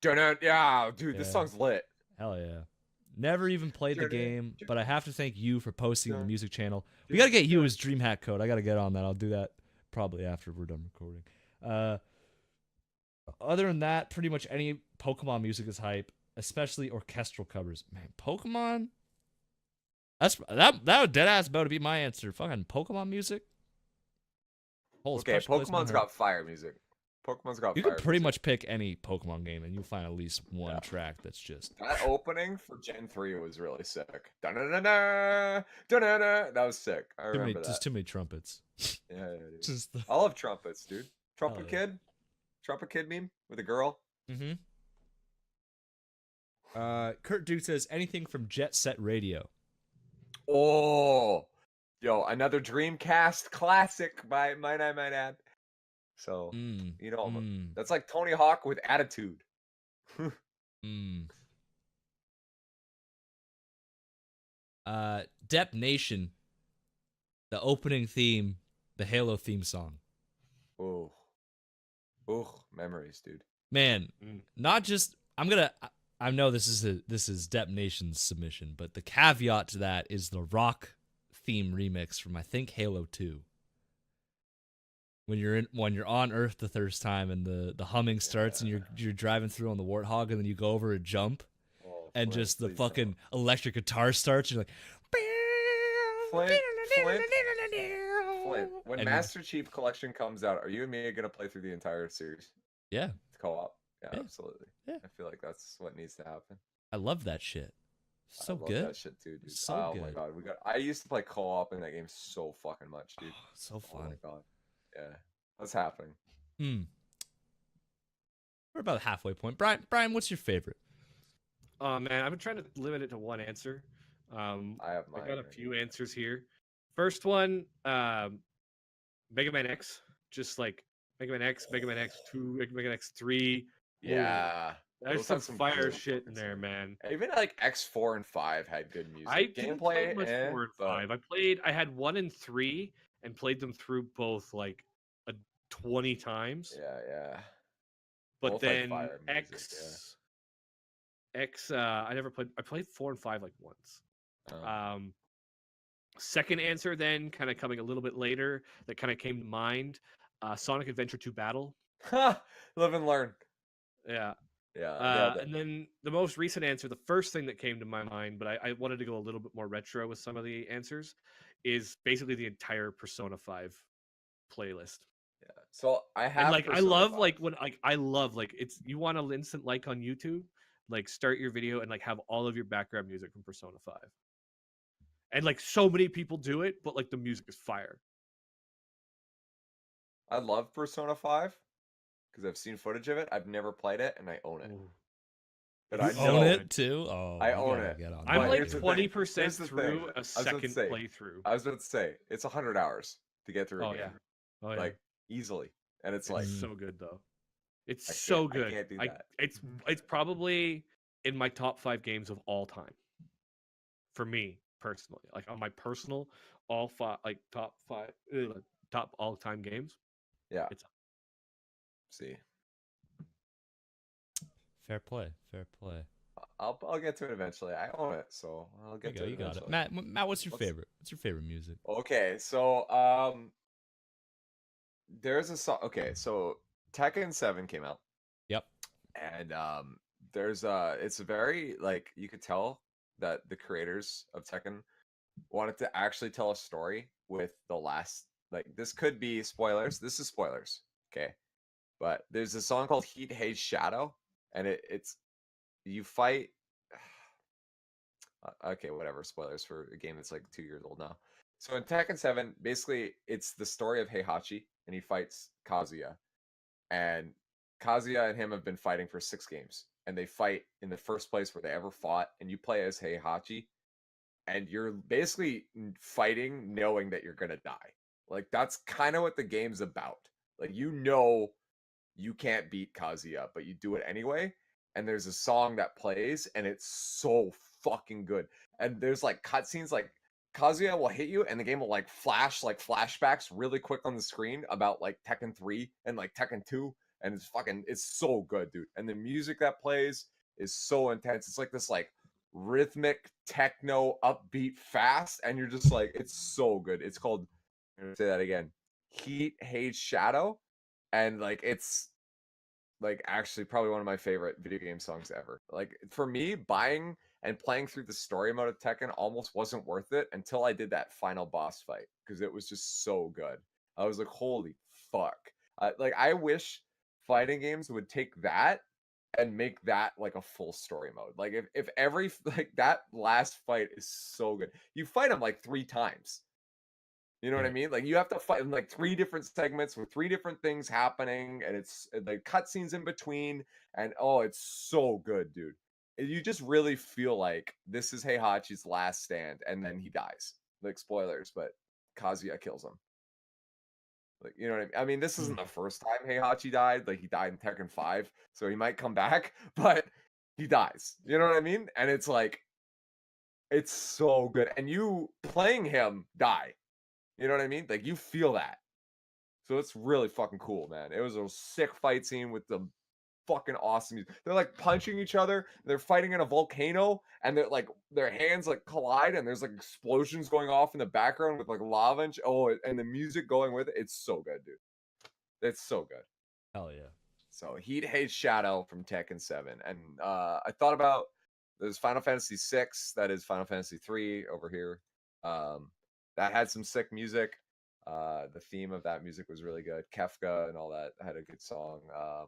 Dun-dun. Yeah, dude, this song's lit. Hell yeah. Never even played the game, but I have to thank you for posting the music channel. We got to get you his DreamHack code. I got to get on that. I'll do that probably after we're done recording. Other than that, pretty much any Pokemon music is hype, especially orchestral covers. Man, Pokemon? That would deadass about to be my answer. Fucking Pokemon music? Okay, Pokemon's got fire music. Pokemon's got You fire can pretty music. much pick any Pokemon game and you'll find at least one track that's just... That opening for Gen 3 was really sick. Da-da-da-da, da-da-da. That was sick. I remember that. Just too many trumpets. Yeah, dude. Just I love trumpets, dude. Trumpet yeah. Kid? Trumpet Kid meme with a girl? Mm-hmm. Kurt Duke says, anything from Jet Set Radio. Oh! Yo, another Dreamcast classic, might I add. So, you know, that's like Tony Hawk with attitude. Dep Nation, the opening theme, the Halo theme song. Oh, memories, dude. Man, not just I know this is Dep Nation's submission, but the caveat to that is the rock theme remix from I think Halo 2. When you're on Earth the first time and the humming starts and you're driving through on the Warthog and then you go over a jump and just the fucking electric guitar starts, you're like Flint. When Master Chief Collection comes out, are you and me gonna play through the entire series? Yeah. It's co-op. Yeah, absolutely. Yeah. I feel like that's what needs to happen. I love that shit. So I love good. That shit too, dude. So good. My god, I used to play co-op in that game so fucking much, dude. So fun. Oh my god. Yeah. That's happening. We're about halfway point. Brian, what's your favorite? Oh man, I've been trying to limit it to one answer. I got a few answers here. First one, Mega Man X. Just like Mega Man X, Mega Man X2, Mega Man X3. Yeah. There's some fire shit in there, man. Even like X4 and 5 had good music. I didn't play gameplay much 4 and 5. I had 1 and 3 and played them through both like 20 times. Yeah. But both then like X I never played. I played 4 and 5 like once. Second answer then kind of coming a little bit later that kind of came to mind, Sonic Adventure 2 Battle. Live and learn. Yeah. Yeah. And then the most recent answer, the first thing that came to my mind, but I wanted to go a little bit more retro with some of the answers, is basically the entire Persona 5 playlist. Yeah. So I have and, like Persona I love 5. like when I love like it's you want an instant like on YouTube, like start your video and like have all of your background music from Persona 5. And like so many people do it, but like the music is fire. I love Persona 5 because I've seen footage of it. I've never played it, and I own it. But I own it too. Oh, I own it. I'm like 20% through a second playthrough. I was about to say it's 100 hours to get through. Oh yeah, like easily, and it's like so good though. It's so good. I can't do that. It's probably in my top 5 games of all time. For me personally, like on my personal top all time games. Yeah. It's see. Fair play. I'll get to it eventually. I own it, so I'll get to it. You got eventually. it. Matt, what's your favorite? What's your favorite music? Okay, so there's a song. Okay, so Tekken 7 came out. Yep. And it's very like you could tell that the creators of Tekken wanted to actually tell a story with the last, like, this could be spoilers. This is spoilers, okay? But there's a song called Heat Haze Shadow, and it's you fight. Okay, whatever. Spoilers for a game that's like 2 years old now. So in Tekken 7, basically it's the story of Heihachi, and he fights Kazuya, and Kazuya and him have been fighting for 6 games, and they fight in the first place where they ever fought, and you play as Heihachi, and you're basically fighting knowing that you're gonna die. Like, that's kind of what the game's about. Like, you can't beat Kazuya, but you do it anyway. And there's a song that plays, and it's so fucking good. And there's like cutscenes, like Kazuya will hit you, and the game will like flash like flashbacks really quick on the screen about like Tekken 3 and like Tekken 2, and it's so good, dude. And the music that plays is so intense. It's like this like rhythmic techno upbeat fast, and you're just like, it's so good. It's called, I'm gonna say that again, Heat Haze Shadow, and like it's like actually probably one of my favorite video game songs ever. Like, for me, buying and playing through the story mode of Tekken almost wasn't worth it until I did that final boss fight, because it was just so good. I was like, holy fuck. Like, I wish fighting games would take that and make that like a full story mode. Like, if every, like, that last fight is so good. You fight him like 3 times. You know what I mean? Like, you have to fight in like 3 different segments with 3 different things happening, and it's like cutscenes in between, and oh, it's so good, dude. You just really feel like this is Heihachi's last stand, and then he dies. Like, spoilers, but Kazuya kills him. Like, you know what I mean? I mean, this isn't the first time Heihachi died. Like, he died in Tekken 5, so he might come back, but he dies. You know what I mean? And it's like, it's so good. And you playing him die. You know what I mean? Like, you feel that. So it's really fucking cool, man. It was a sick fight scene with the fucking awesome music. They're like punching each other. They're fighting in a volcano, and they're like, their hands like collide, and there's like explosions going off in the background with like lava and and the music going with it. It's so good, dude. It's so good. Hell yeah. So Heat Haze Shadow from Tekken 7. And I thought about, there's Final Fantasy 6, that is Final Fantasy 3 over here. That had some sick music. The theme of that music was really good. Kefka and all that had a good song. A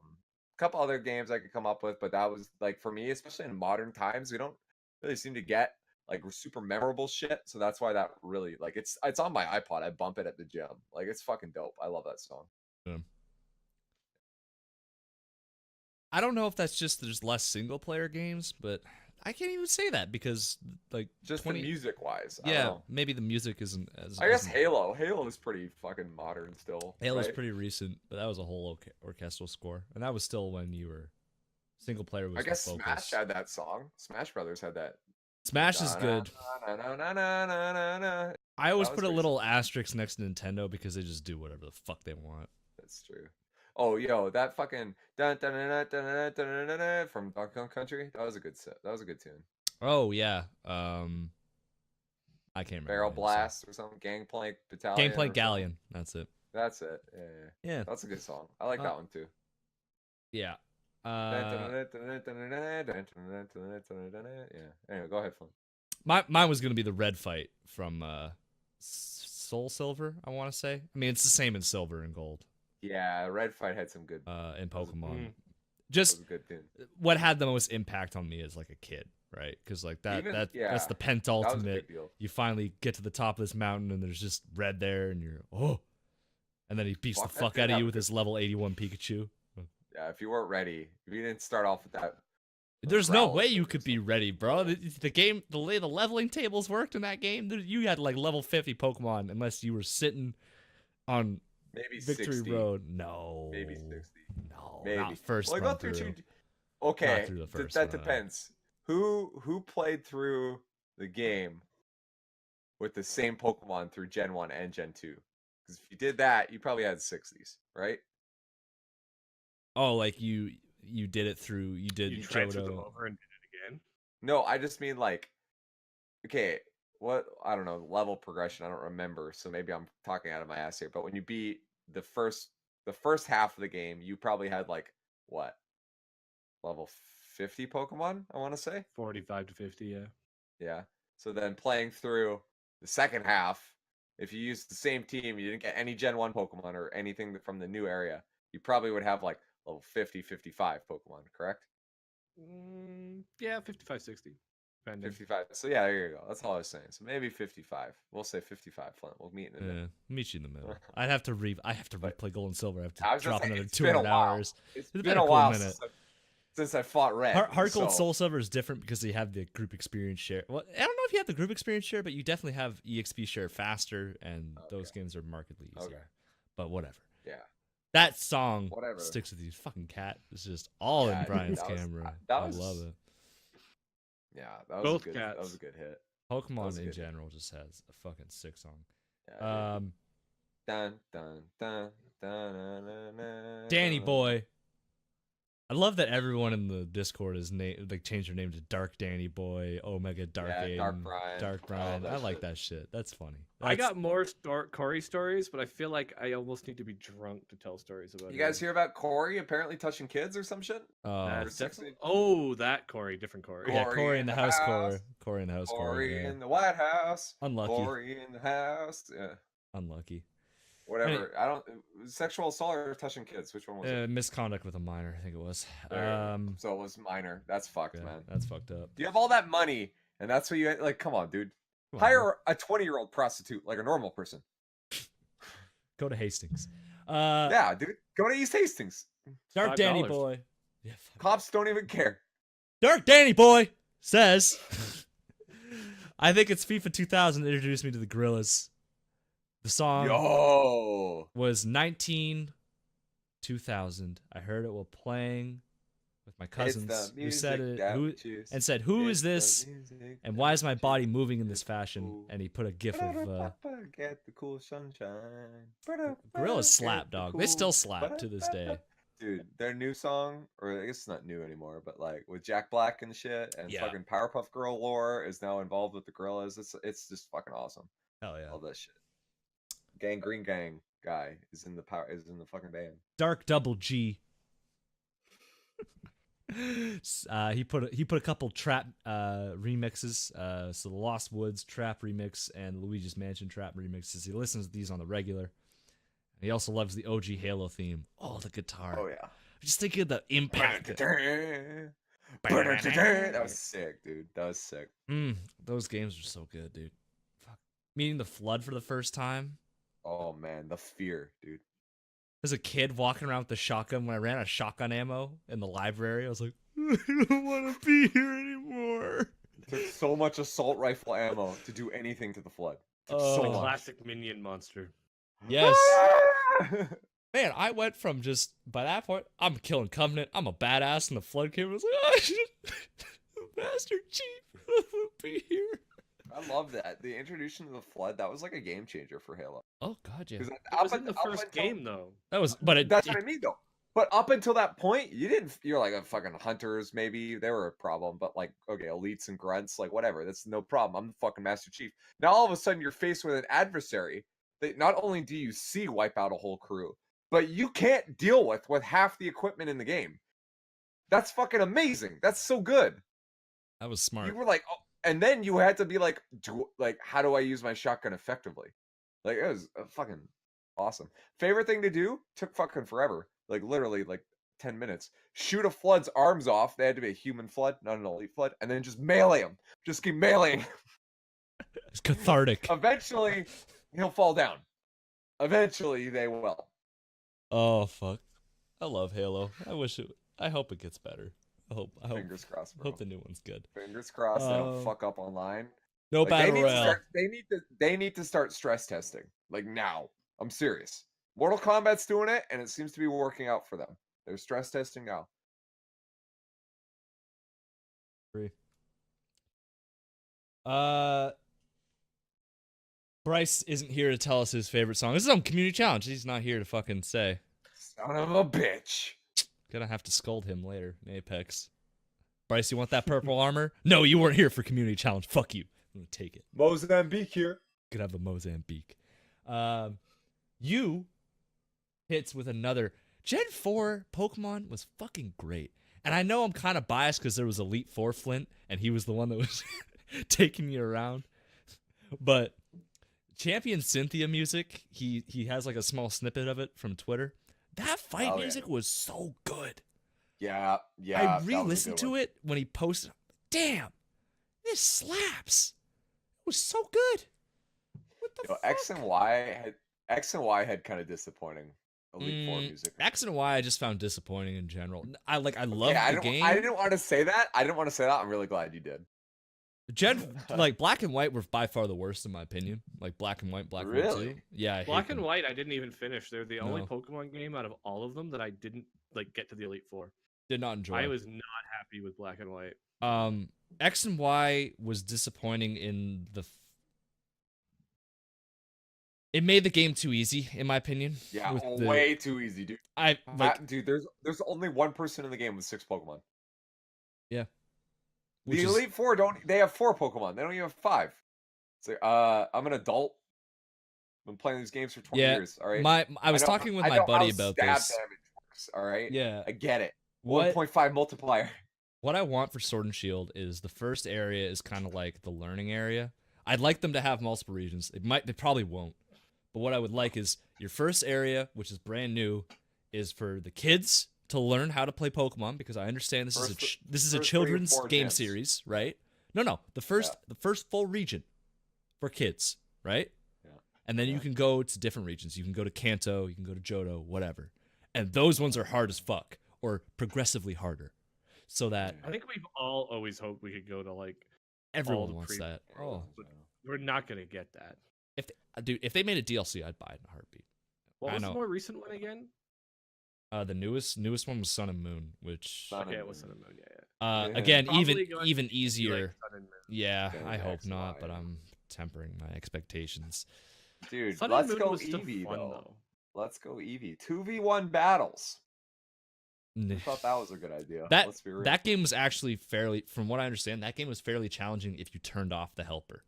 couple other games I could come up with, but that was like, for me, especially in modern times, we don't really seem to get like super memorable shit. So that's why that really, like, it's on my iPod. I bump it at the gym. Like, it's fucking dope. I love that song. Yeah. I don't know if that's just there's less single player games, but I can't even say that because like just the music wise. Yeah, maybe the music isn't as. I guess Halo is pretty fucking modern still. Halo's pretty recent, but that was a whole orchestral score, and that was still when you were single player. Was I guess the focus. Smash had that song. Smash Brothers had that. Smash is good. I always put a little asterisk next to Nintendo because they just do whatever the fuck they want. That's true. Oh, yo, that fucking from Donkey Kong Country. That was a good set. That was a good tune. Oh yeah. I can't remember. Barrel Blast or something. Gangplank Battalion. Gangplank Galleon. That's it. That's it. Yeah. That's a good song. I like that one too. Yeah. Yeah. Anyway, go ahead, Flynn. Mine was gonna be the red fight from Soul Silver. I want to say. I mean, it's the same in Silver and Gold. Yeah, Red Fight had some good in Pokemon. Just good tune. What had the most impact on me as like a kid, right? Because like that's the penultimate. You finally get to the top of this mountain and there's just red there, and you're and then he beats the fuck out of you with his level 81 Pikachu. Yeah, if you weren't ready, if you didn't start off with that. There's no way you could be ready, bro. The game, the way the leveling tables worked in that game, you had like level 50 Pokemon unless you were sitting on. Maybe Victory 60. Road. No. Maybe 60. No. Maybe. Not first well, run go through through. Okay. Through the first that depends. Who played through the game with the same Pokemon through Gen 1 and Gen 2? Because if you did that, you probably had 60s, right? Oh, like you did it through you transferred them Johto. over and did it again. No, I just mean like, okay, what I don't know, level progression. I don't remember, so maybe I'm talking out of my ass here. But when you beat the first half of the game, you probably had like what level 50 Pokemon? I want to say 45 to 50. Yeah. Yeah. So then playing through the second half, if you used the same team, you didn't get any Gen 1 Pokemon or anything from the new area, you probably would have like level 50, 55 Pokemon, correct? Yeah, 55, 60. 55. So yeah, there you go. That's all I was saying. So maybe 55. We'll say 55, Flint. We'll meet in the middle. Meet you in the middle. I have to replay Gold and Silver. I have to drop saying, another 200 hours. It's been a while since I fought Red. Heart Gold Soul Silver is different because they have the group experience share. Well, I don't know if you have the group experience share, but you definitely have EXP share faster, and those games are markedly easier. Okay. But whatever. Yeah. That song sticks with you. Fucking cat is just all in Brian's camera. I love it. Yeah, that was a good hit. Pokemon in general just has a fucking sick song. Yeah, dun, dun, dun, Danny Boy. I love that everyone in the Discord is changed their name to Dark Danny Boy, Omega Dark Aiden, Dark Brian. I like that shit. That's funny. I got more Corey stories, but I feel like I almost need to be drunk to tell stories about it. You guys hear about Corey apparently touching kids or some shit? That Corey, different Corey. Yeah, Corey in the house, Corey in the house, Corey in the White House. Unlucky. Corey in the house. Yeah. Unlucky. Whatever. I don't. Sexual assault or touching kids? Which one was it? Misconduct with a minor, I think it was. So it was minor. That's fucked, man. That's fucked up. You have all that money, and that's what you like. Come on, dude. Hire a 20-year-old prostitute like a normal person. Go to Hastings. Yeah, dude. Go to East Hastings. Dark $5. Danny Boy. Yeah, cops don't even care. Dark Danny Boy says, I think it's FIFA 2000 that introduced me to the Gorillas. The song was 2000. I heard it while playing with my cousins who said it said, "Who is this? And why is my body moving in this fashion?" And he put a gif of get the cool sunshine. Gorillas slap, dog. They still slap to this day. Dude, their new song, or I guess it's not new anymore, but like with Jack Black and shit, and fucking Powerpuff Girl lore is now involved with the Gorillas. It's just fucking awesome. Hell yeah, all that shit. Green Gang guy is in the fucking band. Dark Double G. He put a couple trap remixes. So the Lost Woods trap remix and Luigi's Mansion trap remixes. He listens to these on the regular. He also loves the OG Halo theme. Oh, the guitar. Oh yeah. Just think of the impact. That was sick, dude. That was sick. Those games are so good, dude. Fuck. Meeting the Flood for the first time. Oh man, the fear, dude. As a kid walking around with the shotgun, when I ran out of shotgun ammo in the library, I was like, I don't want to be here anymore. It took so much assault rifle ammo to do anything to the Flood. So much. Classic minion monster. Yes. Man, I went from just, by that point, I'm killing Covenant, I'm a badass, and the Flood came and was like, Master Chief, be here. I love that. The introduction of the Flood, that was like a game changer for Halo. Oh god, yeah. It was in the first game though. That's what I mean though. But up until that point, you're like a fucking hunters, maybe. They were a problem, but like, okay, elites and grunts, like whatever. That's no problem. I'm the fucking Master Chief. Now all of a sudden you're faced with an adversary that not only do you see wipe out a whole crew, but you can't deal with half the equipment in the game. That's fucking amazing. That's so good. That was smart. You were like, oh, and then you had to be like, how do I use my shotgun effectively? Like, it was fucking awesome. Favorite thing to do? Took fucking forever. Like, literally, like 10 minutes. Shoot a Flood's arms off. They had to be a human Flood, not an elite Flood. And then just melee him. Just keep meleeing. It's cathartic. Eventually, he'll fall down. Eventually, they will. Oh, fuck. I love Halo. I hope it gets better. I hope. Fingers crossed, bro. Hope the new one's good. Fingers crossed they don't fuck up online. No battle royale. They need to start stress testing. Like now. I'm serious. Mortal Kombat's doing it, and it seems to be working out for them. They're stress testing now. Bryce isn't here to tell us his favorite song. This is on Community Challenge. He's not here to fucking say. Son of a bitch. Gonna have to scold him later in Apex. Bryce, you want that purple armor? No, you weren't here for community challenge. Fuck you. I'm gonna take it. Mozambique here. Could have a Mozambique. You hits with another. Gen 4 Pokemon was fucking great. And I know I'm kind of biased because there was Elite Four Flint, and he was the one that was taking me around. But Champion Cynthia music, he has like a small snippet of it from Twitter. That fight music was so good. Yeah. I re-listened to it when he posted. Damn, this slaps. It was so good. What the fuck? X and Y had kind of disappointing Elite Four music. X and Y I just found disappointing in general. I love the game. I didn't want to say that. I'm really glad you did. Like Black and White were by far the worst in my opinion. Like Black and White, Black and White 2. Yeah, Black and White I didn't even finish. They're the only Pokemon game out of all of them that I didn't like get to the Elite Four. Did not enjoy. I was not happy with Black and White. X and Y was disappointing in the. It made the game too easy, in my opinion. Yeah, way too easy, dude. Dude, there's only one person in the game with 6 Pokemon. Yeah. The Elite Four they have 4 Pokemon. They don't even have 5. It's like, I'm an adult. I've been playing these games for 20 years. All right. I was talking with my buddy about this. Damage works, all right. Yeah. I get it. 1.5 multiplier. What I want for Sword and Shield is the first area is kind of like the learning area. I'd like them to have multiple regions. They probably won't. But what I would like is your first area, which is brand new, is for the kids to learn how to play Pokemon, because I understand this is a children's game series, right? No, the first full region for kids, right? Yeah. And then you can go to different regions. You can go to Kanto, you can go to Johto, whatever. And those ones are hard as fuck, or progressively harder. So that I think we've all always hoped we could go to like everyone wants that. Oh, but we're not gonna get that. If they made a DLC, I'd buy it in a heartbeat. What was the more recent one again? The newest one was Sun and Moon, which it was Sun and Moon. Yeah. Again, even easier. Like yeah, I hope not, but I'm tempering my expectations. Dude, Sun let's and go Moon was Eevee fun, though. Let's go Eevee. 2v1 battles. I thought that was a good idea. Let's be real. That game was actually from what I understand, that game was fairly challenging if you turned off the helper.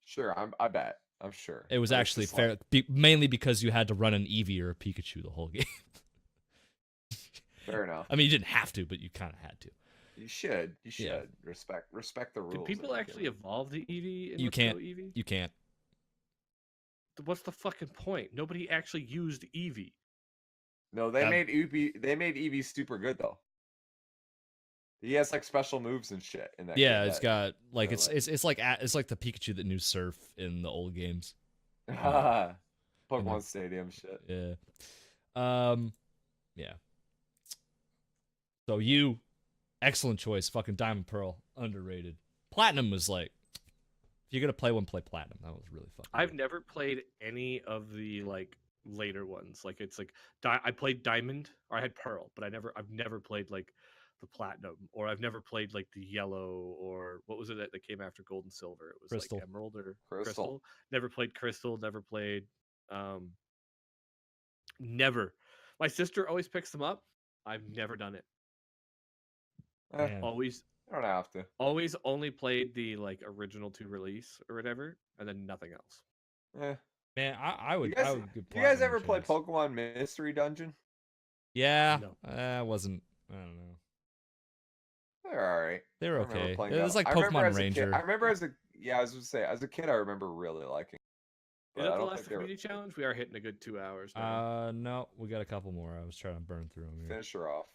Sure, I bet. I'm sure. It was actually fair, mainly because you had to run an Eevee or a Pikachu the whole game. Fair enough. I mean, you didn't have to, but you kind of had to. You should. Yeah. Respect the rules. Did people actually evolve the Eevee? You can't. You can't. What's the fucking point? Nobody actually used Eevee. No, they made Eevee super good though. He has like special moves and shit in that. Yeah, it's got like it's like the Pikachu that knew Surf in the old games. Pokemon Stadium shit. Yeah. Yeah. So excellent choice. Fucking Diamond Pearl, underrated. Platinum was like, if you're gonna play one, play Platinum. That was really fucking. I've never played any of the like later ones. Like it's like I played Diamond, or I had Pearl, but I've never played like the Platinum, or I've never played like the Yellow, or what was it that came after Gold and Silver? It was Crystal. Like Emerald or Crystal. Never played Crystal. Never played. Never. My sister always picks them up. I've never done it. Always. I don't have to. Always only played the like original 2 release or whatever, and then nothing else. Man, I would. Do you guys ever play Pokemon Mystery Dungeon? Yeah. No. I wasn't. I don't know. They're all right. They're okay. It was like Pokemon Ranger. I remember as a kid, I remember really liking. Is that the last community challenge? We are hitting a good 2 hours now. No, we got a couple more. I was trying to burn through them here. Finish her off,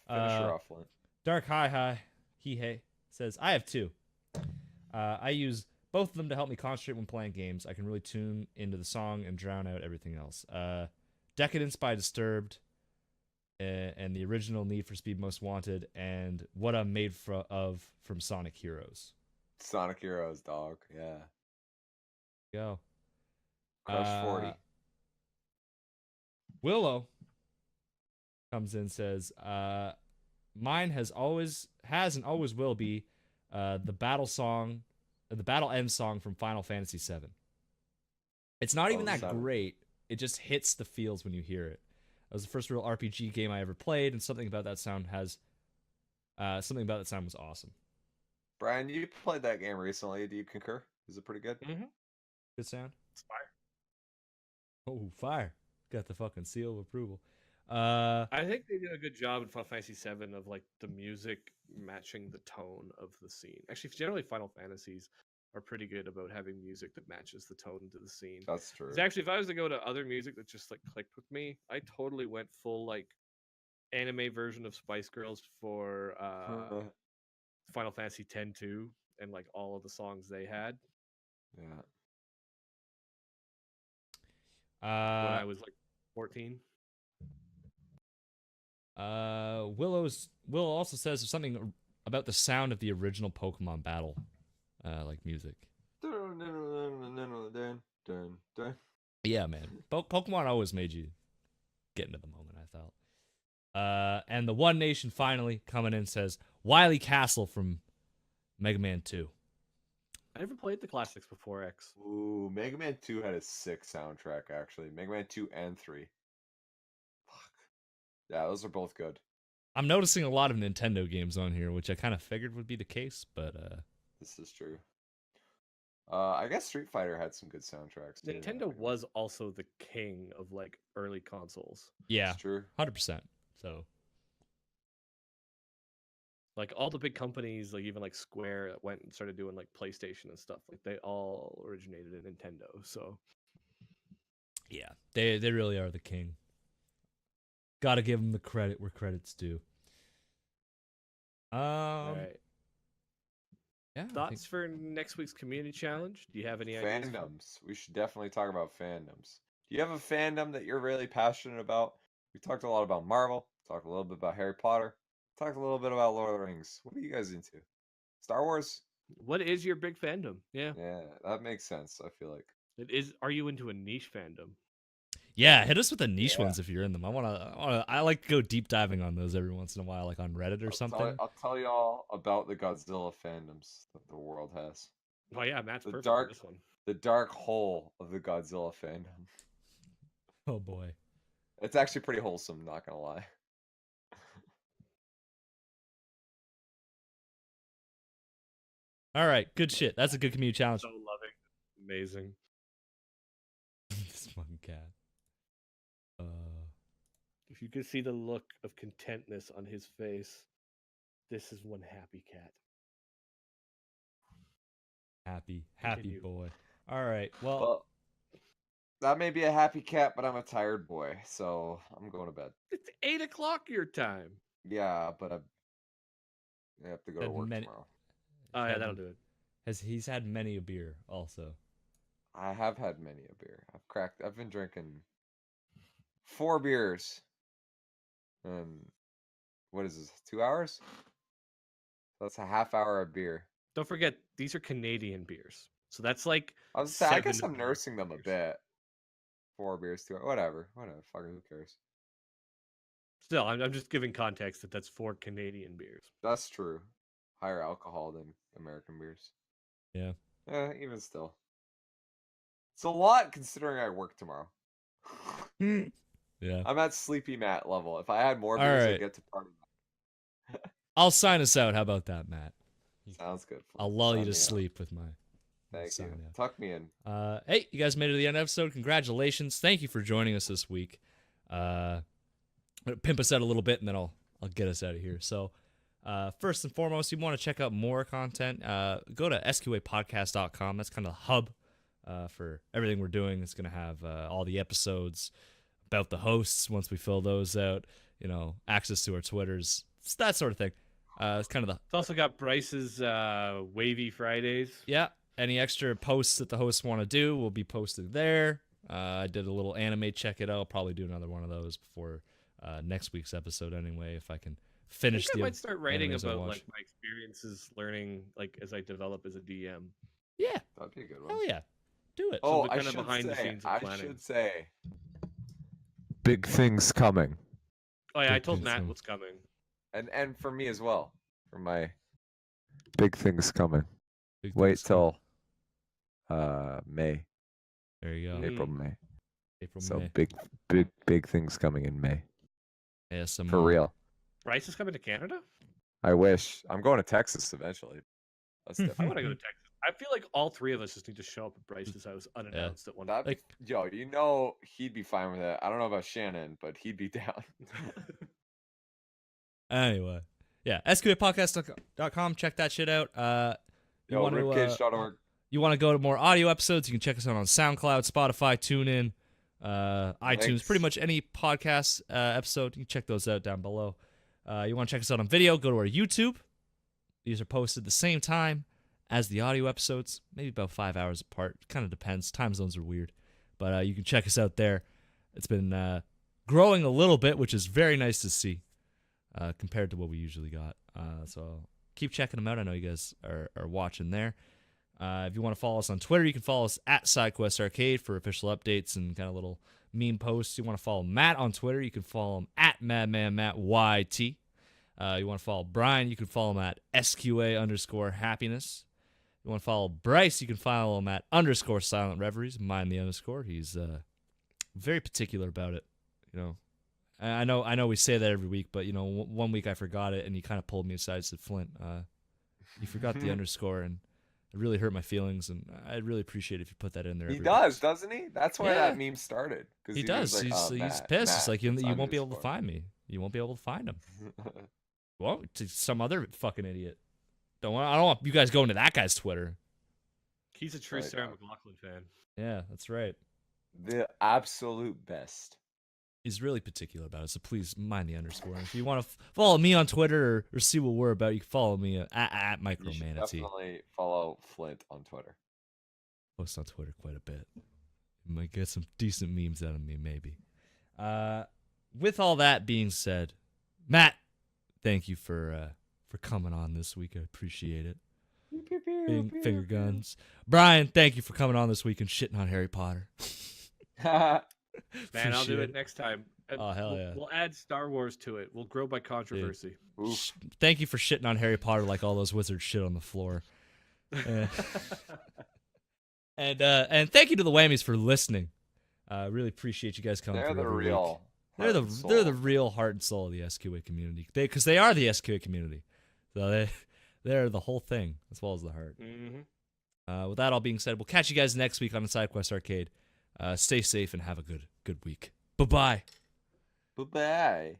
Flint. Dark Hi He says, I have 2. I use both of them to help me concentrate when playing games. I can really tune into the song and drown out everything else. Decadence by Disturbed, and the original Need for Speed Most Wanted, and What I'm Made of from Sonic Heroes. Sonic Heroes, dog. Yeah. Go. Crush 40. Willow comes in and says, mine has and always will be the battle end song from Final Fantasy VII. It's not even that great. It just hits the feels when you hear it. It was the first real RPG game I ever played, and something about that sound was awesome. Brian, you played that game recently. Do you concur? Is it pretty good? Mm-hmm. Good sound. It's fire. Oh, fire! Got the fucking seal of approval. I think they did a good job in Final Fantasy VII of like the music matching the tone of the scene. Actually, generally Final Fantasies are pretty good about having music that matches the tone to the scene. That's true. Actually, if I was to go to other music that just like clicked with me, I totally went full like anime version of Spice Girls for Final Fantasy X too, and like all of the songs they had. Yeah. When I was like 14. Will also says something about the sound of the original Pokemon battle, like music. Yeah, man. Pokemon always made you get into the moment, I felt. And the One Nation finally coming in says Wily Castle from Mega Man 2. I never played the classics before X. Ooh, Mega Man 2 had a sick soundtrack, actually. Mega Man 2 and 3. Fuck. Yeah, those are both good. I'm noticing a lot of Nintendo games on here, which I kind of figured would be the case, but this is true. I guess Street Fighter had some good soundtracks too. Nintendo was also the king of like early consoles. Yeah, it's true. 100%. So, like all the big companies, like even like Square, that went and started doing like PlayStation and stuff. Like they all originated in Nintendo. So, yeah, they really are the king. Got to give them the credit where credit's due. All right. Yeah. Thoughts for next week's community challenge? Do you have any ideas? Fandoms. We should definitely talk about fandoms. Do you have a fandom that you're really passionate about? We talked a lot about Marvel. Talked a little bit about Harry Potter. Talked a little bit about Lord of the Rings. What are you guys into? Star Wars? What is your big fandom? Yeah. Yeah, that makes sense, I feel like. It is. Are you into a niche fandom? Yeah, hit us with the niche ones if you're in them. I like to go deep diving on those every once in a while, like on Reddit or something. I'll tell you all about the Godzilla fandoms that the world has. Oh yeah, Matt's perfect for this one. The dark hole of the Godzilla fandom. Oh boy. It's actually pretty wholesome, not gonna lie. All right, good shit. That's a good community challenge. So loving, amazing. This fucking cat. If you could see the look of contentness on his face, this is one happy cat. Happy Continue. boy. All right, well, that may be a happy cat, but I'm a tired boy, so I'm going to bed. It's 8 o'clock your time. Yeah, but I have to go to work tomorrow. Oh yeah, that'll do it. He's had many a beer also. I have had many a beer. I've been drinking 4 beers. What is this? 2 hours? That's a half hour of beer. Don't forget, these are Canadian beers. So that's like I guess I'm nursing them a bit. 4 beers, 2 hours. Whatever. Fucking who cares? Still, I'm just giving context that that's 4 Canadian beers. That's true. Higher alcohol than American beers. Yeah. Even still. It's a lot considering I work tomorrow. Yeah. I'm at Sleepy Matt level. If I had more beers, I'd get to party. I'll sign us out. How about that, Matt? Sounds good. I'll lull you to sleep with my. Thank you. Tuck me in. Hey, you guys made it to the end of the episode. Congratulations. Thank you for joining us this week. Pimp us out a little bit, and then I'll get us out of here. So, first and foremost, if you want to check out more content, go to sqapodcast.com. That's kind of the hub for everything we're doing. It's going to have all the episodes about the hosts once we fill those out, access to our Twitters, that sort of thing. It's kind of It's also got Bryce's Wavy Fridays. Yeah, any extra posts that the hosts want to do will be posted there. I did a little anime check it out. I'll probably do another one of those before next week's episode anyway, if I can finish I might start writing about like my experiences learning like as I develop as a DM. Yeah. That'd be a good one. Hell yeah. Do it. Oh, I should say big things coming. Oh yeah, I told Matt what's coming. And for me as well. For my big things coming. Wait till May. There you go. April, May. April, So May. big things coming in May. ASMR. For real. Bryce is coming to Canada? I wish. I'm going to Texas eventually. That's I different. want to go to Texas. I feel like all three of us just need to show up at Bryce's house unannounced at one point. That'd be, yo, you know he'd be fine with it. I don't know about Shannon, but he'd be down. Anyway, yeah, SQApodcast.com. Check that shit out. Yo, ribcage.org. You want to go to more audio episodes? You can check us out on SoundCloud, Spotify, TuneIn, iTunes, pretty much any podcast episode. You can check those out down below. You want to check us out on video? Go to our YouTube. These are posted the same time as the audio episodes, maybe about 5 hours apart. Kind of depends. Time zones are weird. But you can check us out there. It's been growing a little bit, which is very nice to see compared to what we usually got. So keep checking them out. I know you guys are watching there. If you want to follow us on Twitter, you can follow us at SideQuest Arcade for official updates and kind of little meme posts. You want to follow Matt on Twitter, you can follow him at MadmanMattYT. You want to follow Brian, you can follow him at SQA_happiness. You want to follow Bryce, you can follow him at _silent reveries. Mind the underscore. He's very particular about it. You know, I know we say that every week, but you know, one week I forgot it, and he kind of pulled me aside and said, "Flint, you forgot the underscore," and it really hurt my feelings, and I'd really appreciate it if you put that in there. He does, doesn't he? That's why that meme started. He does. Like, he's pissed. It's like you won't be able to find me. You won't be able to find him. Well, to some other fucking idiot. I don't want you guys going to that guy's Twitter. He's a true Sarah McLachlan fan. Yeah, that's right. The absolute best. He's really particular about it, so please mind the underscore. And if you want to follow me on Twitter or see what we're about, you can follow me at Micromanatee. You should definitely follow Flint on Twitter. Post on Twitter quite a bit. You might get some decent memes out of me, maybe. With all that being said, Matt, thank you for coming on this week. I appreciate it. Finger guns. Brian, thank you for coming on this week and shitting on Harry Potter. Man, I'll do it next time. Oh, hell yeah. We'll add Star Wars to it. We'll grow by controversy. Thank you for shitting on Harry Potter like all those wizards shit on the floor. And thank you to the Whammies for listening. Really appreciate you guys coming through every week. They're the real heart and soul of the SQA community. Because they are the SQA community. So they're the whole thing, as well as the heart. Mm-hmm. With that all being said, we'll catch you guys next week on the SideQuest Arcade. Stay safe and have a good week. Bye-bye. Bye-bye.